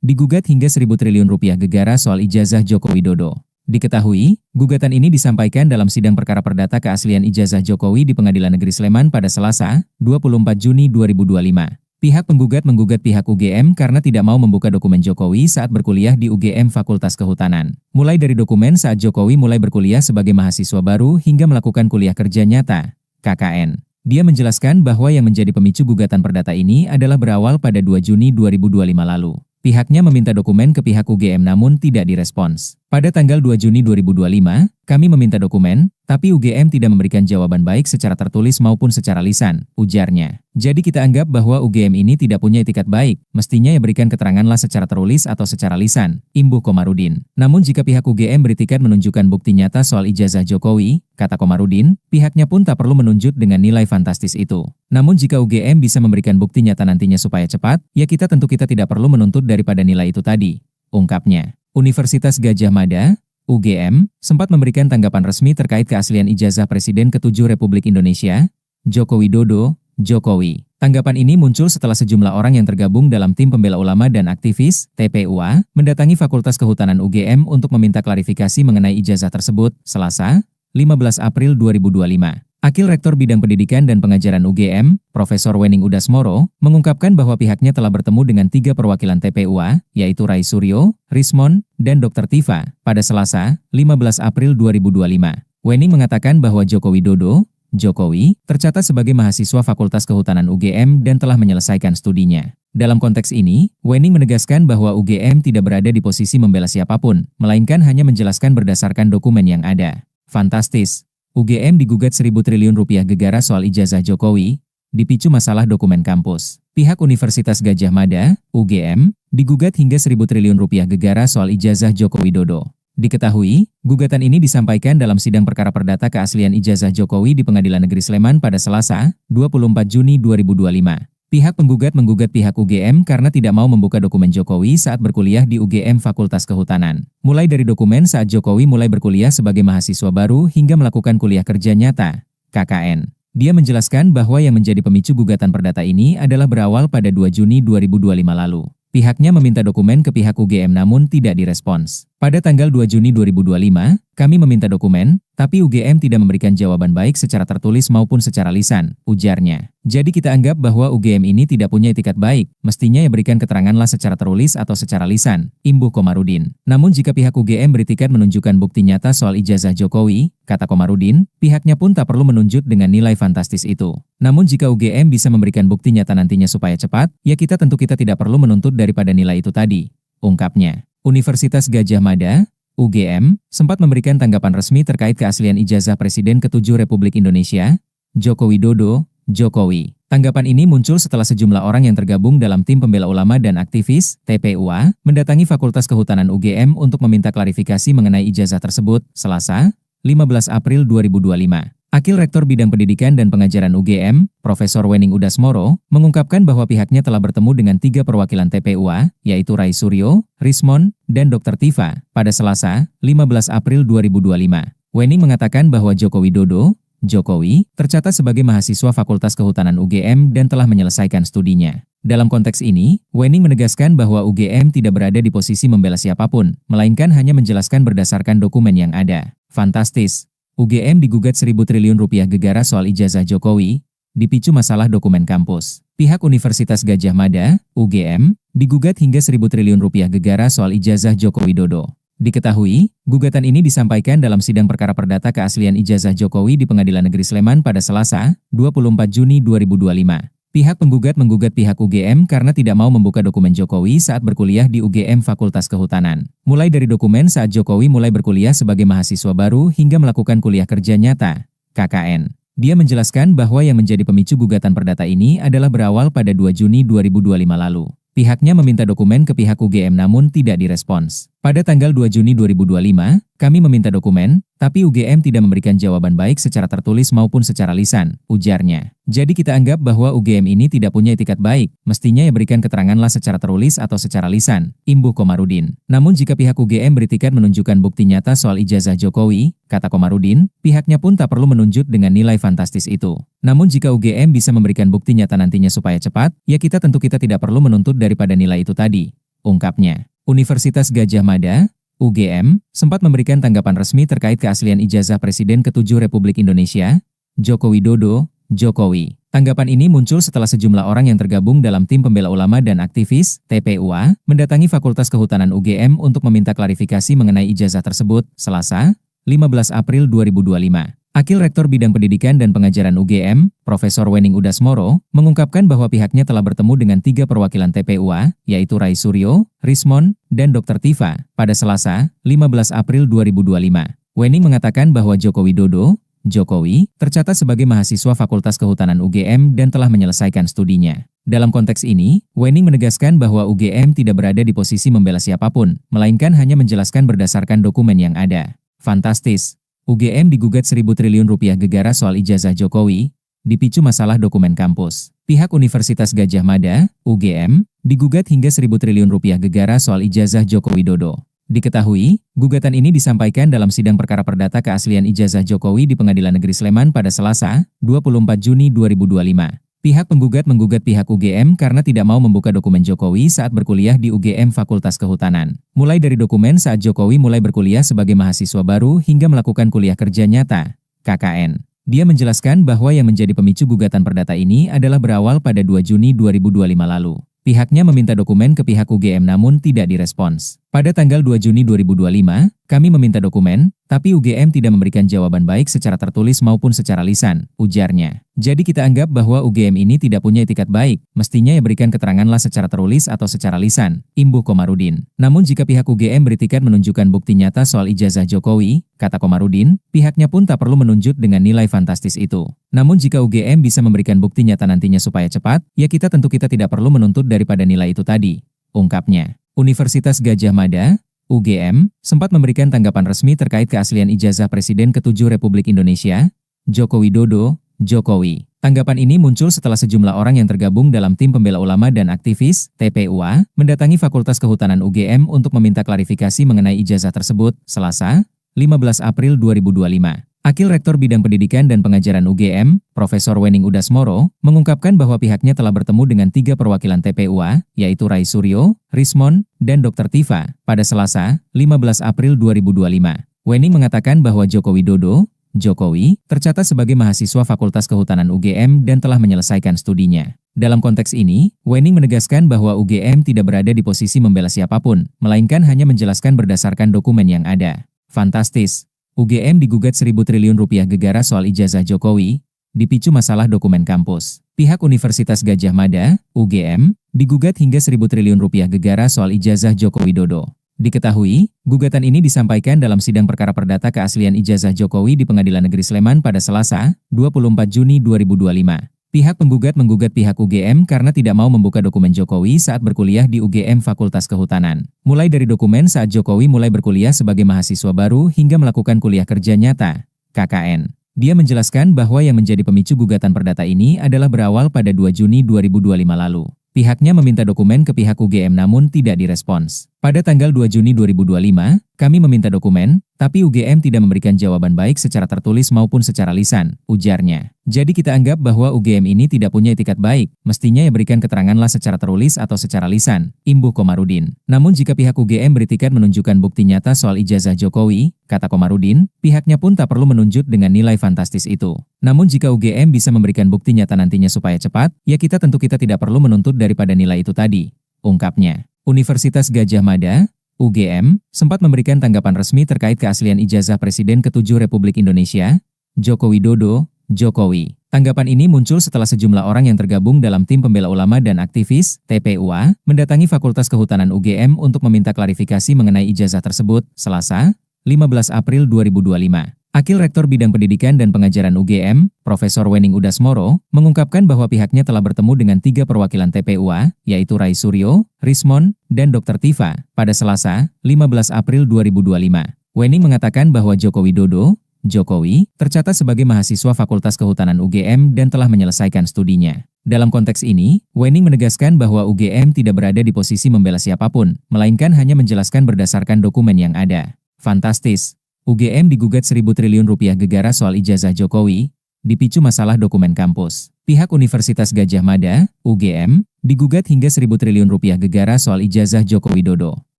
digugat hingga 1.000 triliun rupiah gegara soal ijazah Joko Widodo. Diketahui, gugatan ini disampaikan dalam sidang perkara perdata keaslian ijazah Jokowi di Pengadilan Negeri Sleman pada Selasa, 24 Juni 2025. Pihak penggugat menggugat pihak UGM karena tidak mau membuka dokumen Jokowi saat berkuliah di UGM Fakultas Kehutanan. Mulai dari dokumen saat Jokowi mulai berkuliah sebagai mahasiswa baru hingga melakukan kuliah kerja nyata, KKN. Dia menjelaskan bahwa yang menjadi pemicu gugatan perdata ini adalah berawal pada 2 Juni 2025 lalu. Pihaknya meminta dokumen ke pihak UGM namun tidak direspons. Pada tanggal 2 Juni 2025, kami meminta dokumen, tapi UGM tidak memberikan jawaban baik secara tertulis maupun secara lisan, ujarnya. Jadi kita anggap bahwa UGM ini tidak punya etikat baik, mestinya ya berikan keteranganlah secara tertulis atau secara lisan, imbuh Komarudin. Namun jika pihak UGM beritikat menunjukkan bukti nyata soal ijazah Jokowi, kata Komarudin, pihaknya pun tak perlu menunjuk dengan nilai fantastis itu. Namun jika UGM bisa memberikan bukti nyata nantinya supaya cepat, ya kita tidak perlu menuntut daripada nilai itu tadi, ungkapnya. Universitas Gadjah Mada, UGM, sempat memberikan tanggapan resmi terkait keaslian ijazah Presiden ke-7 Republik Indonesia, Joko Widodo, Jokowi. Tanggapan ini muncul setelah sejumlah orang yang tergabung dalam tim pembela ulama dan aktivis, TPUA, mendatangi Fakultas Kehutanan UGM untuk meminta klarifikasi mengenai ijazah tersebut, Selasa, 15 April 2025. Akil Rektor Bidang Pendidikan dan Pengajaran UGM, Profesor Wening Udasmoro, mengungkapkan bahwa pihaknya telah bertemu dengan 3 perwakilan TPUA, yaitu Rai Suryo, Rismon, dan Dr. Tifa, pada Selasa, 15 April 2025. Wening mengatakan bahwa Joko Widodo, Jokowi, tercatat sebagai mahasiswa Fakultas Kehutanan UGM dan telah menyelesaikan studinya. Dalam konteks ini, Wening menegaskan bahwa UGM tidak berada di posisi membela siapapun, melainkan hanya menjelaskan berdasarkan dokumen yang ada. Fantastis! UGM digugat 1.000 triliun rupiah gegara soal ijazah Jokowi, dipicu masalah dokumen kampus. Pihak Universitas Gadjah Mada, UGM, digugat hingga 1.000 triliun rupiah gegara soal ijazah Joko Widodo. Diketahui, gugatan ini disampaikan dalam sidang perkara perdata keaslian ijazah Jokowi di Pengadilan Negeri Sleman pada Selasa, 24 Juni 2025. Pihak penggugat menggugat pihak UGM karena tidak mau membuka dokumen Jokowi saat berkuliah di UGM Fakultas Kehutanan. Mulai dari dokumen saat Jokowi mulai berkuliah sebagai mahasiswa baru hingga melakukan kuliah kerja nyata, KKN. Dia menjelaskan bahwa yang menjadi pemicu gugatan perdata ini adalah berawal pada 2 Juni 2025 lalu. Pihaknya meminta dokumen ke pihak UGM namun tidak direspons. Pada tanggal 2 Juni 2025, kami meminta dokumen, tapi UGM tidak memberikan jawaban baik secara tertulis maupun secara lisan, ujarnya. Jadi kita anggap bahwa UGM ini tidak punya etikat baik, mestinya ya berikan keteranganlah secara tertulis atau secara lisan, imbuh Komarudin. Namun jika pihak UGM beritikat menunjukkan bukti nyata soal ijazah Jokowi, kata Komarudin, pihaknya pun tak perlu menunjuk dengan nilai fantastis itu. Namun jika UGM bisa memberikan bukti nyata nantinya supaya cepat, ya kita tidak perlu menuntut daripada nilai itu tadi, ungkapnya. Universitas Gadjah Mada, UGM, sempat memberikan tanggapan resmi terkait keaslian ijazah Presiden ke-7 Republik Indonesia, Joko Widodo, Jokowi. Tanggapan ini muncul setelah sejumlah orang yang tergabung dalam tim pembela ulama dan aktivis, TPUA, mendatangi Fakultas Kehutanan UGM untuk meminta klarifikasi mengenai ijazah tersebut, Selasa, 15 April 2025. Akil Rektor Bidang Pendidikan dan Pengajaran UGM, Profesor Wening Udasmoro, mengungkapkan bahwa pihaknya telah bertemu dengan 3 perwakilan TPUA, yaitu Rai Suryo, Rismon, dan Dr. Tifa, pada Selasa, 15 April 2025. Wening mengatakan bahwa Joko Widodo, Jokowi, tercatat sebagai mahasiswa Fakultas Kehutanan UGM dan telah menyelesaikan studinya. Dalam konteks ini, Wening menegaskan bahwa UGM tidak berada di posisi membela siapapun, melainkan hanya menjelaskan berdasarkan dokumen yang ada. Fantastis! UGM digugat 1.000 triliun rupiah gegara soal ijazah Jokowi, dipicu masalah dokumen kampus. Pihak Universitas Gadjah Mada, UGM, digugat hingga 1.000 triliun rupiah gegara soal ijazah Joko Widodo. Diketahui, gugatan ini disampaikan dalam sidang perkara perdata keaslian ijazah Jokowi di Pengadilan Negeri Sleman pada Selasa, 24 Juni 2025. Pihak penggugat menggugat pihak UGM karena tidak mau membuka dokumen Jokowi saat berkuliah di UGM Fakultas Kehutanan. Mulai dari dokumen saat Jokowi mulai berkuliah sebagai mahasiswa baru hingga melakukan kuliah kerja nyata, KKN. Dia menjelaskan bahwa yang menjadi pemicu gugatan perdata ini adalah berawal pada 2 Juni 2025 lalu. Pihaknya meminta dokumen ke pihak UGM namun tidak direspons. Pada tanggal 2 Juni 2025, kami meminta dokumen, tapi UGM tidak memberikan jawaban baik secara tertulis maupun secara lisan, ujarnya. Jadi kita anggap bahwa UGM ini tidak punya etikat baik, mestinya ya berikan keteranganlah secara tertulis atau secara lisan, imbuh Komarudin. Namun jika pihak UGM beritikat menunjukkan bukti nyata soal ijazah Jokowi, kata Komarudin, pihaknya pun tak perlu menunjuk dengan nilai fantastis itu. Namun jika UGM bisa memberikan bukti nyata nantinya supaya cepat, ya kita tidak perlu menuntut daripada nilai itu tadi, ungkapnya. Universitas Gadjah Mada, UGM, sempat memberikan tanggapan resmi terkait keaslian ijazah Presiden ke-7 Republik Indonesia, Joko Widodo, Jokowi. Tanggapan ini muncul setelah sejumlah orang yang tergabung dalam tim pembela ulama dan aktivis, TPUA, mendatangi Fakultas Kehutanan UGM untuk meminta klarifikasi mengenai ijazah tersebut, Selasa, 15 April 2025. Akil Rektor Bidang Pendidikan dan Pengajaran UGM, Profesor Wening Udasmoro, mengungkapkan bahwa pihaknya telah bertemu dengan 3 perwakilan TPUA, yaitu Rai Suryo, Rismon, dan Dr. Tifa, pada Selasa, 15 April 2025. Wening mengatakan bahwa Joko Widodo, Jokowi, tercatat sebagai mahasiswa Fakultas Kehutanan UGM dan telah menyelesaikan studinya. Dalam konteks ini, Wening menegaskan bahwa UGM tidak berada di posisi membela siapapun, melainkan hanya menjelaskan berdasarkan dokumen yang ada. Fantastis. UGM digugat 1.000 triliun rupiah gegara soal ijazah Jokowi, dipicu masalah dokumen kampus. Pihak Universitas Gadjah Mada, UGM, digugat hingga 1.000 triliun rupiah gegara soal ijazah Joko Widodo. Diketahui, gugatan ini disampaikan dalam sidang perkara perdata keaslian ijazah Jokowi di Pengadilan Negeri Sleman pada Selasa, 24 Juni 2025. Pihak penggugat menggugat pihak UGM karena tidak mau membuka dokumen Jokowi saat berkuliah di UGM Fakultas Kehutanan. Mulai dari dokumen saat Jokowi mulai berkuliah sebagai mahasiswa baru hingga melakukan kuliah kerja nyata, KKN. Dia menjelaskan bahwa yang menjadi pemicu gugatan perdata ini adalah berawal pada 2 Juni 2025 lalu. Pihaknya meminta dokumen ke pihak UGM namun tidak direspons. Pada tanggal 2 Juni 2025, kami meminta dokumen, tapi UGM tidak memberikan jawaban baik secara tertulis maupun secara lisan, ujarnya. Jadi kita anggap bahwa UGM ini tidak punya etikat baik, mestinya ya berikan keteranganlah secara tertulis atau secara lisan, imbuh Komarudin. Namun jika pihak UGM beritikat menunjukkan bukti nyata soal ijazah Jokowi, kata Komarudin, pihaknya pun tak perlu menunjuk dengan nilai fantastis itu. Namun jika UGM bisa memberikan bukti nyata nantinya supaya cepat, ya kita tidak perlu menuntut daripada nilai itu tadi, ungkapnya. Universitas Gadjah Mada, UGM, sempat memberikan tanggapan resmi terkait keaslian ijazah Presiden ke-7 Republik Indonesia, Joko Widodo, Jokowi. Tanggapan ini muncul setelah sejumlah orang yang tergabung dalam tim pembela ulama dan aktivis, TPUA, mendatangi Fakultas Kehutanan UGM untuk meminta klarifikasi mengenai ijazah tersebut, Selasa, 15 April 2025. Akil Rektor Bidang Pendidikan dan Pengajaran UGM, Profesor Wening Udasmoro, mengungkapkan bahwa pihaknya telah bertemu dengan 3 perwakilan TPUA, yaitu Rai Suryo, Rismon, dan Dr. Tifa, pada Selasa, 15 April 2025. Wening mengatakan bahwa Joko Widodo, Jokowi, tercatat sebagai mahasiswa Fakultas Kehutanan UGM dan telah menyelesaikan studinya. Dalam konteks ini, Wening menegaskan bahwa UGM tidak berada di posisi membela siapapun, melainkan hanya menjelaskan berdasarkan dokumen yang ada. Fantastis. UGM digugat 1.000 triliun rupiah gegara soal ijazah Jokowi, dipicu masalah dokumen kampus. Pihak Universitas Gadjah Mada, UGM, digugat hingga 1.000 triliun rupiah gegara soal ijazah Joko Widodo. Diketahui, gugatan ini disampaikan dalam sidang perkara perdata keaslian ijazah Jokowi di Pengadilan Negeri Sleman pada Selasa, 24 Juni 2025. Pihak penggugat menggugat pihak UGM karena tidak mau membuka dokumen Jokowi saat berkuliah di UGM Fakultas Kehutanan. Mulai dari dokumen saat Jokowi mulai berkuliah sebagai mahasiswa baru hingga melakukan kuliah kerja nyata, KKN. Dia menjelaskan bahwa yang menjadi pemicu gugatan perdata ini adalah berawal pada 2 Juni 2025 lalu. Pihaknya meminta dokumen ke pihak UGM namun tidak direspons. Pada tanggal 2 Juni 2025, kami meminta dokumen, tapi UGM tidak memberikan jawaban baik secara tertulis maupun secara lisan, ujarnya. Jadi kita anggap bahwa UGM ini tidak punya etikat baik, mestinya ya berikan keteranganlah secara tertulis atau secara lisan, imbuh Komarudin. Namun jika pihak UGM beritikat menunjukkan bukti nyata soal ijazah Jokowi, kata Komarudin, pihaknya pun tak perlu menunjuk dengan nilai fantastis itu. Namun jika UGM bisa memberikan bukti nyata nantinya supaya cepat, ya kita tidak perlu menuntut daripada nilai itu tadi, ungkapnya. Universitas Gadjah Mada, UGM, sempat memberikan tanggapan resmi terkait keaslian ijazah Presiden ke-7 Republik Indonesia, Joko Widodo, Jokowi. Tanggapan ini muncul setelah sejumlah orang yang tergabung dalam tim pembela ulama dan aktivis, TPUA, mendatangi Fakultas Kehutanan UGM untuk meminta klarifikasi mengenai ijazah tersebut, Selasa, 15 April 2025. Akil Rektor Bidang Pendidikan dan Pengajaran UGM, Profesor Wening Udasmoro, mengungkapkan bahwa pihaknya telah bertemu dengan 3 perwakilan TPUA, yaitu Rai Suryo, Rismon, dan Dr. Tifa, pada Selasa, 15 April 2025. Wening mengatakan bahwa Joko Widodo, Jokowi, tercatat sebagai mahasiswa Fakultas Kehutanan UGM dan telah menyelesaikan studinya. Dalam konteks ini, Wening menegaskan bahwa UGM tidak berada di posisi membela siapapun, melainkan hanya menjelaskan berdasarkan dokumen yang ada. Fantastis. UGM digugat 1.000 triliun rupiah gegara soal ijazah Jokowi, dipicu masalah dokumen kampus. Pihak Universitas Gadjah Mada, UGM, digugat hingga 1.000 triliun rupiah gegara soal ijazah Joko Widodo.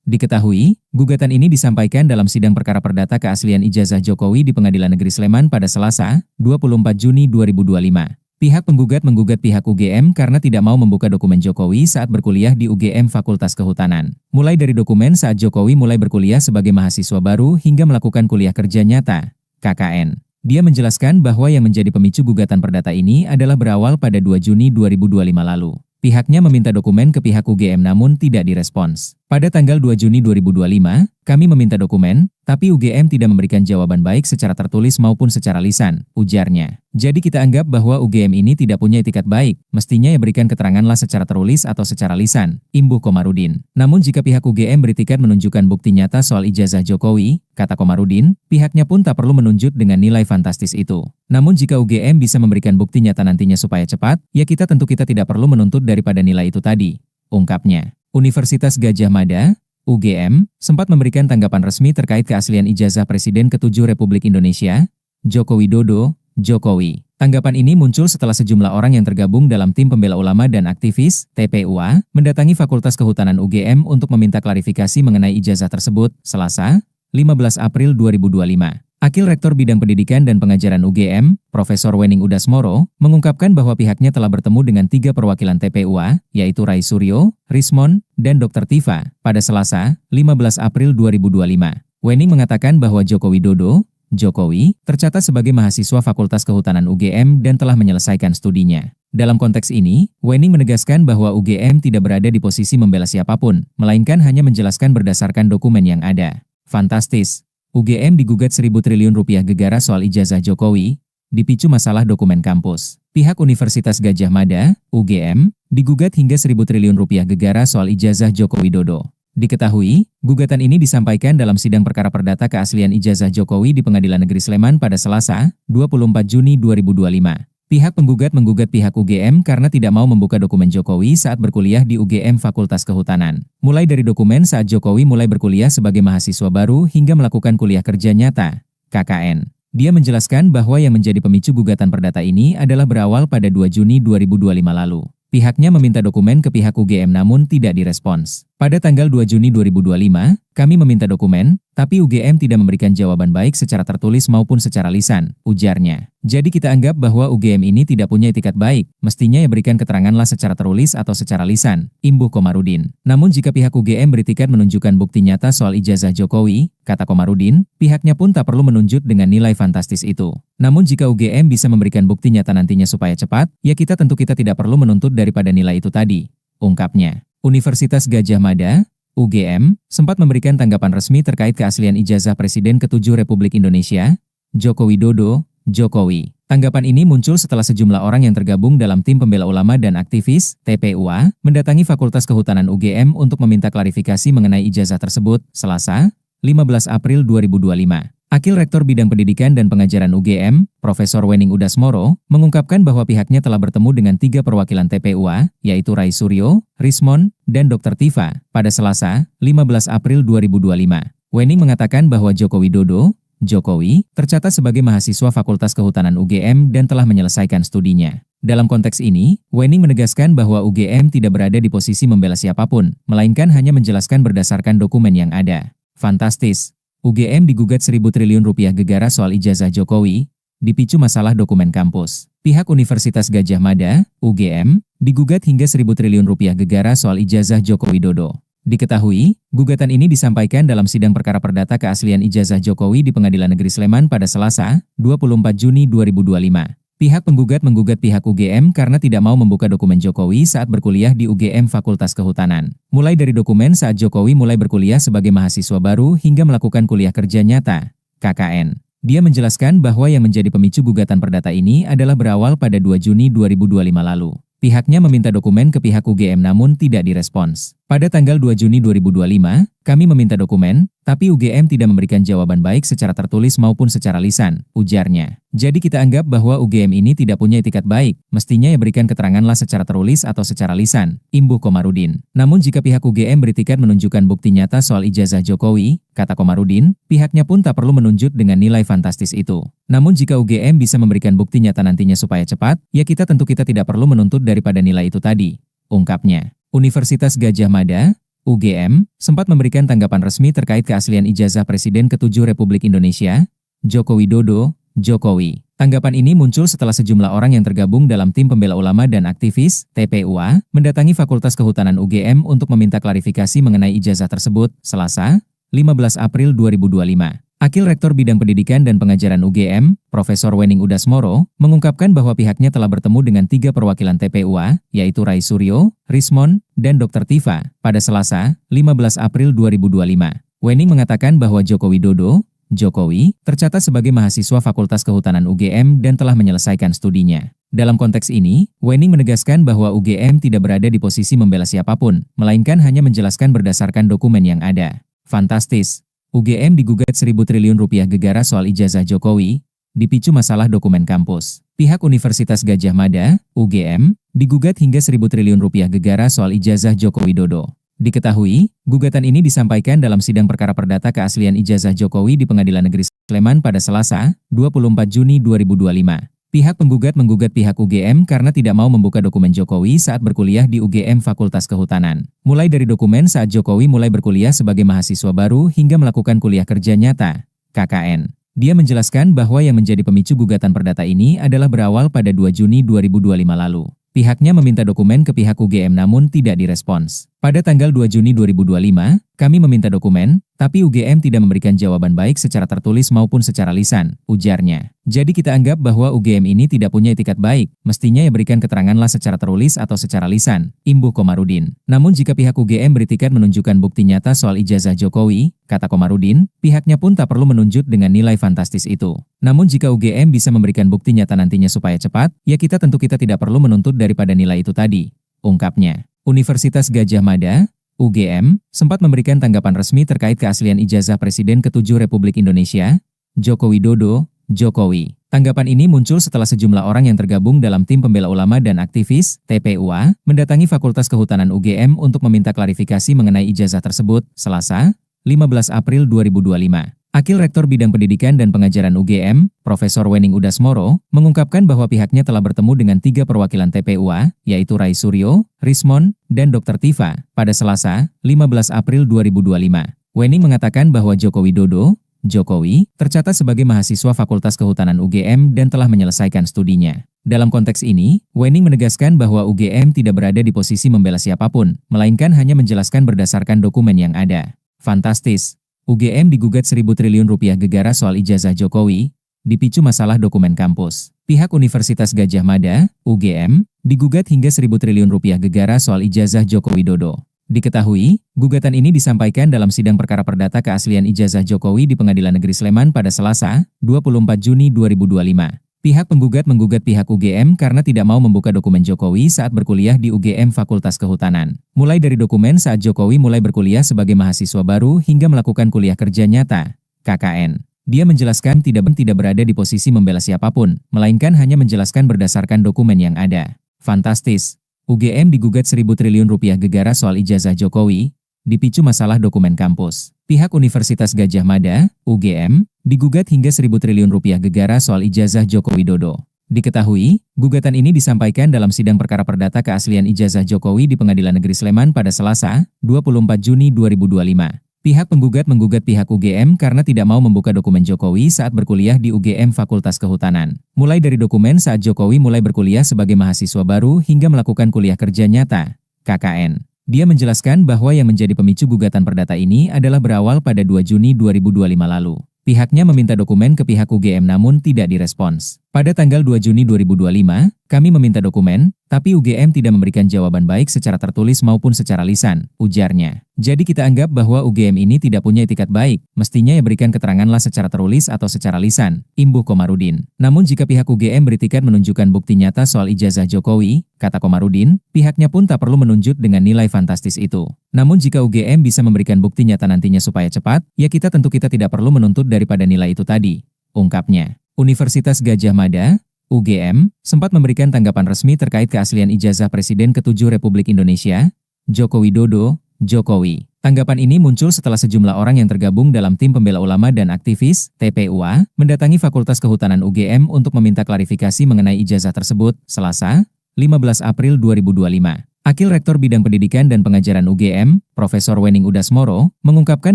Diketahui, gugatan ini disampaikan dalam sidang perkara perdata keaslian ijazah Jokowi di Pengadilan Negeri Sleman pada Selasa, 24 Juni 2025. Pihak penggugat menggugat pihak UGM karena tidak mau membuka dokumen Jokowi saat berkuliah di UGM Fakultas Kehutanan. Mulai dari dokumen saat Jokowi mulai berkuliah sebagai mahasiswa baru hingga melakukan kuliah kerja nyata, KKN. Dia menjelaskan bahwa yang menjadi pemicu gugatan perdata ini adalah berawal pada 2 Juni 2025 lalu. Pihaknya meminta dokumen ke pihak UGM namun tidak direspons. Pada tanggal 2 Juni 2025, kami meminta dokumen, tapi UGM tidak memberikan jawaban baik secara tertulis maupun secara lisan, ujarnya. Jadi kita anggap bahwa UGM ini tidak punya etikat baik, mestinya ya berikan keteranganlah secara tertulis atau secara lisan, imbuh Komarudin. Namun jika pihak UGM beritikat menunjukkan bukti nyata soal ijazah Jokowi, kata Komarudin, pihaknya pun tak perlu menunjuk dengan nilai fantastis itu. Namun jika UGM bisa memberikan bukti nyata nantinya supaya cepat, ya kita tidak perlu menuntut daripada nilai itu tadi, ungkapnya. Universitas Gadjah Mada, UGM, sempat memberikan tanggapan resmi terkait keaslian ijazah Presiden ke-7 Republik Indonesia, Joko Widodo, Jokowi. Tanggapan ini muncul setelah sejumlah orang yang tergabung dalam tim pembela ulama dan aktivis, TPUA, mendatangi Fakultas Kehutanan UGM untuk meminta klarifikasi mengenai ijazah tersebut, Selasa, 15 April 2025. Akil Rektor Bidang Pendidikan dan Pengajaran UGM, Profesor Wening Udasmoro, mengungkapkan bahwa pihaknya telah bertemu dengan 3 perwakilan TPUA, yaitu Rai Suryo, Rismon, dan Dr. Tifa, pada Selasa, 15 April 2025. Wening mengatakan bahwa Joko Widodo, Jokowi, tercatat sebagai mahasiswa Fakultas Kehutanan UGM dan telah menyelesaikan studinya. Dalam konteks ini, Wening menegaskan bahwa UGM tidak berada di posisi membela siapapun, melainkan hanya menjelaskan berdasarkan dokumen yang ada. Fantastis. UGM digugat 1.000 triliun rupiah gegara soal ijazah Jokowi, dipicu masalah dokumen kampus. Pihak Universitas Gadjah Mada, UGM, digugat hingga 1.000 triliun rupiah gegara soal ijazah Joko Widodo. Diketahui, gugatan ini disampaikan dalam sidang perkara perdata keaslian ijazah Jokowi di Pengadilan Negeri Sleman pada Selasa, 24 Juni 2025. Pihak penggugat menggugat pihak UGM karena tidak mau membuka dokumen Jokowi saat berkuliah di UGM Fakultas Kehutanan. Mulai dari dokumen saat Jokowi mulai berkuliah sebagai mahasiswa baru hingga melakukan kuliah kerja nyata, KKN. Dia menjelaskan bahwa yang menjadi pemicu gugatan perdata ini adalah berawal pada 2 Juni 2025 lalu. Pihaknya meminta dokumen ke pihak UGM namun tidak direspons. Pada tanggal 2 Juni 2025, kami meminta dokumen, tapi UGM tidak memberikan jawaban baik secara tertulis maupun secara lisan, ujarnya. Jadi kita anggap bahwa UGM ini tidak punya etikat baik, mestinya ya berikan keteranganlah secara tertulis atau secara lisan, imbuh Komarudin. Namun jika pihak UGM beritikat menunjukkan bukti nyata soal ijazah Jokowi, kata Komarudin, pihaknya pun tak perlu menunjuk dengan nilai fantastis itu. Namun jika UGM bisa memberikan bukti nyata nantinya supaya cepat, ya kita tidak perlu menuntut daripada nilai itu tadi, ungkapnya. Universitas Gadjah Mada, UGM, sempat memberikan tanggapan resmi terkait keaslian ijazah Presiden ke-7 Republik Indonesia, Joko Widodo, Jokowi. Tanggapan ini muncul setelah sejumlah orang yang tergabung dalam tim pembela ulama dan aktivis, TPUA, mendatangi Fakultas Kehutanan UGM untuk meminta klarifikasi mengenai ijazah tersebut, Selasa, 15 April 2025. Akil Rektor Bidang Pendidikan dan Pengajaran UGM, Profesor Wening Udasmoro, mengungkapkan bahwa pihaknya telah bertemu dengan 3 perwakilan TPUA, yaitu Rai Suryo, Rismon, dan Dr. Tifa, pada Selasa, 15 April 2025. Wening mengatakan bahwa Joko Widodo, Jokowi, tercatat sebagai mahasiswa Fakultas Kehutanan UGM dan telah menyelesaikan studinya. Dalam konteks ini, Wening menegaskan bahwa UGM tidak berada di posisi membela siapapun, melainkan hanya menjelaskan berdasarkan dokumen yang ada. Fantastis. UGM digugat 1.000 triliun rupiah gegara soal ijazah Jokowi, dipicu masalah dokumen kampus. Pihak Universitas Gadjah Mada, UGM, digugat hingga 1.000 triliun rupiah gegara soal ijazah Joko Widodo. Diketahui, gugatan ini disampaikan dalam sidang perkara perdata keaslian ijazah Jokowi di Pengadilan Negeri Sleman pada Selasa, 24 Juni 2025. Pihak penggugat menggugat pihak UGM karena tidak mau membuka dokumen Jokowi saat berkuliah di UGM Fakultas Kehutanan. Mulai dari dokumen saat Jokowi mulai berkuliah sebagai mahasiswa baru hingga melakukan kuliah kerja nyata, KKN. Dia menjelaskan bahwa yang menjadi pemicu gugatan perdata ini adalah berawal pada 2 Juni 2025 lalu. Pihaknya meminta dokumen ke pihak UGM namun tidak direspons. Pada tanggal 2 Juni 2025, kami meminta dokumen, tapi UGM tidak memberikan jawaban baik secara tertulis maupun secara lisan, ujarnya. Jadi kita anggap bahwa UGM ini tidak punya etikat baik, mestinya ya berikan keteranganlah secara tertulis atau secara lisan, imbuh Komarudin. Namun jika pihak UGM beritikat menunjukkan bukti nyata soal ijazah Jokowi, kata Komarudin, pihaknya pun tak perlu menunjuk dengan nilai fantastis itu. Namun jika UGM bisa memberikan bukti nyata nantinya supaya cepat, ya kita tidak perlu menuntut daripada nilai itu tadi, ungkapnya. Universitas Gadjah Mada, UGM, sempat memberikan tanggapan resmi terkait keaslian ijazah Presiden ke-7 Republik Indonesia, Joko Widodo, Jokowi. Tanggapan ini muncul setelah sejumlah orang yang tergabung dalam tim pembela ulama dan aktivis, TPUA, mendatangi Fakultas Kehutanan UGM untuk meminta klarifikasi mengenai ijazah tersebut, Selasa, 15 April 2025. Akil Rektor Bidang Pendidikan dan Pengajaran UGM, Profesor Wening Udasmoro, mengungkapkan bahwa pihaknya telah bertemu dengan 3 perwakilan TPUA, yaitu Rai Suryo, Rismon, dan Dr. Tifa, pada Selasa, 15 April 2025. Wening mengatakan bahwa Joko Widodo, Jokowi, tercatat sebagai mahasiswa Fakultas Kehutanan UGM dan telah menyelesaikan studinya. Dalam konteks ini, Wening menegaskan bahwa UGM tidak berada di posisi membela siapapun, melainkan hanya menjelaskan berdasarkan dokumen yang ada. Fantastis. UGM digugat 1.000 triliun rupiah gegara soal ijazah Jokowi, dipicu masalah dokumen kampus. Pihak Universitas Gadjah Mada, UGM, digugat hingga 1.000 triliun rupiah gegara soal ijazah Joko Widodo. Diketahui, gugatan ini disampaikan dalam sidang perkara perdata keaslian ijazah Jokowi di Pengadilan Negeri Sleman pada Selasa, 24 Juni 2025. Pihak penggugat menggugat pihak UGM karena tidak mau membuka dokumen Jokowi saat berkuliah di UGM Fakultas Kehutanan. Mulai dari dokumen saat Jokowi mulai berkuliah sebagai mahasiswa baru hingga melakukan kuliah kerja nyata, KKN. Dia menjelaskan bahwa yang menjadi pemicu gugatan perdata ini adalah berawal pada 2 Juni 2025 lalu. Pihaknya meminta dokumen ke pihak UGM namun tidak direspons. Pada tanggal 2 Juni 2025, kami meminta dokumen, tapi UGM tidak memberikan jawaban baik secara tertulis maupun secara lisan, ujarnya. Jadi kita anggap bahwa UGM ini tidak punya etikat baik, mestinya ya berikan keteranganlah secara tertulis atau secara lisan, imbuh Komarudin. Namun jika pihak UGM beritikat menunjukkan bukti nyata soal ijazah Jokowi, kata Komarudin, pihaknya pun tak perlu menunjuk dengan nilai fantastis itu. Namun jika UGM bisa memberikan bukti nyata nantinya supaya cepat, ya kita tidak perlu menuntut daripada nilai itu tadi, ungkapnya. Universitas Gadjah Mada, UGM, sempat memberikan tanggapan resmi terkait keaslian ijazah Presiden ke-7 Republik Indonesia, Joko Widodo, Jokowi. Tanggapan ini muncul setelah sejumlah orang yang tergabung dalam tim pembela ulama dan aktivis, TPUA, mendatangi Fakultas Kehutanan UGM untuk meminta klarifikasi mengenai ijazah tersebut, Selasa, 15 April 2025. Akil Rektor Bidang Pendidikan dan Pengajaran UGM, Profesor Wening Udasmoro, mengungkapkan bahwa pihaknya telah bertemu dengan 3 perwakilan TPUA, yaitu Rai Suryo, Rismon, dan Dr. Tifa, pada Selasa, 15 April 2025. Wening mengatakan bahwa Joko Widodo, Jokowi, tercatat sebagai mahasiswa Fakultas Kehutanan UGM dan telah menyelesaikan studinya. Dalam konteks ini, Wening menegaskan bahwa UGM tidak berada di posisi membela siapapun, melainkan hanya menjelaskan berdasarkan dokumen yang ada. Fantastis. UGM digugat 1.000 triliun rupiah gegara soal ijazah Jokowi, dipicu masalah dokumen kampus. Pihak Universitas Gadjah Mada, UGM, digugat hingga 1.000 triliun rupiah gegara soal ijazah Joko Widodo. Diketahui, gugatan ini disampaikan dalam sidang perkara perdata keaslian ijazah Jokowi di Pengadilan Negeri Sleman pada Selasa, 24 Juni 2025. Pihak penggugat menggugat pihak UGM karena tidak mau membuka dokumen Jokowi saat berkuliah di UGM Fakultas Kehutanan. Mulai dari dokumen saat Jokowi mulai berkuliah sebagai mahasiswa baru hingga melakukan kuliah kerja nyata, KKN. Dia menjelaskan tidak berada di posisi membela siapapun, melainkan hanya menjelaskan berdasarkan dokumen yang ada. Fantastis. UGM digugat 1.000 triliun rupiah gegara soal ijazah Jokowi, dipicu masalah dokumen kampus. Pihak Universitas Gadjah Mada, UGM, digugat hingga 1.000 triliun rupiah gegara soal ijazah Joko Widodo. Diketahui, gugatan ini disampaikan dalam sidang perkara perdata keaslian ijazah Jokowi di Pengadilan Negeri Sleman pada Selasa, 24 Juni 2025. Pihak penggugat menggugat pihak UGM karena tidak mau membuka dokumen Jokowi saat berkuliah di UGM Fakultas Kehutanan. Mulai dari dokumen saat Jokowi mulai berkuliah sebagai mahasiswa baru hingga melakukan kuliah kerja nyata, KKN. Dia menjelaskan bahwa yang menjadi pemicu gugatan perdata ini adalah berawal pada 2 Juni 2025 lalu. Pihaknya meminta dokumen ke pihak UGM namun tidak direspons. Pada tanggal 2 Juni 2025, kami meminta dokumen, tapi UGM tidak memberikan jawaban baik secara tertulis maupun secara lisan, ujarnya. Jadi kita anggap bahwa UGM ini tidak punya etikat baik, mestinya ya berikan keteranganlah secara tertulis atau secara lisan, imbuh Komarudin. Namun jika pihak UGM beritikat menunjukkan bukti nyata soal ijazah Jokowi, kata Komarudin, pihaknya pun tak perlu menunjuk dengan nilai fantastis itu. Namun jika UGM bisa memberikan bukti nyata nantinya supaya cepat, ya kita tidak perlu menuntut daripada nilai itu tadi, ungkapnya. Universitas Gadjah Mada, UGM, sempat memberikan tanggapan resmi terkait keaslian ijazah Presiden ke-7 Republik Indonesia, Joko Widodo, Jokowi. Tanggapan ini muncul setelah sejumlah orang yang tergabung dalam tim pembela ulama dan aktivis, TPUA, mendatangi Fakultas Kehutanan UGM untuk meminta klarifikasi mengenai ijazah tersebut, Selasa, 15 April 2025. Akil Rektor Bidang Pendidikan dan Pengajaran UGM, Profesor Wening Udasmoro, mengungkapkan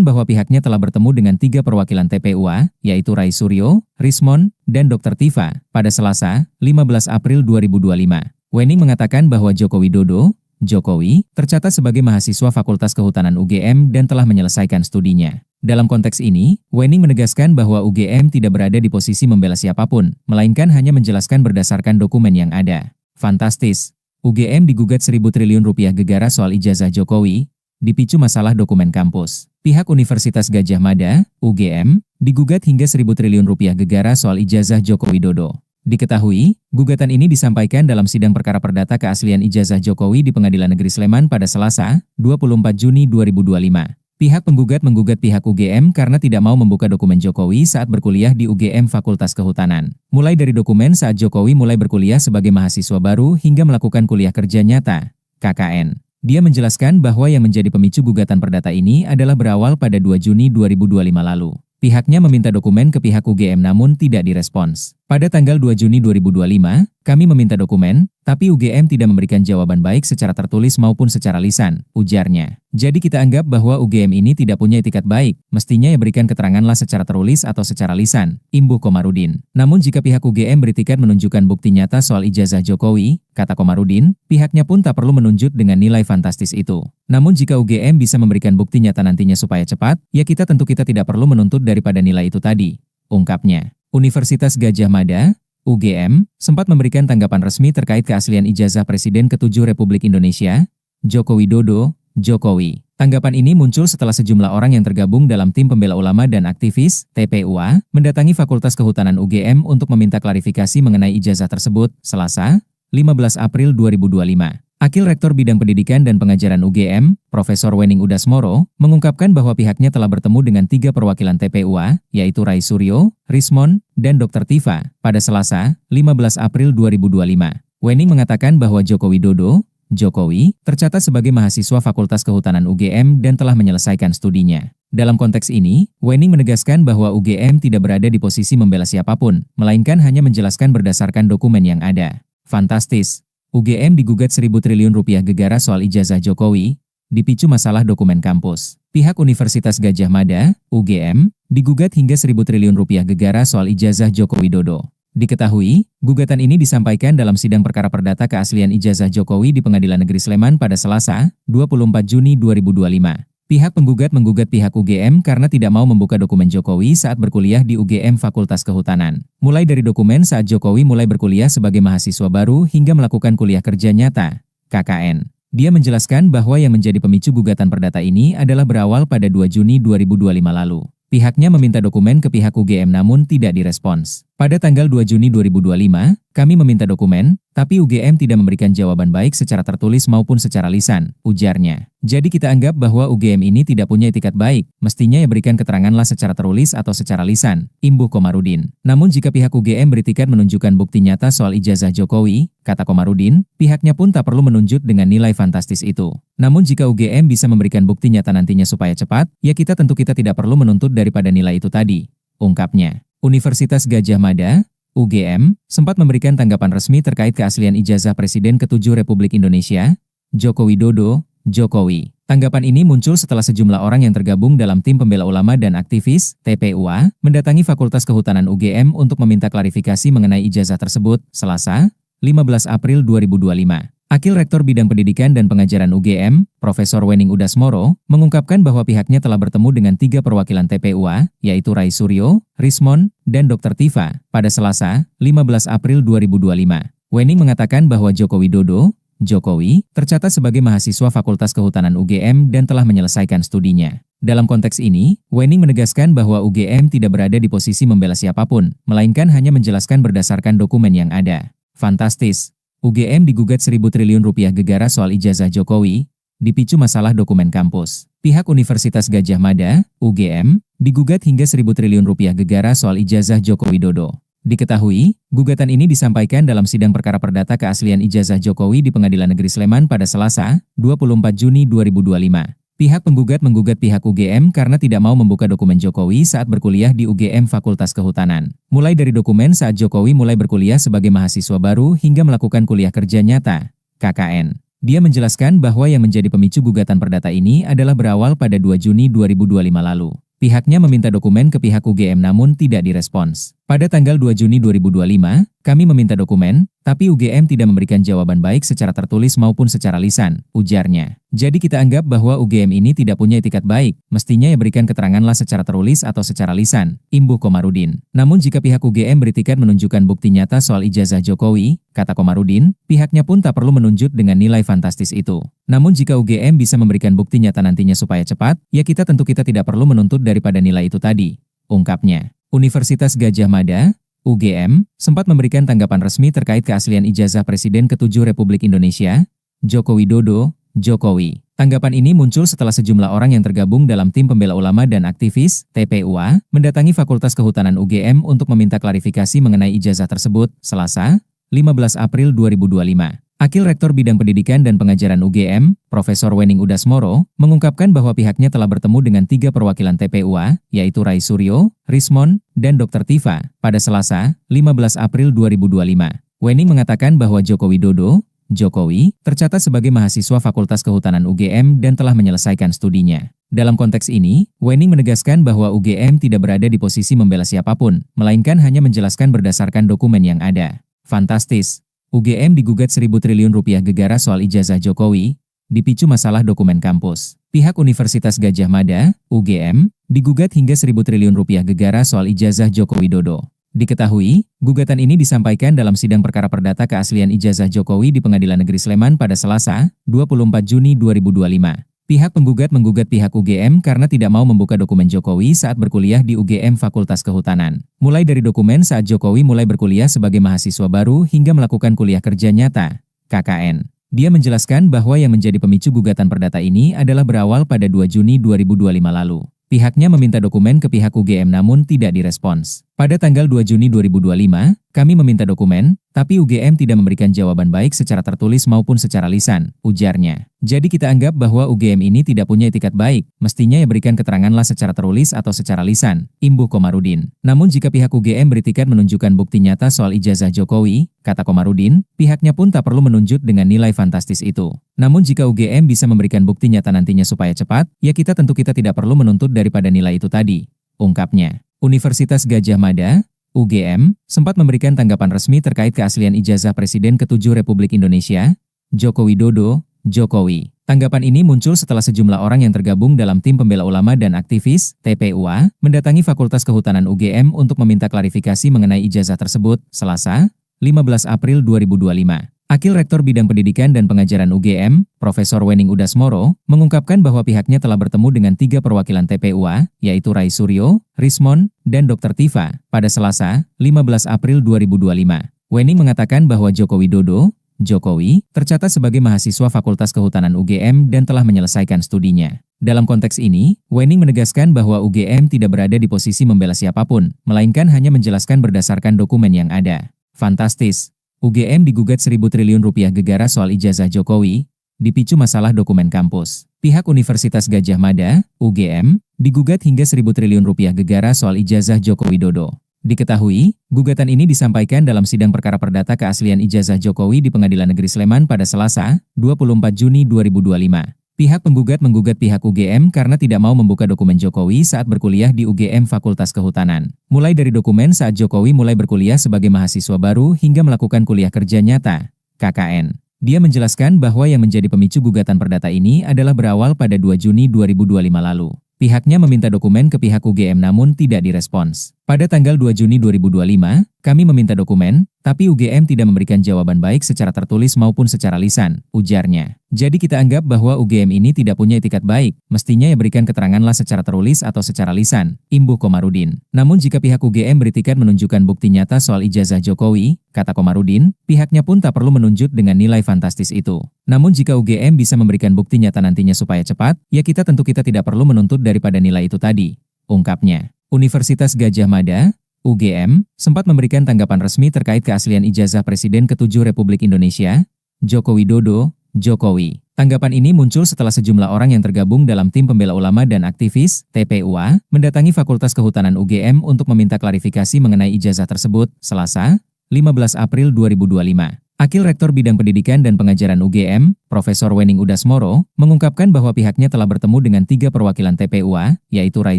bahwa pihaknya telah bertemu dengan 3 perwakilan TPUA, yaitu Rai Suryo, Rismon, dan Dr. Tifa, pada Selasa, 15 April 2025. Wening mengatakan bahwa Joko Widodo, Jokowi, tercatat sebagai mahasiswa Fakultas Kehutanan UGM dan telah menyelesaikan studinya. Dalam konteks ini, Wening menegaskan bahwa UGM tidak berada di posisi membela siapapun, melainkan hanya menjelaskan berdasarkan dokumen yang ada. Fantastis. UGM digugat 1.000 triliun rupiah gegara soal ijazah Jokowi, dipicu masalah dokumen kampus. Pihak Universitas Gadjah Mada, UGM, digugat hingga 1.000 triliun rupiah gegara soal ijazah Joko Widodo. Diketahui, gugatan ini disampaikan dalam sidang perkara perdata keaslian ijazah Jokowi di Pengadilan Negeri Sleman pada Selasa, 24 Juni 2025. Pihak penggugat menggugat pihak UGM karena tidak mau membuka dokumen Jokowi saat berkuliah di UGM Fakultas Kehutanan. Mulai dari dokumen saat Jokowi mulai berkuliah sebagai mahasiswa baru hingga melakukan kuliah kerja nyata, KKN. Dia menjelaskan bahwa yang menjadi pemicu gugatan perdata ini adalah berawal pada 2 Juni 2025 lalu. Pihaknya meminta dokumen ke pihak UGM namun tidak direspons. Pada tanggal 2 Juni 2025, kami meminta dokumen, tapi UGM tidak memberikan jawaban baik secara tertulis maupun secara lisan, ujarnya. Jadi kita anggap bahwa UGM ini tidak punya etikat baik, mestinya ya berikan keteranganlah secara tertulis atau secara lisan, imbuh Komarudin. Namun jika pihak UGM beritikat menunjukkan bukti nyata soal ijazah Jokowi, kata Komarudin, pihaknya pun tak perlu menunjuk dengan nilai fantastis itu. Namun jika UGM bisa memberikan bukti nyata nantinya supaya cepat, ya kita tidak perlu menuntut daripada nilai itu tadi, ungkapnya. Universitas Gadjah Mada, UGM, sempat memberikan tanggapan resmi terkait keaslian ijazah Presiden ke-7 Republik Indonesia, Joko Widodo, Jokowi. Tanggapan ini muncul setelah sejumlah orang yang tergabung dalam tim pembela ulama dan aktivis, TPUA, mendatangi Fakultas Kehutanan UGM untuk meminta klarifikasi mengenai ijazah tersebut, Selasa, 15 April 2025. Akil Rektor Bidang Pendidikan dan Pengajaran UGM, Profesor Wening Udasmoro, mengungkapkan bahwa pihaknya telah bertemu dengan 3 perwakilan TPUA, yaitu Rai Suryo, Rismon, dan Dr. Tifa, pada Selasa, 15 April 2025. Wening mengatakan bahwa Joko Widodo, Jokowi, tercatat sebagai mahasiswa Fakultas Kehutanan UGM dan telah menyelesaikan studinya. Dalam konteks ini, Wening menegaskan bahwa UGM tidak berada di posisi membela siapapun, melainkan hanya menjelaskan berdasarkan dokumen yang ada. Fantastis. UGM digugat 1.000 triliun rupiah gegara soal ijazah Jokowi, dipicu masalah dokumen kampus. Pihak Universitas Gadjah Mada, UGM, digugat hingga 1.000 triliun rupiah gegara soal ijazah Joko Widodo. Diketahui, gugatan ini disampaikan dalam sidang perkara perdata keaslian ijazah Jokowi di Pengadilan Negeri Sleman pada Selasa, 24 Juni 2025. Pihak penggugat menggugat pihak UGM karena tidak mau membuka dokumen Jokowi saat berkuliah di UGM Fakultas Kehutanan. Mulai dari dokumen saat Jokowi mulai berkuliah sebagai mahasiswa baru hingga melakukan kuliah kerja nyata, KKN. Dia menjelaskan bahwa yang menjadi pemicu gugatan perdata ini adalah berawal pada 2 Juni 2025 lalu. Pihaknya meminta dokumen ke pihak UGM namun tidak direspons. Pada tanggal 2 Juni 2025, kami meminta dokumen, tapi UGM tidak memberikan jawaban baik secara tertulis maupun secara lisan, ujarnya. Jadi kita anggap bahwa UGM ini tidak punya etikat baik, mestinya ya berikan keteranganlah secara tertulis atau secara lisan, imbuh Komarudin. Namun jika pihak UGM beritikat menunjukkan bukti nyata soal ijazah Jokowi, kata Komarudin, pihaknya pun tak perlu menunjuk dengan nilai fantastis itu. Namun jika UGM bisa memberikan bukti nyata nantinya supaya cepat, ya kita tidak perlu menuntut daripada nilai itu tadi, ungkapnya. Universitas Gadjah Mada, UGM, sempat memberikan tanggapan resmi terkait keaslian ijazah Presiden ke-7 Republik Indonesia, Joko Widodo, Jokowi. Tanggapan ini muncul setelah sejumlah orang yang tergabung dalam tim pembela ulama dan aktivis, TPUA, mendatangi Fakultas Kehutanan UGM untuk meminta klarifikasi mengenai ijazah tersebut, Selasa, 15 April 2025. Akil Rektor Bidang Pendidikan dan Pengajaran UGM, Profesor Wening Udasmoro, mengungkapkan bahwa pihaknya telah bertemu dengan 3 perwakilan TPUA, yaitu Rai Suryo, Rismon, dan Dr. Tifa, pada Selasa, 15 April 2025. Wening mengatakan bahwa Joko Widodo, Jokowi, tercatat sebagai mahasiswa Fakultas Kehutanan UGM dan telah menyelesaikan studinya. Dalam konteks ini, Wening menegaskan bahwa UGM tidak berada di posisi membela siapapun, melainkan hanya menjelaskan berdasarkan dokumen yang ada. Fantastis! UGM digugat 1.000 triliun rupiah gegara soal ijazah Jokowi, dipicu masalah dokumen kampus. Pihak Universitas Gadjah Mada, UGM, digugat hingga 1.000 triliun rupiah gegara soal ijazah Joko Widodo. Diketahui, gugatan ini disampaikan dalam sidang perkara perdata keaslian ijazah Jokowi di Pengadilan Negeri Sleman pada Selasa, 24 Juni 2025. Pihak penggugat menggugat pihak UGM karena tidak mau membuka dokumen Jokowi saat berkuliah di UGM Fakultas Kehutanan. Mulai dari dokumen saat Jokowi mulai berkuliah sebagai mahasiswa baru hingga melakukan kuliah kerja nyata, KKN. Dia menjelaskan bahwa yang menjadi pemicu gugatan perdata ini adalah berawal pada 2 Juni 2025 lalu. Pihaknya meminta dokumen ke pihak UGM namun tidak direspons. Pada tanggal 2 Juni 2025, kami meminta dokumen, tapi UGM tidak memberikan jawaban baik secara tertulis maupun secara lisan, ujarnya. Jadi kita anggap bahwa UGM ini tidak punya etikat baik, mestinya ya berikan keteranganlah secara tertulis atau secara lisan, imbuh Komarudin. Namun jika pihak UGM beritikat menunjukkan bukti nyata soal ijazah Jokowi, kata Komarudin, pihaknya pun tak perlu menunjuk dengan nilai fantastis itu. Namun jika UGM bisa memberikan bukti nyata nantinya supaya cepat, ya kita tidak perlu menuntut daripada nilai itu tadi, ungkapnya. Universitas Gadjah Mada, UGM, sempat memberikan tanggapan resmi terkait keaslian ijazah Presiden ke-7 Republik Indonesia, Joko Widodo, Jokowi. Tanggapan ini muncul setelah sejumlah orang yang tergabung dalam tim pembela ulama dan aktivis, TPUA, mendatangi Fakultas Kehutanan UGM untuk meminta klarifikasi mengenai ijazah tersebut, Selasa, 15 April 2025. Akil Rektor Bidang Pendidikan dan Pengajaran UGM, Profesor Wening Udasmoro, mengungkapkan bahwa pihaknya telah bertemu dengan 3 perwakilan TPUA, yaitu Rai Suryo, Rismon, dan Dr. Tifa, pada Selasa, 15 April 2025. Wening mengatakan bahwa Joko Widodo, Jokowi, tercatat sebagai mahasiswa Fakultas Kehutanan UGM dan telah menyelesaikan studinya. Dalam konteks ini, Wening menegaskan bahwa UGM tidak berada di posisi membela siapapun, melainkan hanya menjelaskan berdasarkan dokumen yang ada. Fantastis! UGM digugat 1.000 triliun rupiah gegara soal ijazah Jokowi, dipicu masalah dokumen kampus. Pihak Universitas Gadjah Mada, UGM, digugat hingga 1.000 triliun rupiah gegara soal ijazah Joko Widodo. Diketahui, gugatan ini disampaikan dalam sidang perkara perdata keaslian ijazah Jokowi di Pengadilan Negeri Sleman pada Selasa, 24 Juni 2025. Pihak penggugat menggugat pihak UGM karena tidak mau membuka dokumen Jokowi saat berkuliah di UGM Fakultas Kehutanan. Mulai dari dokumen saat Jokowi mulai berkuliah sebagai mahasiswa baru hingga melakukan kuliah kerja nyata, KKN. Dia menjelaskan bahwa yang menjadi pemicu gugatan perdata ini adalah berawal pada 2 Juni 2025 lalu. Pihaknya meminta dokumen ke pihak UGM namun tidak direspons. Pada tanggal 2 Juni 2025, kami meminta dokumen, tapi UGM tidak memberikan jawaban baik secara tertulis maupun secara lisan, ujarnya. Jadi kita anggap bahwa UGM ini tidak punya etikat baik, mestinya ya berikan keteranganlah secara tertulis atau secara lisan, imbuh Komarudin. Namun jika pihak UGM beritikat menunjukkan bukti nyata soal ijazah Jokowi, kata Komarudin, pihaknya pun tak perlu menunjuk dengan nilai fantastis itu. Namun jika UGM bisa memberikan bukti nyata nantinya supaya cepat, ya kita tidak perlu menuntut daripada nilai itu tadi, ungkapnya. Universitas Gadjah Mada, UGM, sempat memberikan tanggapan resmi terkait keaslian ijazah Presiden ke-7 Republik Indonesia, Joko Widodo, Jokowi. Tanggapan ini muncul setelah sejumlah orang yang tergabung dalam tim pembela ulama dan aktivis, TPUA, mendatangi Fakultas Kehutanan UGM untuk meminta klarifikasi mengenai ijazah tersebut, Selasa, 15 April 2025. Akil Rektor Bidang Pendidikan dan Pengajaran UGM, Profesor Wening Udasmoro, mengungkapkan bahwa pihaknya telah bertemu dengan 3 perwakilan TPUA, yaitu Rai Suryo, Rismon, dan Dr. Tifa, pada Selasa, 15 April 2025. Wening mengatakan bahwa Joko Widodo, Jokowi, tercatat sebagai mahasiswa Fakultas Kehutanan UGM dan telah menyelesaikan studinya. Dalam konteks ini, Wening menegaskan bahwa UGM tidak berada di posisi membela siapapun, melainkan hanya menjelaskan berdasarkan dokumen yang ada. Fantastis! UGM digugat 1.000 triliun rupiah gegara soal ijazah Jokowi, dipicu masalah dokumen kampus. Pihak Universitas Gadjah Mada, UGM, digugat hingga 1.000 triliun rupiah gegara soal ijazah Joko Widodo. Diketahui, gugatan ini disampaikan dalam sidang perkara perdata keaslian ijazah Jokowi di Pengadilan Negeri Sleman pada Selasa, 24 Juni 2025. Pihak penggugat menggugat pihak UGM karena tidak mau membuka dokumen Jokowi saat berkuliah di UGM Fakultas Kehutanan. Mulai dari dokumen saat Jokowi mulai berkuliah sebagai mahasiswa baru hingga melakukan kuliah kerja nyata, KKN. Dia menjelaskan bahwa yang menjadi pemicu gugatan perdata ini adalah berawal pada 2 Juni 2025 lalu. Pihaknya meminta dokumen ke pihak UGM namun tidak direspons. Pada tanggal 2 Juni 2025, kami meminta dokumen, tapi UGM tidak memberikan jawaban baik secara tertulis maupun secara lisan, ujarnya. Jadi kita anggap bahwa UGM ini tidak punya etikat baik, mestinya ya berikan keteranganlah secara tertulis atau secara lisan, imbuh Komarudin. Namun jika pihak UGM beritikat menunjukkan bukti nyata soal ijazah Jokowi, kata Komarudin, pihaknya pun tak perlu menunjuk dengan nilai fantastis itu. Namun jika UGM bisa memberikan bukti nyata nantinya supaya cepat, ya kita tidak perlu menuntut daripada nilai itu tadi, ungkapnya. Universitas Gadjah Mada, UGM, sempat memberikan tanggapan resmi terkait keaslian ijazah Presiden ke-7 Republik Indonesia, Joko Widodo, Jokowi. Tanggapan ini muncul setelah sejumlah orang yang tergabung dalam tim pembela ulama dan aktivis, TPUA, mendatangi Fakultas Kehutanan UGM untuk meminta klarifikasi mengenai ijazah tersebut, Selasa, 15 April 2025. Akil Rektor Bidang Pendidikan dan Pengajaran UGM, Profesor Wening Udasmoro, mengungkapkan bahwa pihaknya telah bertemu dengan 3 perwakilan TPUA, yaitu Rai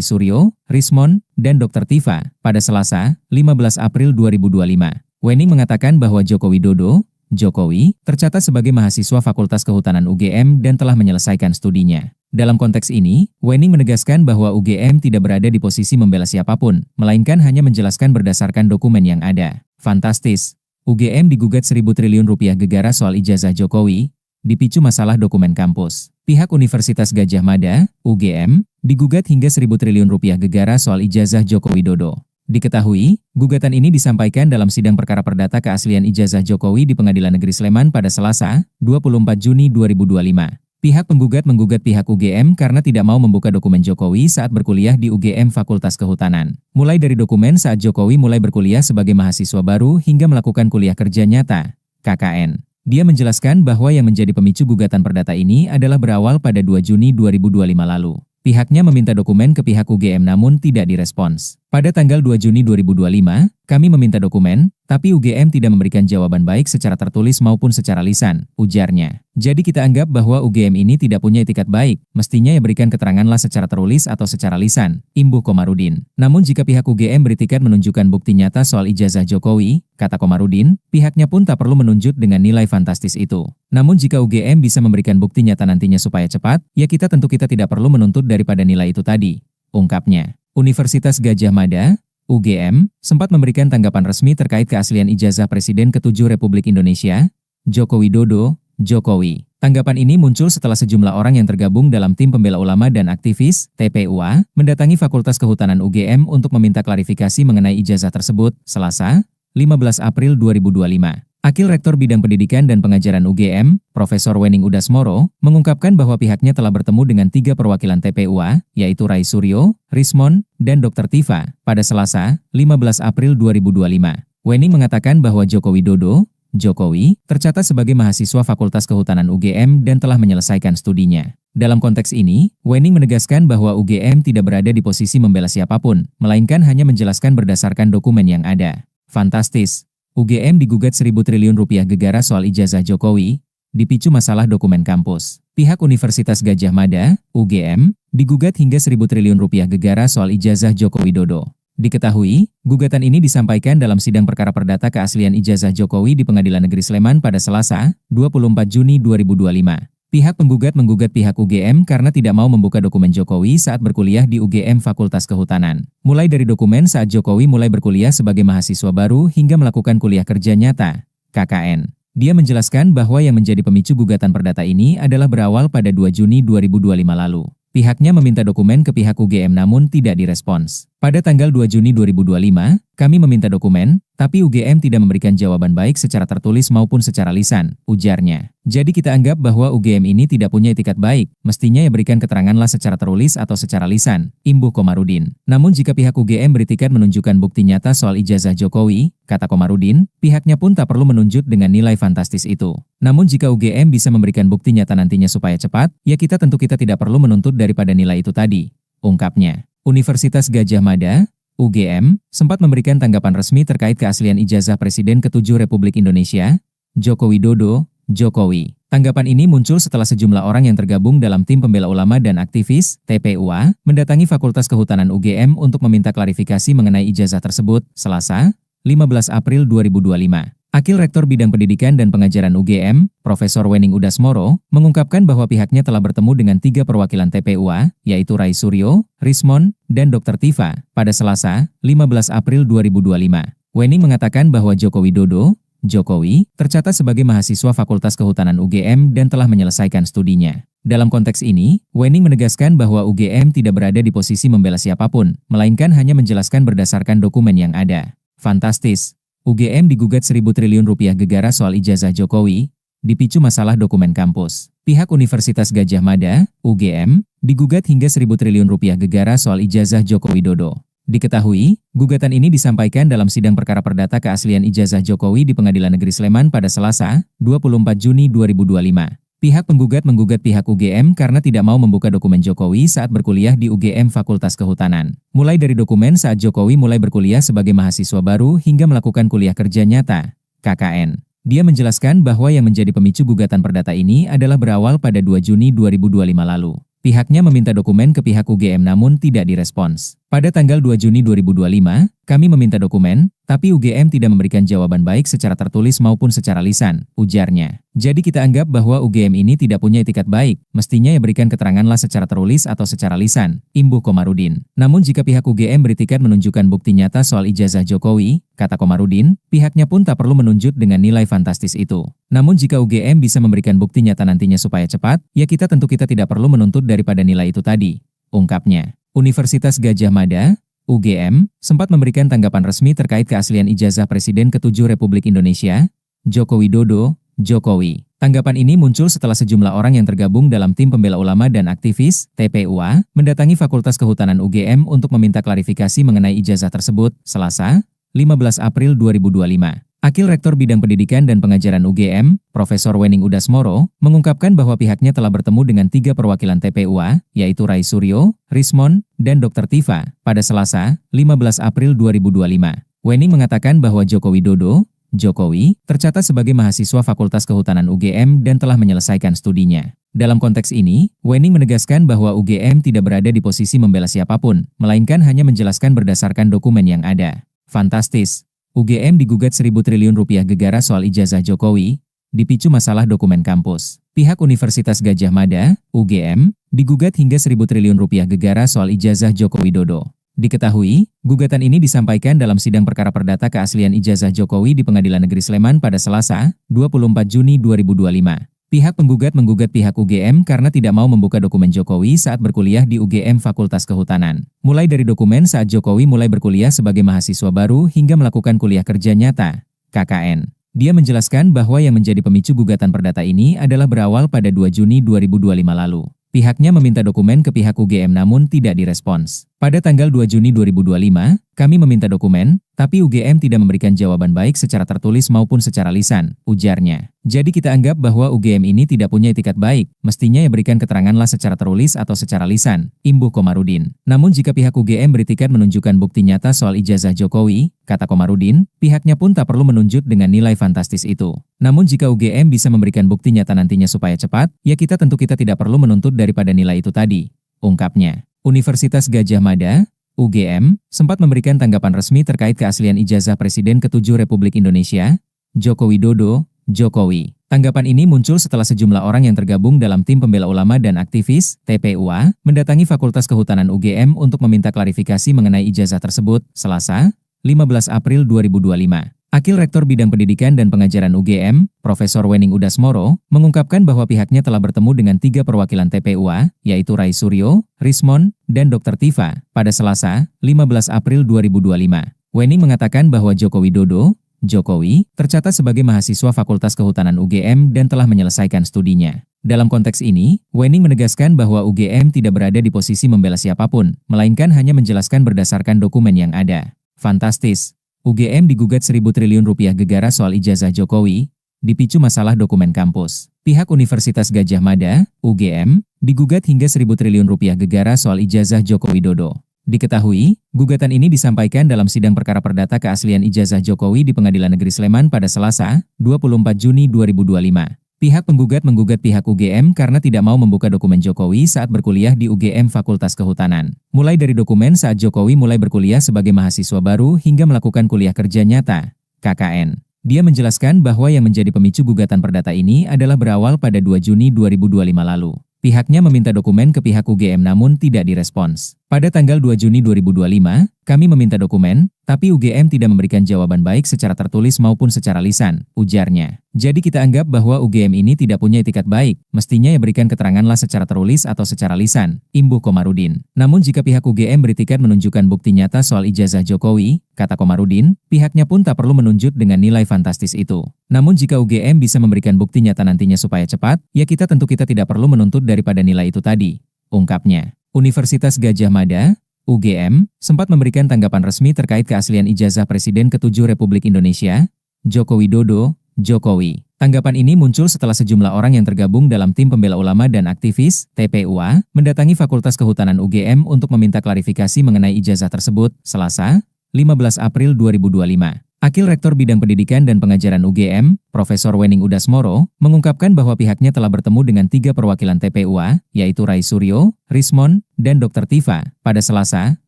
Suryo, Rismon, dan Dr. Tifa, pada Selasa, 15 April 2025. Wening mengatakan bahwa Joko Widodo, Jokowi, tercatat sebagai mahasiswa Fakultas Kehutanan UGM dan telah menyelesaikan studinya. Dalam konteks ini, Wening menegaskan bahwa UGM tidak berada di posisi membela siapapun, melainkan hanya menjelaskan berdasarkan dokumen yang ada. Fantastis. UGM digugat 1.000 triliun rupiah gegara soal ijazah Jokowi, dipicu masalah dokumen kampus. Pihak Universitas Gadjah Mada, UGM, digugat hingga 1.000 triliun rupiah gegara soal ijazah Joko Widodo. Diketahui, gugatan ini disampaikan dalam sidang perkara perdata keaslian ijazah Jokowi di Pengadilan Negeri Sleman pada Selasa, 24 Juni 2025. Pihak penggugat menggugat pihak UGM karena tidak mau membuka dokumen Jokowi saat berkuliah di UGM Fakultas Kehutanan. Mulai dari dokumen saat Jokowi mulai berkuliah sebagai mahasiswa baru hingga melakukan kuliah kerja nyata, KKN. Dia menjelaskan bahwa yang menjadi pemicu gugatan perdata ini adalah berawal pada 2 Juni 2025 lalu. Pihaknya meminta dokumen ke pihak UGM namun tidak direspons. Pada tanggal 2 Juni 2025, kami meminta dokumen, tapi UGM tidak memberikan jawaban baik secara tertulis maupun secara lisan, ujarnya. Jadi kita anggap bahwa UGM ini tidak punya etikat baik, mestinya ya berikan keteranganlah secara tertulis atau secara lisan, imbuh Komarudin. Namun jika pihak UGM beritikat menunjukkan bukti nyata soal ijazah Jokowi, kata Komarudin, pihaknya pun tak perlu menunjuk dengan nilai fantastis itu. Namun jika UGM bisa memberikan bukti nyata nantinya supaya cepat, ya kita tidak perlu menuntut daripada nilai itu tadi, ungkapnya. Universitas Gadjah Mada, UGM, sempat memberikan tanggapan resmi terkait keaslian ijazah Presiden ke-7 Republik Indonesia, Joko Widodo, Jokowi. Tanggapan ini muncul setelah sejumlah orang yang tergabung dalam tim pembela ulama dan aktivis, TPUA, mendatangi Fakultas Kehutanan UGM untuk meminta klarifikasi mengenai ijazah tersebut, Selasa, 15 April 2025. Akil Rektor Bidang Pendidikan dan Pengajaran UGM, Profesor Wening Udasmoro, mengungkapkan bahwa pihaknya telah bertemu dengan 3 perwakilan TPUA, yaitu Rai Suryo, Rismon, dan Dr. Tifa, pada Selasa, 15 April 2025. Wening mengatakan bahwa Joko Widodo, Jokowi, tercatat sebagai mahasiswa Fakultas Kehutanan UGM dan telah menyelesaikan studinya. Dalam konteks ini, Wening menegaskan bahwa UGM tidak berada di posisi membela siapapun, melainkan hanya menjelaskan berdasarkan dokumen yang ada. Fantastis. UGM digugat 1.000 triliun rupiah gegara soal ijazah Jokowi, dipicu masalah dokumen kampus. Pihak Universitas Gadjah Mada, UGM, digugat hingga 1.000 triliun rupiah gegara soal ijazah Joko Widodo. Diketahui, gugatan ini disampaikan dalam sidang perkara perdata keaslian ijazah Jokowi di Pengadilan Negeri Sleman pada Selasa, 24 Juni 2025. Pihak penggugat menggugat pihak UGM karena tidak mau membuka dokumen Jokowi saat berkuliah di UGM Fakultas Kehutanan. Mulai dari dokumen saat Jokowi mulai berkuliah sebagai mahasiswa baru hingga melakukan kuliah kerja nyata, KKN. Dia menjelaskan bahwa yang menjadi pemicu gugatan perdata ini adalah berawal pada 2 Juni 2025 lalu. Pihaknya meminta dokumen ke pihak UGM namun tidak direspons. Pada tanggal 2 Juni 2025, kami meminta dokumen, tapi UGM tidak memberikan jawaban baik secara tertulis maupun secara lisan, ujarnya. Jadi kita anggap bahwa UGM ini tidak punya etikat baik, mestinya ya berikan keteranganlah secara tertulis atau secara lisan, imbuh Komarudin. Namun jika pihak UGM beritikat menunjukkan bukti nyata soal ijazah Jokowi, kata Komarudin, pihaknya pun tak perlu menunjuk dengan nilai fantastis itu. Namun jika UGM bisa memberikan bukti nyata nantinya supaya cepat, ya kita tidak perlu menuntut daripada nilai itu tadi, ungkapnya. Universitas Gadjah Mada, UGM, sempat memberikan tanggapan resmi terkait keaslian ijazah Presiden ke-7 Republik Indonesia, Joko Widodo, Jokowi. Tanggapan ini muncul setelah sejumlah orang yang tergabung dalam tim pembela ulama dan aktivis, TPUA, mendatangi Fakultas Kehutanan UGM untuk meminta klarifikasi mengenai ijazah tersebut, Selasa, 15 April 2025. Akil Rektor Bidang Pendidikan dan Pengajaran UGM, Profesor Wening Udasmoro, mengungkapkan bahwa pihaknya telah bertemu dengan 3 perwakilan TPUA, yaitu Rai Suryo, Rismon, dan Dr. Tifa, pada Selasa, 15 April 2025. Wening mengatakan bahwa Joko Widodo, Jokowi, tercatat sebagai mahasiswa Fakultas Kehutanan UGM dan telah menyelesaikan studinya. Dalam konteks ini, Wening menegaskan bahwa UGM tidak berada di posisi membela siapapun, melainkan hanya menjelaskan berdasarkan dokumen yang ada. Fantastis. UGM digugat 1.000 triliun rupiah gegara soal ijazah Jokowi, dipicu masalah dokumen kampus. Pihak Universitas Gadjah Mada, UGM, digugat hingga 1.000 triliun rupiah gegara soal ijazah Joko Widodo. Diketahui, gugatan ini disampaikan dalam sidang perkara perdata keaslian ijazah Jokowi di Pengadilan Negeri Sleman pada Selasa, 24 Juni 2025. Pihak penggugat menggugat pihak UGM karena tidak mau membuka dokumen Jokowi saat berkuliah di UGM Fakultas Kehutanan. Mulai dari dokumen saat Jokowi mulai berkuliah sebagai mahasiswa baru hingga melakukan kuliah kerja nyata, KKN. Dia menjelaskan bahwa yang menjadi pemicu gugatan perdata ini adalah berawal pada 2 Juni 2025 lalu. Pihaknya meminta dokumen ke pihak UGM namun tidak direspons. Pada tanggal 2 Juni 2025, kami meminta dokumen, tapi UGM tidak memberikan jawaban baik secara tertulis maupun secara lisan, ujarnya. Jadi kita anggap bahwa UGM ini tidak punya etikat baik, mestinya ya berikan keteranganlah secara tertulis atau secara lisan, imbuh Komarudin. Namun jika pihak UGM beritikat menunjukkan bukti nyata soal ijazah Jokowi, kata Komarudin, pihaknya pun tak perlu menunjuk dengan nilai fantastis itu. Namun jika UGM bisa memberikan bukti nyata nantinya supaya cepat, ya kita tidak perlu menuntut daripada nilai itu tadi, ungkapnya. Universitas Gadjah Mada, UGM, sempat memberikan tanggapan resmi terkait keaslian ijazah Presiden ke-7 Republik Indonesia, Joko Widodo, Jokowi. Tanggapan ini muncul setelah sejumlah orang yang tergabung dalam tim pembela ulama dan aktivis, TPUA, mendatangi Fakultas Kehutanan UGM untuk meminta klarifikasi mengenai ijazah tersebut, Selasa, 15 April 2025. Akil Rektor Bidang Pendidikan dan Pengajaran UGM, Profesor Wening Udasmoro, mengungkapkan bahwa pihaknya telah bertemu dengan 3 perwakilan TPUA, yaitu Rai Suryo, Rismon, dan Dr. Tifa, pada Selasa, 15 April 2025. Wening mengatakan bahwa Joko Widodo, Jokowi, tercatat sebagai mahasiswa Fakultas Kehutanan UGM dan telah menyelesaikan studinya. Dalam konteks ini, Wening menegaskan bahwa UGM tidak berada di posisi membela siapapun, melainkan hanya menjelaskan berdasarkan dokumen yang ada. Fantastis. UGM digugat 1.000 triliun rupiah gegara soal ijazah Jokowi, dipicu masalah dokumen kampus. Pihak Universitas Gadjah Mada, UGM, digugat hingga 1.000 triliun rupiah gegara soal ijazah Joko Widodo. Diketahui, gugatan ini disampaikan dalam sidang perkara perdata keaslian ijazah Jokowi di Pengadilan Negeri Sleman pada Selasa, 24 Juni 2025. Pihak penggugat menggugat pihak UGM karena tidak mau membuka dokumen Jokowi saat berkuliah di UGM Fakultas Kehutanan. Mulai dari dokumen saat Jokowi mulai berkuliah sebagai mahasiswa baru hingga melakukan kuliah kerja nyata, KKN. Dia menjelaskan bahwa yang menjadi pemicu gugatan perdata ini adalah berawal pada 2 Juni 2025 lalu. Pihaknya meminta dokumen ke pihak UGM namun tidak direspons. Pada tanggal 2 Juni 2025, kami meminta dokumen, tapi UGM tidak memberikan jawaban baik secara tertulis maupun secara lisan, ujarnya. Jadi kita anggap bahwa UGM ini tidak punya etikat baik, mestinya ya berikan keteranganlah secara tertulis atau secara lisan, imbuh Komarudin. Namun jika pihak UGM beritikat menunjukkan bukti nyata soal ijazah Jokowi, kata Komarudin, pihaknya pun tak perlu menunjuk dengan nilai fantastis itu. Namun jika UGM bisa memberikan bukti nyata nantinya supaya cepat, ya kita tidak perlu menuntut daripada nilai itu tadi, ungkapnya. Universitas Gadjah Mada, UGM, sempat memberikan tanggapan resmi terkait keaslian ijazah Presiden ke-7 Republik Indonesia, Joko Widodo, Jokowi. Tanggapan ini muncul setelah sejumlah orang yang tergabung dalam tim pembela ulama dan aktivis, TPUA, mendatangi Fakultas Kehutanan UGM untuk meminta klarifikasi mengenai ijazah tersebut, Selasa, 15 April 2025. Akil Rektor Bidang Pendidikan dan Pengajaran UGM, Profesor Wening Udasmoro, mengungkapkan bahwa pihaknya telah bertemu dengan 3 perwakilan TPUA, yaitu Rai Suryo, Rismon, dan Dr. Tifa, pada Selasa, 15 April 2025. Wening mengatakan bahwa Joko Widodo, Jokowi, tercatat sebagai mahasiswa Fakultas Kehutanan UGM dan telah menyelesaikan studinya. Dalam konteks ini, Wening menegaskan bahwa UGM tidak berada di posisi membela siapapun, melainkan hanya menjelaskan berdasarkan dokumen yang ada. Fantastis. UGM digugat 1.000 triliun rupiah gegara soal ijazah Jokowi, dipicu masalah dokumen kampus. Pihak Universitas Gadjah Mada, UGM, digugat hingga 1.000 triliun rupiah gegara soal ijazah Joko Widodo. Diketahui, gugatan ini disampaikan dalam sidang perkara perdata keaslian ijazah Jokowi di Pengadilan Negeri Sleman pada Selasa, 24 Juni 2025. Pihak penggugat menggugat pihak UGM karena tidak mau membuka dokumen Jokowi saat berkuliah di UGM Fakultas Kehutanan. Mulai dari dokumen saat Jokowi mulai berkuliah sebagai mahasiswa baru hingga melakukan kuliah kerja nyata, KKN. Dia menjelaskan bahwa yang menjadi pemicu gugatan perdata ini adalah berawal pada 2 Juni 2025 lalu. Pihaknya meminta dokumen ke pihak UGM namun tidak direspons. Pada tanggal 2 Juni 2025, kami meminta dokumen, tapi UGM tidak memberikan jawaban baik secara tertulis maupun secara lisan, ujarnya. Jadi kita anggap bahwa UGM ini tidak punya etikat baik, mestinya ya berikan keteranganlah secara tertulis atau secara lisan, imbuh Komarudin. Namun jika pihak UGM beritikat menunjukkan bukti nyata soal ijazah Jokowi, kata Komarudin, pihaknya pun tak perlu menunjuk dengan nilai fantastis itu. Namun jika UGM bisa memberikan bukti nyata nantinya supaya cepat, ya kita tidak perlu menuntut daripada nilai itu tadi, ungkapnya. Universitas Gadjah Mada, UGM, sempat memberikan tanggapan resmi terkait keaslian ijazah Presiden ke-7 Republik Indonesia, Joko Widodo, Jokowi. Tanggapan ini muncul setelah sejumlah orang yang tergabung dalam tim pembela ulama dan aktivis, TPUA, mendatangi Fakultas Kehutanan UGM untuk meminta klarifikasi mengenai ijazah tersebut, Selasa, 15 April 2025. Akil Rektor Bidang Pendidikan dan Pengajaran UGM, Profesor Wening Udasmoro, mengungkapkan bahwa pihaknya telah bertemu dengan 3 perwakilan TPUA, yaitu Rai Suryo, Rismon, dan Dr. Tifa, pada Selasa,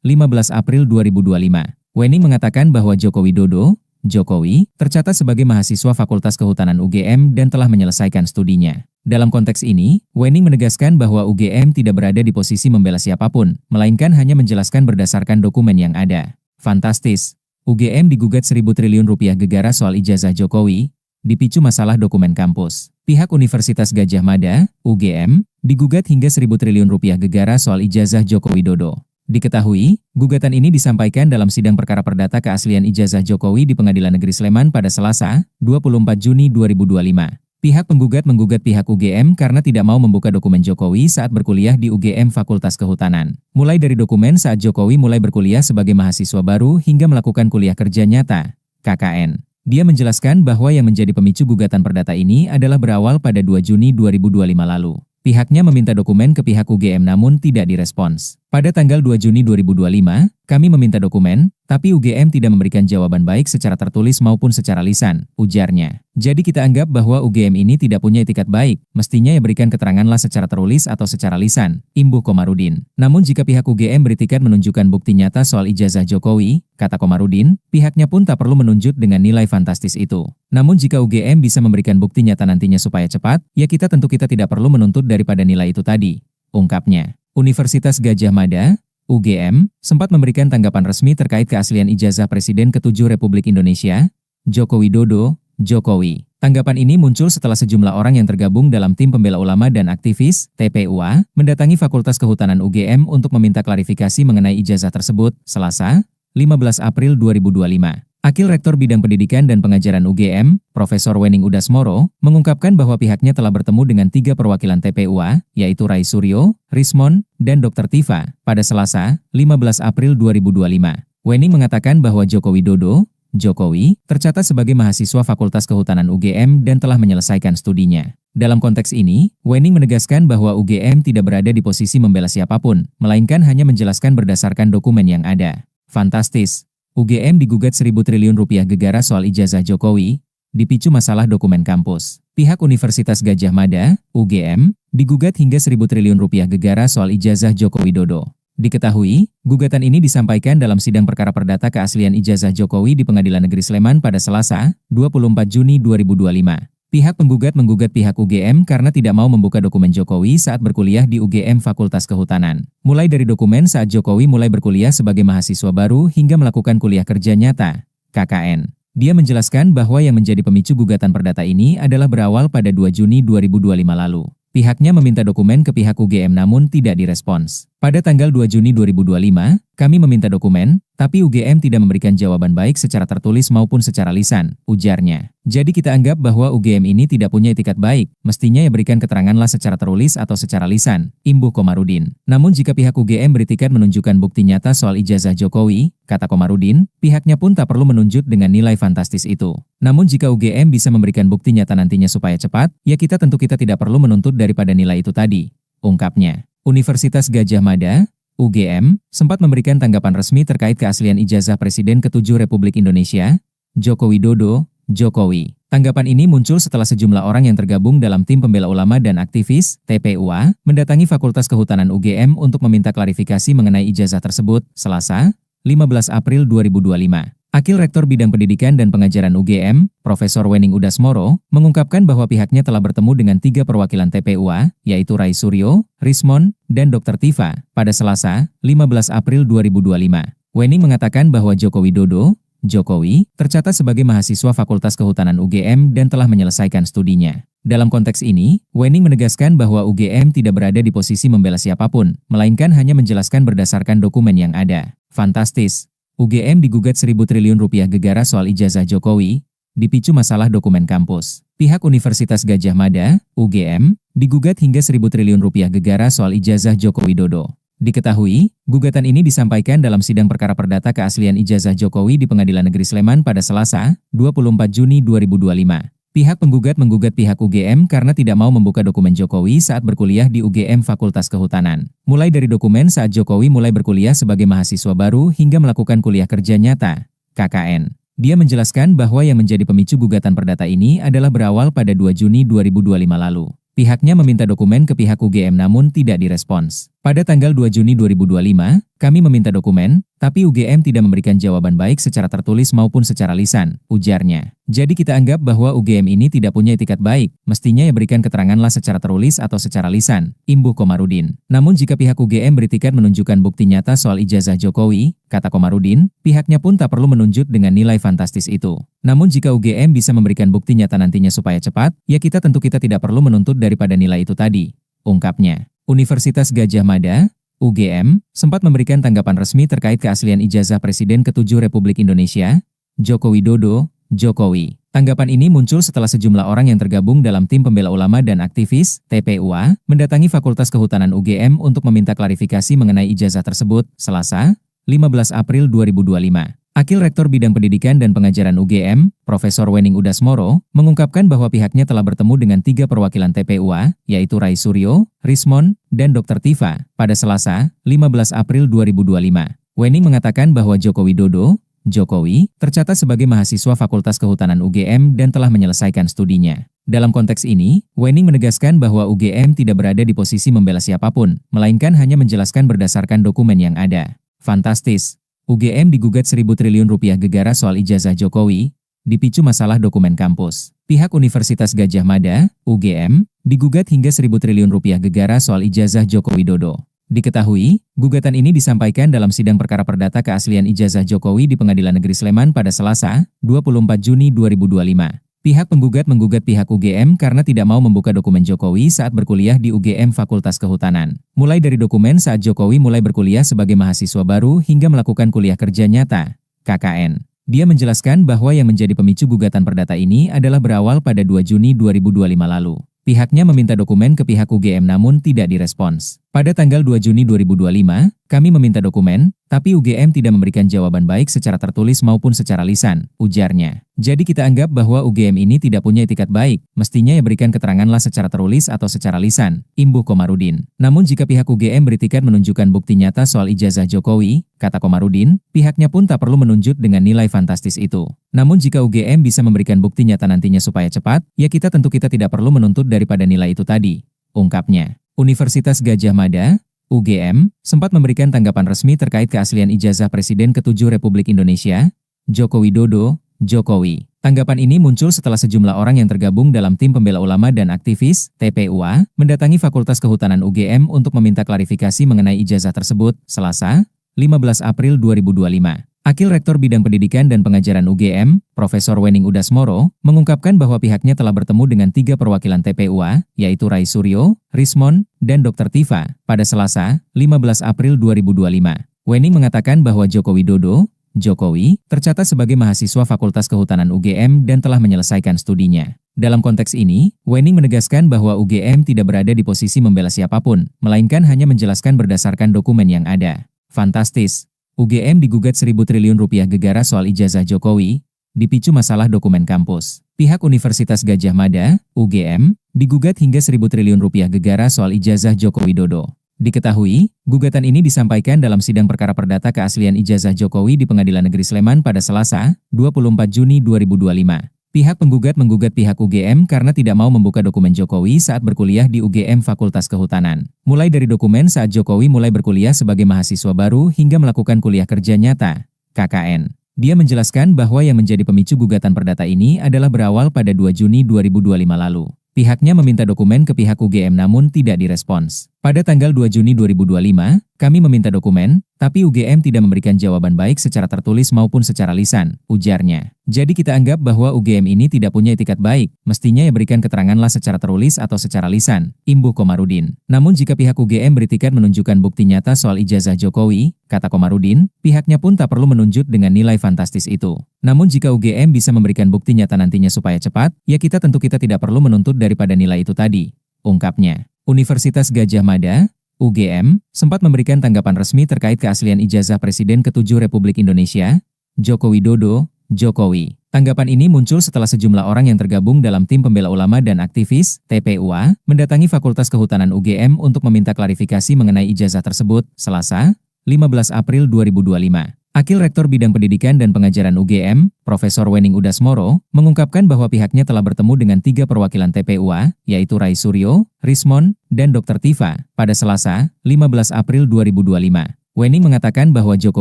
15 April 2025. Wening mengatakan bahwa Joko Widodo, Jokowi, tercatat sebagai mahasiswa Fakultas Kehutanan UGM dan telah menyelesaikan studinya. Dalam konteks ini, Wening menegaskan bahwa UGM tidak berada di posisi membela siapapun, melainkan hanya menjelaskan berdasarkan dokumen yang ada. Fantastis. UGM digugat 1.000 triliun rupiah gegara soal ijazah Jokowi, dipicu masalah dokumen kampus. Pihak Universitas Gadjah Mada, UGM, digugat hingga 1.000 triliun rupiah gegara soal ijazah Joko Widodo. Diketahui, gugatan ini disampaikan dalam sidang perkara perdata keaslian ijazah Jokowi di Pengadilan Negeri Sleman pada Selasa, 24 Juni 2025. Pihak penggugat menggugat pihak UGM karena tidak mau membuka dokumen Jokowi saat berkuliah di UGM Fakultas Kehutanan. Mulai dari dokumen saat Jokowi mulai berkuliah sebagai mahasiswa baru hingga melakukan kuliah kerja nyata, KKN. Dia menjelaskan bahwa yang menjadi pemicu gugatan perdata ini adalah berawal pada 2 Juni 2025 lalu. Pihaknya meminta dokumen ke pihak UGM namun tidak direspons. Pada tanggal 2 Juni 2025, kami meminta dokumen, tapi UGM tidak memberikan jawaban baik secara tertulis maupun secara lisan, ujarnya. Jadi kita anggap bahwa UGM ini tidak punya etikat baik, mestinya ya berikan keteranganlah secara tertulis atau secara lisan, imbuh Komarudin. Namun jika pihak UGM beritikat menunjukkan bukti nyata soal ijazah Jokowi, kata Komarudin, pihaknya pun tak perlu menunjuk dengan nilai fantastis itu. Namun jika UGM bisa memberikan bukti nyata nantinya supaya cepat, ya kita tidak perlu menuntut daripada nilai itu tadi, ungkapnya. Universitas Gadjah Mada, UGM, sempat memberikan tanggapan resmi terkait keaslian ijazah Presiden ke-7 Republik Indonesia, Joko Widodo, Jokowi. Tanggapan ini muncul setelah sejumlah orang yang tergabung dalam tim pembela ulama dan aktivis, TPUA, mendatangi Fakultas Kehutanan UGM untuk meminta klarifikasi mengenai ijazah tersebut, Selasa, 15 April 2025. Akil Rektor Bidang Pendidikan dan Pengajaran UGM, Profesor Wening Udasmoro, mengungkapkan bahwa pihaknya telah bertemu dengan 3 perwakilan TPUA, yaitu Rai Suryo, Rismon, dan Dr. Tifa, pada Selasa, 15 April 2025. Wening mengatakan bahwa Joko Widodo, Jokowi, tercatat sebagai mahasiswa Fakultas Kehutanan UGM dan telah menyelesaikan studinya. Dalam konteks ini, Wening menegaskan bahwa UGM tidak berada di posisi membela siapapun, melainkan hanya menjelaskan berdasarkan dokumen yang ada. Fantastis. UGM digugat 1.000 triliun rupiah gegara soal ijazah Jokowi, dipicu masalah dokumen kampus. Pihak Universitas Gadjah Mada, UGM, digugat hingga 1.000 triliun rupiah gegara soal ijazah Joko Widodo. Diketahui, gugatan ini disampaikan dalam sidang perkara perdata keaslian ijazah Jokowi di Pengadilan Negeri Sleman pada Selasa, 24 Juni 2025. Pihak penggugat menggugat pihak UGM karena tidak mau membuka dokumen Jokowi saat berkuliah di UGM Fakultas Kehutanan. Mulai dari dokumen saat Jokowi mulai berkuliah sebagai mahasiswa baru hingga melakukan kuliah kerja nyata, KKN. Dia menjelaskan bahwa yang menjadi pemicu gugatan perdata ini adalah berawal pada 2 Juni 2025 lalu. Pihaknya meminta dokumen ke pihak UGM namun tidak direspons. Pada tanggal 2 Juni 2025, kami meminta dokumen, tapi UGM tidak memberikan jawaban baik secara tertulis maupun secara lisan, ujarnya. Jadi kita anggap bahwa UGM ini tidak punya etikat baik, mestinya ya berikan keteranganlah secara tertulis atau secara lisan, imbuh Komarudin. Namun jika pihak UGM beritikat menunjukkan bukti nyata soal ijazah Jokowi, kata Komarudin, pihaknya pun tak perlu menunjuk dengan nilai fantastis itu. Namun jika UGM bisa memberikan bukti nyata nantinya supaya cepat, ya kita tidak perlu menuntut daripada nilai itu tadi, ungkapnya. Universitas Gadjah Mada, UGM, sempat memberikan tanggapan resmi terkait keaslian ijazah Presiden ke-7 Republik Indonesia, Joko Widodo, Jokowi. Tanggapan ini muncul setelah sejumlah orang yang tergabung dalam tim pembela ulama dan aktivis, TPUA, mendatangi Fakultas Kehutanan UGM untuk meminta klarifikasi mengenai ijazah tersebut, Selasa, 15 April 2025. Akil Rektor Bidang Pendidikan dan Pengajaran UGM, Profesor Wening Udasmoro, mengungkapkan bahwa pihaknya telah bertemu dengan 3 perwakilan TPUA, yaitu Rai Suryo, Rismon, dan Dr. Tifa, pada Selasa, 15 April 2025. Wening mengatakan bahwa Joko Widodo, Jokowi, tercatat sebagai mahasiswa Fakultas Kehutanan UGM dan telah menyelesaikan studinya. Dalam konteks ini, Wening menegaskan bahwa UGM tidak berada di posisi membela siapapun, melainkan hanya menjelaskan berdasarkan dokumen yang ada. Fantastis! UGM digugat 1.000 triliun rupiah gegara soal ijazah Jokowi, dipicu masalah dokumen kampus. Pihak Universitas Gadjah Mada, UGM, digugat hingga 1.000 triliun rupiah gegara soal ijazah Joko Widodo. Diketahui, gugatan ini disampaikan dalam sidang perkara perdata keaslian ijazah Jokowi di Pengadilan Negeri Sleman pada Selasa, 24 Juni 2025. Pihak penggugat menggugat pihak UGM karena tidak mau membuka dokumen Jokowi saat berkuliah di UGM Fakultas Kehutanan. Mulai dari dokumen saat Jokowi mulai berkuliah sebagai mahasiswa baru hingga melakukan kuliah kerja nyata, KKN. Dia menjelaskan bahwa yang menjadi pemicu gugatan perdata ini adalah berawal pada 2 Juni 2025 lalu. Pihaknya meminta dokumen ke pihak UGM namun tidak direspons. Pada tanggal 2 Juni 2025, kami meminta dokumen, tapi UGM tidak memberikan jawaban baik secara tertulis maupun secara lisan, ujarnya. Jadi kita anggap bahwa UGM ini tidak punya etikat baik, mestinya ya berikan keteranganlah secara tertulis atau secara lisan, imbuh Komarudin. Namun jika pihak UGM beritikat menunjukkan bukti nyata soal ijazah Jokowi, kata Komarudin, pihaknya pun tak perlu menunjuk dengan nilai fantastis itu. Namun jika UGM bisa memberikan bukti nyata nantinya supaya cepat, ya kita tidak perlu menuntut daripada nilai itu tadi, ungkapnya. Universitas Gadjah Mada, UGM, sempat memberikan tanggapan resmi terkait keaslian ijazah Presiden ke-7 Republik Indonesia, Joko Widodo, Jokowi. Tanggapan ini muncul setelah sejumlah orang yang tergabung dalam tim pembela ulama dan aktivis, TPUA, mendatangi Fakultas Kehutanan UGM untuk meminta klarifikasi mengenai ijazah tersebut, Selasa, 15 April 2025. Akil Rektor Bidang Pendidikan dan Pengajaran UGM, Profesor Wening Udasmoro, mengungkapkan bahwa pihaknya telah bertemu dengan 3 perwakilan TPUA, yaitu Rai Suryo, Rismon, dan Dr. Tifa, pada Selasa, 15 April 2025. Wening mengatakan bahwa Joko Widodo, Jokowi, tercatat sebagai mahasiswa Fakultas Kehutanan UGM dan telah menyelesaikan studinya. Dalam konteks ini, Wening menegaskan bahwa UGM tidak berada di posisi membela siapapun, melainkan hanya menjelaskan berdasarkan dokumen yang ada. Fantastis! UGM digugat 1.000 triliun rupiah gegara soal ijazah Jokowi, dipicu masalah dokumen kampus. Pihak Universitas Gadjah Mada, UGM, digugat hingga 1.000 triliun rupiah gegara soal ijazah Joko Widodo. Diketahui, gugatan ini disampaikan dalam sidang perkara perdata keaslian ijazah Jokowi di Pengadilan Negeri Sleman pada Selasa, 24 Juni 2025. Pihak penggugat menggugat pihak UGM karena tidak mau membuka dokumen Jokowi saat berkuliah di UGM Fakultas Kehutanan. Mulai dari dokumen saat Jokowi mulai berkuliah sebagai mahasiswa baru hingga melakukan kuliah kerja nyata, KKN. Dia menjelaskan bahwa yang menjadi pemicu gugatan perdata ini adalah berawal pada 2 Juni 2025 lalu. Pihaknya meminta dokumen ke pihak UGM namun tidak direspons. Pada tanggal 2 Juni 2025, kami meminta dokumen, tapi UGM tidak memberikan jawaban baik secara tertulis maupun secara lisan, ujarnya. Jadi kita anggap bahwa UGM ini tidak punya etikat baik, mestinya ya berikan keteranganlah secara tertulis atau secara lisan, imbuh Komarudin. Namun jika pihak UGM beritikat menunjukkan bukti nyata soal ijazah Jokowi, kata Komarudin, pihaknya pun tak perlu menunjuk dengan nilai fantastis itu. Namun jika UGM bisa memberikan bukti nyata nantinya supaya cepat, ya kita tidak perlu menuntut daripada nilai itu tadi, ungkapnya. Universitas Gadjah Mada, UGM, sempat memberikan tanggapan resmi terkait keaslian ijazah Presiden ke-7 Republik Indonesia, Joko Widodo, Jokowi. Tanggapan ini muncul setelah sejumlah orang yang tergabung dalam tim pembela ulama dan aktivis, TPUA, mendatangi Fakultas Kehutanan UGM untuk meminta klarifikasi mengenai ijazah tersebut, Selasa, 15 April 2025. Akil Rektor Bidang Pendidikan dan Pengajaran UGM, Profesor Wening Udasmoro, mengungkapkan bahwa pihaknya telah bertemu dengan 3 perwakilan TPUA, yaitu Rai Suryo, Rismon, dan Dr. Tifa, pada Selasa, 15 April 2025. Wening mengatakan bahwa Joko Widodo, Jokowi, tercatat sebagai mahasiswa Fakultas Kehutanan UGM dan telah menyelesaikan studinya. Dalam konteks ini, Wening menegaskan bahwa UGM tidak berada di posisi membela siapapun, melainkan hanya menjelaskan berdasarkan dokumen yang ada. Fantastis! UGM digugat 1.000 triliun rupiah gegara soal ijazah Jokowi, dipicu masalah dokumen kampus. Pihak Universitas Gadjah Mada, UGM, digugat hingga 1.000 triliun rupiah gegara soal ijazah Joko Widodo. Diketahui, gugatan ini disampaikan dalam sidang perkara perdata keaslian ijazah Jokowi di Pengadilan Negeri Sleman pada Selasa, 24 Juni 2025. Pihak penggugat menggugat pihak UGM karena tidak mau membuka dokumen Jokowi saat berkuliah di UGM Fakultas Kehutanan. Mulai dari dokumen saat Jokowi mulai berkuliah sebagai mahasiswa baru hingga melakukan kuliah kerja nyata, KKN. Dia menjelaskan bahwa yang menjadi pemicu gugatan perdata ini adalah berawal pada 2 Juni 2025 lalu. Pihaknya meminta dokumen ke pihak UGM namun tidak direspons. Pada tanggal 2 Juni 2025, kami meminta dokumen, tapi UGM tidak memberikan jawaban baik secara tertulis maupun secara lisan, ujarnya. Jadi kita anggap bahwa UGM ini tidak punya etikat baik, mestinya ya berikan keteranganlah secara tertulis atau secara lisan, imbuh Komarudin. Namun jika pihak UGM beritikat menunjukkan bukti nyata soal ijazah Jokowi, kata Komarudin, pihaknya pun tak perlu menunjuk dengan nilai fantastis itu. Namun jika UGM bisa memberikan bukti nyata nantinya supaya cepat, ya kita tidak perlu menuntut daripada nilai itu tadi, ungkapnya. Universitas Gadjah Mada, UGM, sempat memberikan tanggapan resmi terkait keaslian ijazah Presiden ke-7 Republik Indonesia, Joko Widodo, Jokowi. Tanggapan ini muncul setelah sejumlah orang yang tergabung dalam tim pembela ulama dan aktivis, TPUA, mendatangi Fakultas Kehutanan UGM untuk meminta klarifikasi mengenai ijazah tersebut, Selasa, 15 April 2025. Akil Rektor Bidang Pendidikan dan Pengajaran UGM, Profesor Wening Udasmoro, mengungkapkan bahwa pihaknya telah bertemu dengan 3 perwakilan TPUA, yaitu Rai Suryo, Rismon, dan Dr. Tifa, pada Selasa, 15 April 2025. Wening mengatakan bahwa Joko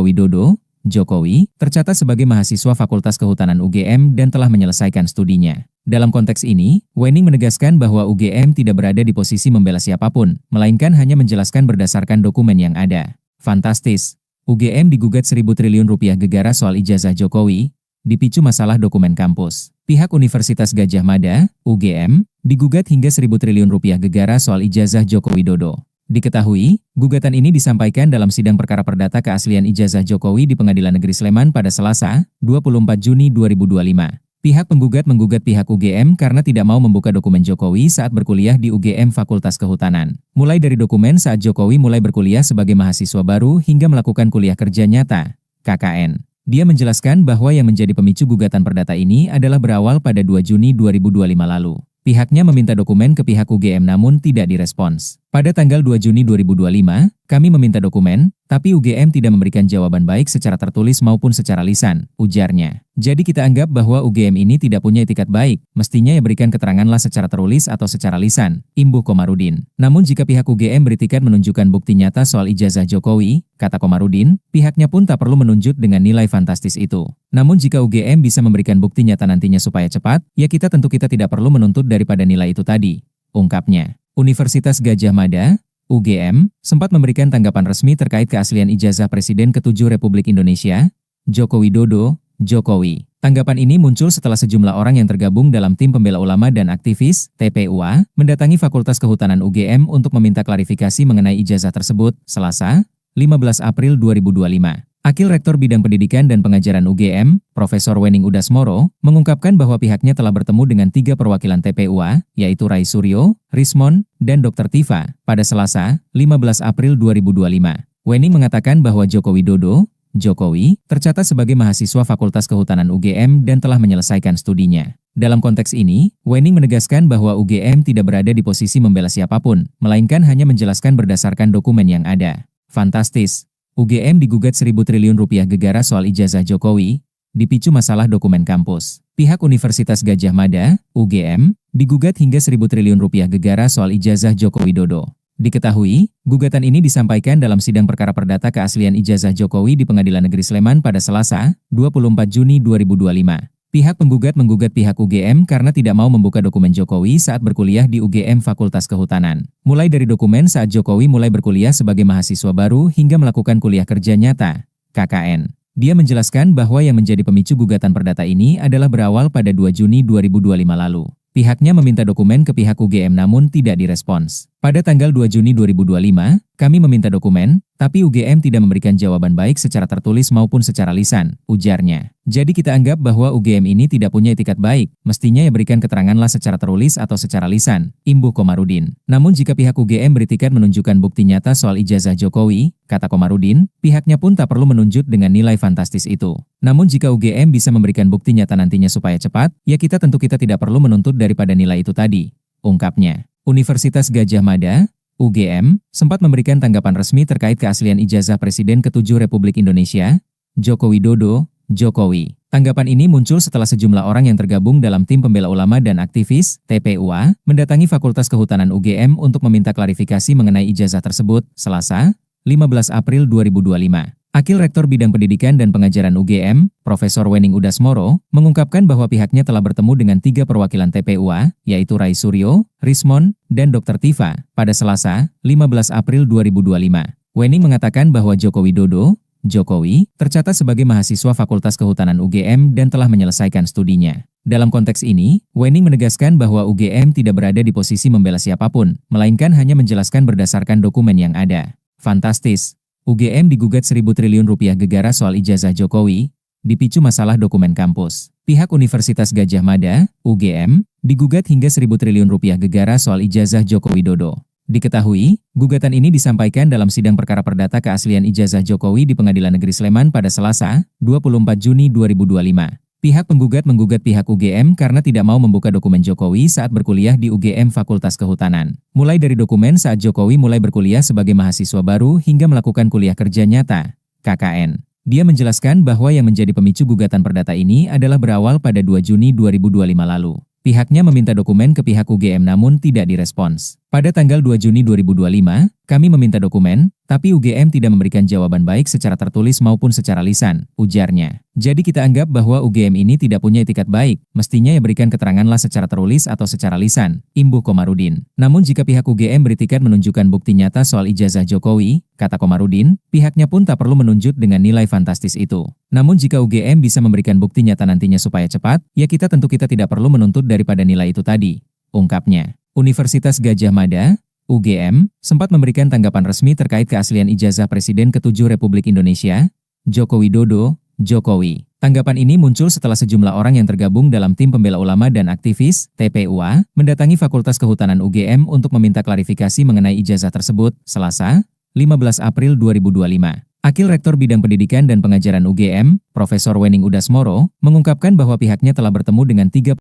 Widodo, Jokowi, tercatat sebagai mahasiswa Fakultas Kehutanan UGM dan telah menyelesaikan studinya. Dalam konteks ini, Wening menegaskan bahwa UGM tidak berada di posisi membela siapapun, melainkan hanya menjelaskan berdasarkan dokumen yang ada. Fantastis. UGM digugat 1.000 triliun rupiah gegara soal ijazah Jokowi, dipicu masalah dokumen kampus. Pihak Universitas Gadjah Mada, UGM, digugat hingga 1.000 triliun rupiah gegara soal ijazah Joko Widodo. Diketahui, gugatan ini disampaikan dalam sidang perkara perdata keaslian ijazah Jokowi di Pengadilan Negeri Sleman pada Selasa, 24 Juni 2025. Pihak penggugat menggugat pihak UGM karena tidak mau membuka dokumen Jokowi saat berkuliah di UGM Fakultas Kehutanan. Mulai dari dokumen saat Jokowi mulai berkuliah sebagai mahasiswa baru hingga melakukan kuliah kerja nyata, KKN. Dia menjelaskan bahwa yang menjadi pemicu gugatan perdata ini adalah berawal pada 2 Juni 2025 lalu. Pihaknya meminta dokumen ke pihak UGM namun tidak direspons. Pada tanggal 2 Juni 2025, kami meminta dokumen, tapi UGM tidak memberikan jawaban baik secara tertulis maupun secara lisan, ujarnya. Jadi kita anggap bahwa UGM ini tidak punya etikat baik, mestinya ya berikan keteranganlah secara tertulis atau secara lisan, imbuh Komarudin. Namun jika pihak UGM beritikat menunjukkan bukti nyata soal ijazah Jokowi, kata Komarudin, pihaknya pun tak perlu menunjuk dengan nilai fantastis itu. Namun jika UGM bisa memberikan bukti nyata nantinya supaya cepat, ya kita tidak perlu menuntut daripada nilai itu tadi, ungkapnya. Universitas Gadjah Mada, UGM, sempat memberikan tanggapan resmi terkait keaslian ijazah Presiden ke-7 Republik Indonesia, Joko Widodo, Jokowi. Tanggapan ini muncul setelah sejumlah orang yang tergabung dalam tim pembela ulama dan aktivis, TPUA, mendatangi Fakultas Kehutanan UGM untuk meminta klarifikasi mengenai ijazah tersebut, Selasa, 15 April 2025. Akil Rektor Bidang Pendidikan dan Pengajaran UGM, Profesor Wening Udasmoro, mengungkapkan bahwa pihaknya telah bertemu dengan 3 perwakilan TPUA, yaitu Rai Suryo, Rismon, dan Dr. Tifa, pada Selasa, 15 April 2025. Wening mengatakan bahwa Joko Widodo, Jokowi, tercatat sebagai mahasiswa Fakultas Kehutanan UGM dan telah menyelesaikan studinya. Dalam konteks ini, Wening menegaskan bahwa UGM tidak berada di posisi membela siapapun, melainkan hanya menjelaskan berdasarkan dokumen yang ada. Fantastis. UGM digugat 1.000 triliun rupiah gegara soal ijazah Jokowi, dipicu masalah dokumen kampus. Pihak Universitas Gadjah Mada, UGM, digugat hingga 1.000 triliun rupiah gegara soal ijazah Joko Widodo. Diketahui, gugatan ini disampaikan dalam sidang perkara perdata keaslian ijazah Jokowi di Pengadilan Negeri Sleman pada Selasa, 24 Juni 2025. Pihak penggugat menggugat pihak UGM karena tidak mau membuka dokumen Jokowi saat berkuliah di UGM Fakultas Kehutanan. Mulai dari dokumen saat Jokowi mulai berkuliah sebagai mahasiswa baru hingga melakukan kuliah kerja nyata, KKN. Dia menjelaskan bahwa yang menjadi pemicu gugatan perdata ini adalah berawal pada 2 Juni 2025 lalu. Pihaknya meminta dokumen ke pihak UGM namun tidak direspons. Pada tanggal 2 Juni 2025, kami meminta dokumen, tapi UGM tidak memberikan jawaban baik secara tertulis maupun secara lisan, ujarnya. Jadi kita anggap bahwa UGM ini tidak punya etikat baik, mestinya ya berikan keteranganlah secara tertulis atau secara lisan, imbuh Komarudin. Namun jika pihak UGM beritikat menunjukkan bukti nyata soal ijazah Jokowi, kata Komarudin, pihaknya pun tak perlu menunjuk dengan nilai fantastis itu. Namun jika UGM bisa memberikan bukti nyata nantinya supaya cepat, ya kita tidak perlu menuntut daripada nilai itu tadi, ungkapnya. Universitas Gadjah Mada, UGM, sempat memberikan tanggapan resmi terkait keaslian ijazah Presiden ke-7 Republik Indonesia, Joko Widodo, Jokowi. Tanggapan ini muncul setelah sejumlah orang yang tergabung dalam tim pembela ulama dan aktivis, TPUA, mendatangi Fakultas Kehutanan UGM untuk meminta klarifikasi mengenai ijazah tersebut, Selasa, 15 April 2025. Akil Rektor Bidang Pendidikan dan Pengajaran UGM, Profesor Wening Udasmoro, mengungkapkan bahwa pihaknya telah bertemu dengan 3 perwakilan TPUA, yaitu Rai Suryo, Rismon, dan Dr. Tifa, pada Selasa, 15 April 2025. Wening mengatakan bahwa Joko Widodo, Jokowi, tercatat sebagai mahasiswa Fakultas Kehutanan UGM dan telah menyelesaikan studinya. Dalam konteks ini, Wening menegaskan bahwa UGM tidak berada di posisi membela siapapun, melainkan hanya menjelaskan berdasarkan dokumen yang ada. Fantastis! UGM digugat 1.000 triliun rupiah gegara soal ijazah Jokowi, dipicu masalah dokumen kampus. Pihak Universitas Gadjah Mada, UGM, digugat hingga 1.000 triliun rupiah gegara soal ijazah Joko Widodo. Diketahui, gugatan ini disampaikan dalam sidang perkara perdata keaslian ijazah Jokowi di Pengadilan Negeri Sleman pada Selasa, 24 Juni 2025. Pihak penggugat menggugat pihak UGM karena tidak mau membuka dokumen Jokowi saat berkuliah di UGM Fakultas Kehutanan. Mulai dari dokumen saat Jokowi mulai berkuliah sebagai mahasiswa baru hingga melakukan kuliah kerja nyata, KKN. Dia menjelaskan bahwa yang menjadi pemicu gugatan perdata ini adalah berawal pada 2 Juni 2025 lalu. Pihaknya meminta dokumen ke pihak UGM namun tidak direspons. Pada tanggal 2 Juni 2025, kami meminta dokumen, tapi UGM tidak memberikan jawaban baik secara tertulis maupun secara lisan, ujarnya. Jadi kita anggap bahwa UGM ini tidak punya etikat baik, mestinya ya berikan keteranganlah secara tertulis atau secara lisan, imbuh Komarudin. Namun jika pihak UGM beritikat menunjukkan bukti nyata soal ijazah Jokowi, kata Komarudin, pihaknya pun tak perlu menunjuk dengan nilai fantastis itu. Namun jika UGM bisa memberikan bukti nyata nantinya supaya cepat, ya kita tidak perlu menuntut daripada nilai itu tadi, ungkapnya. Universitas Gadjah Mada, UGM, sempat memberikan tanggapan resmi terkait keaslian ijazah Presiden ke-7 Republik Indonesia, Joko Widodo, Jokowi. Tanggapan ini muncul setelah sejumlah orang yang tergabung dalam tim pembela ulama dan aktivis, TPUA, mendatangi Fakultas Kehutanan UGM untuk meminta klarifikasi mengenai ijazah tersebut, Selasa, 15 April 2025. Akil Rektor Bidang Pendidikan dan Pengajaran UGM, Profesor Wening Udasmoro, mengungkapkan bahwa pihaknya telah bertemu dengan 3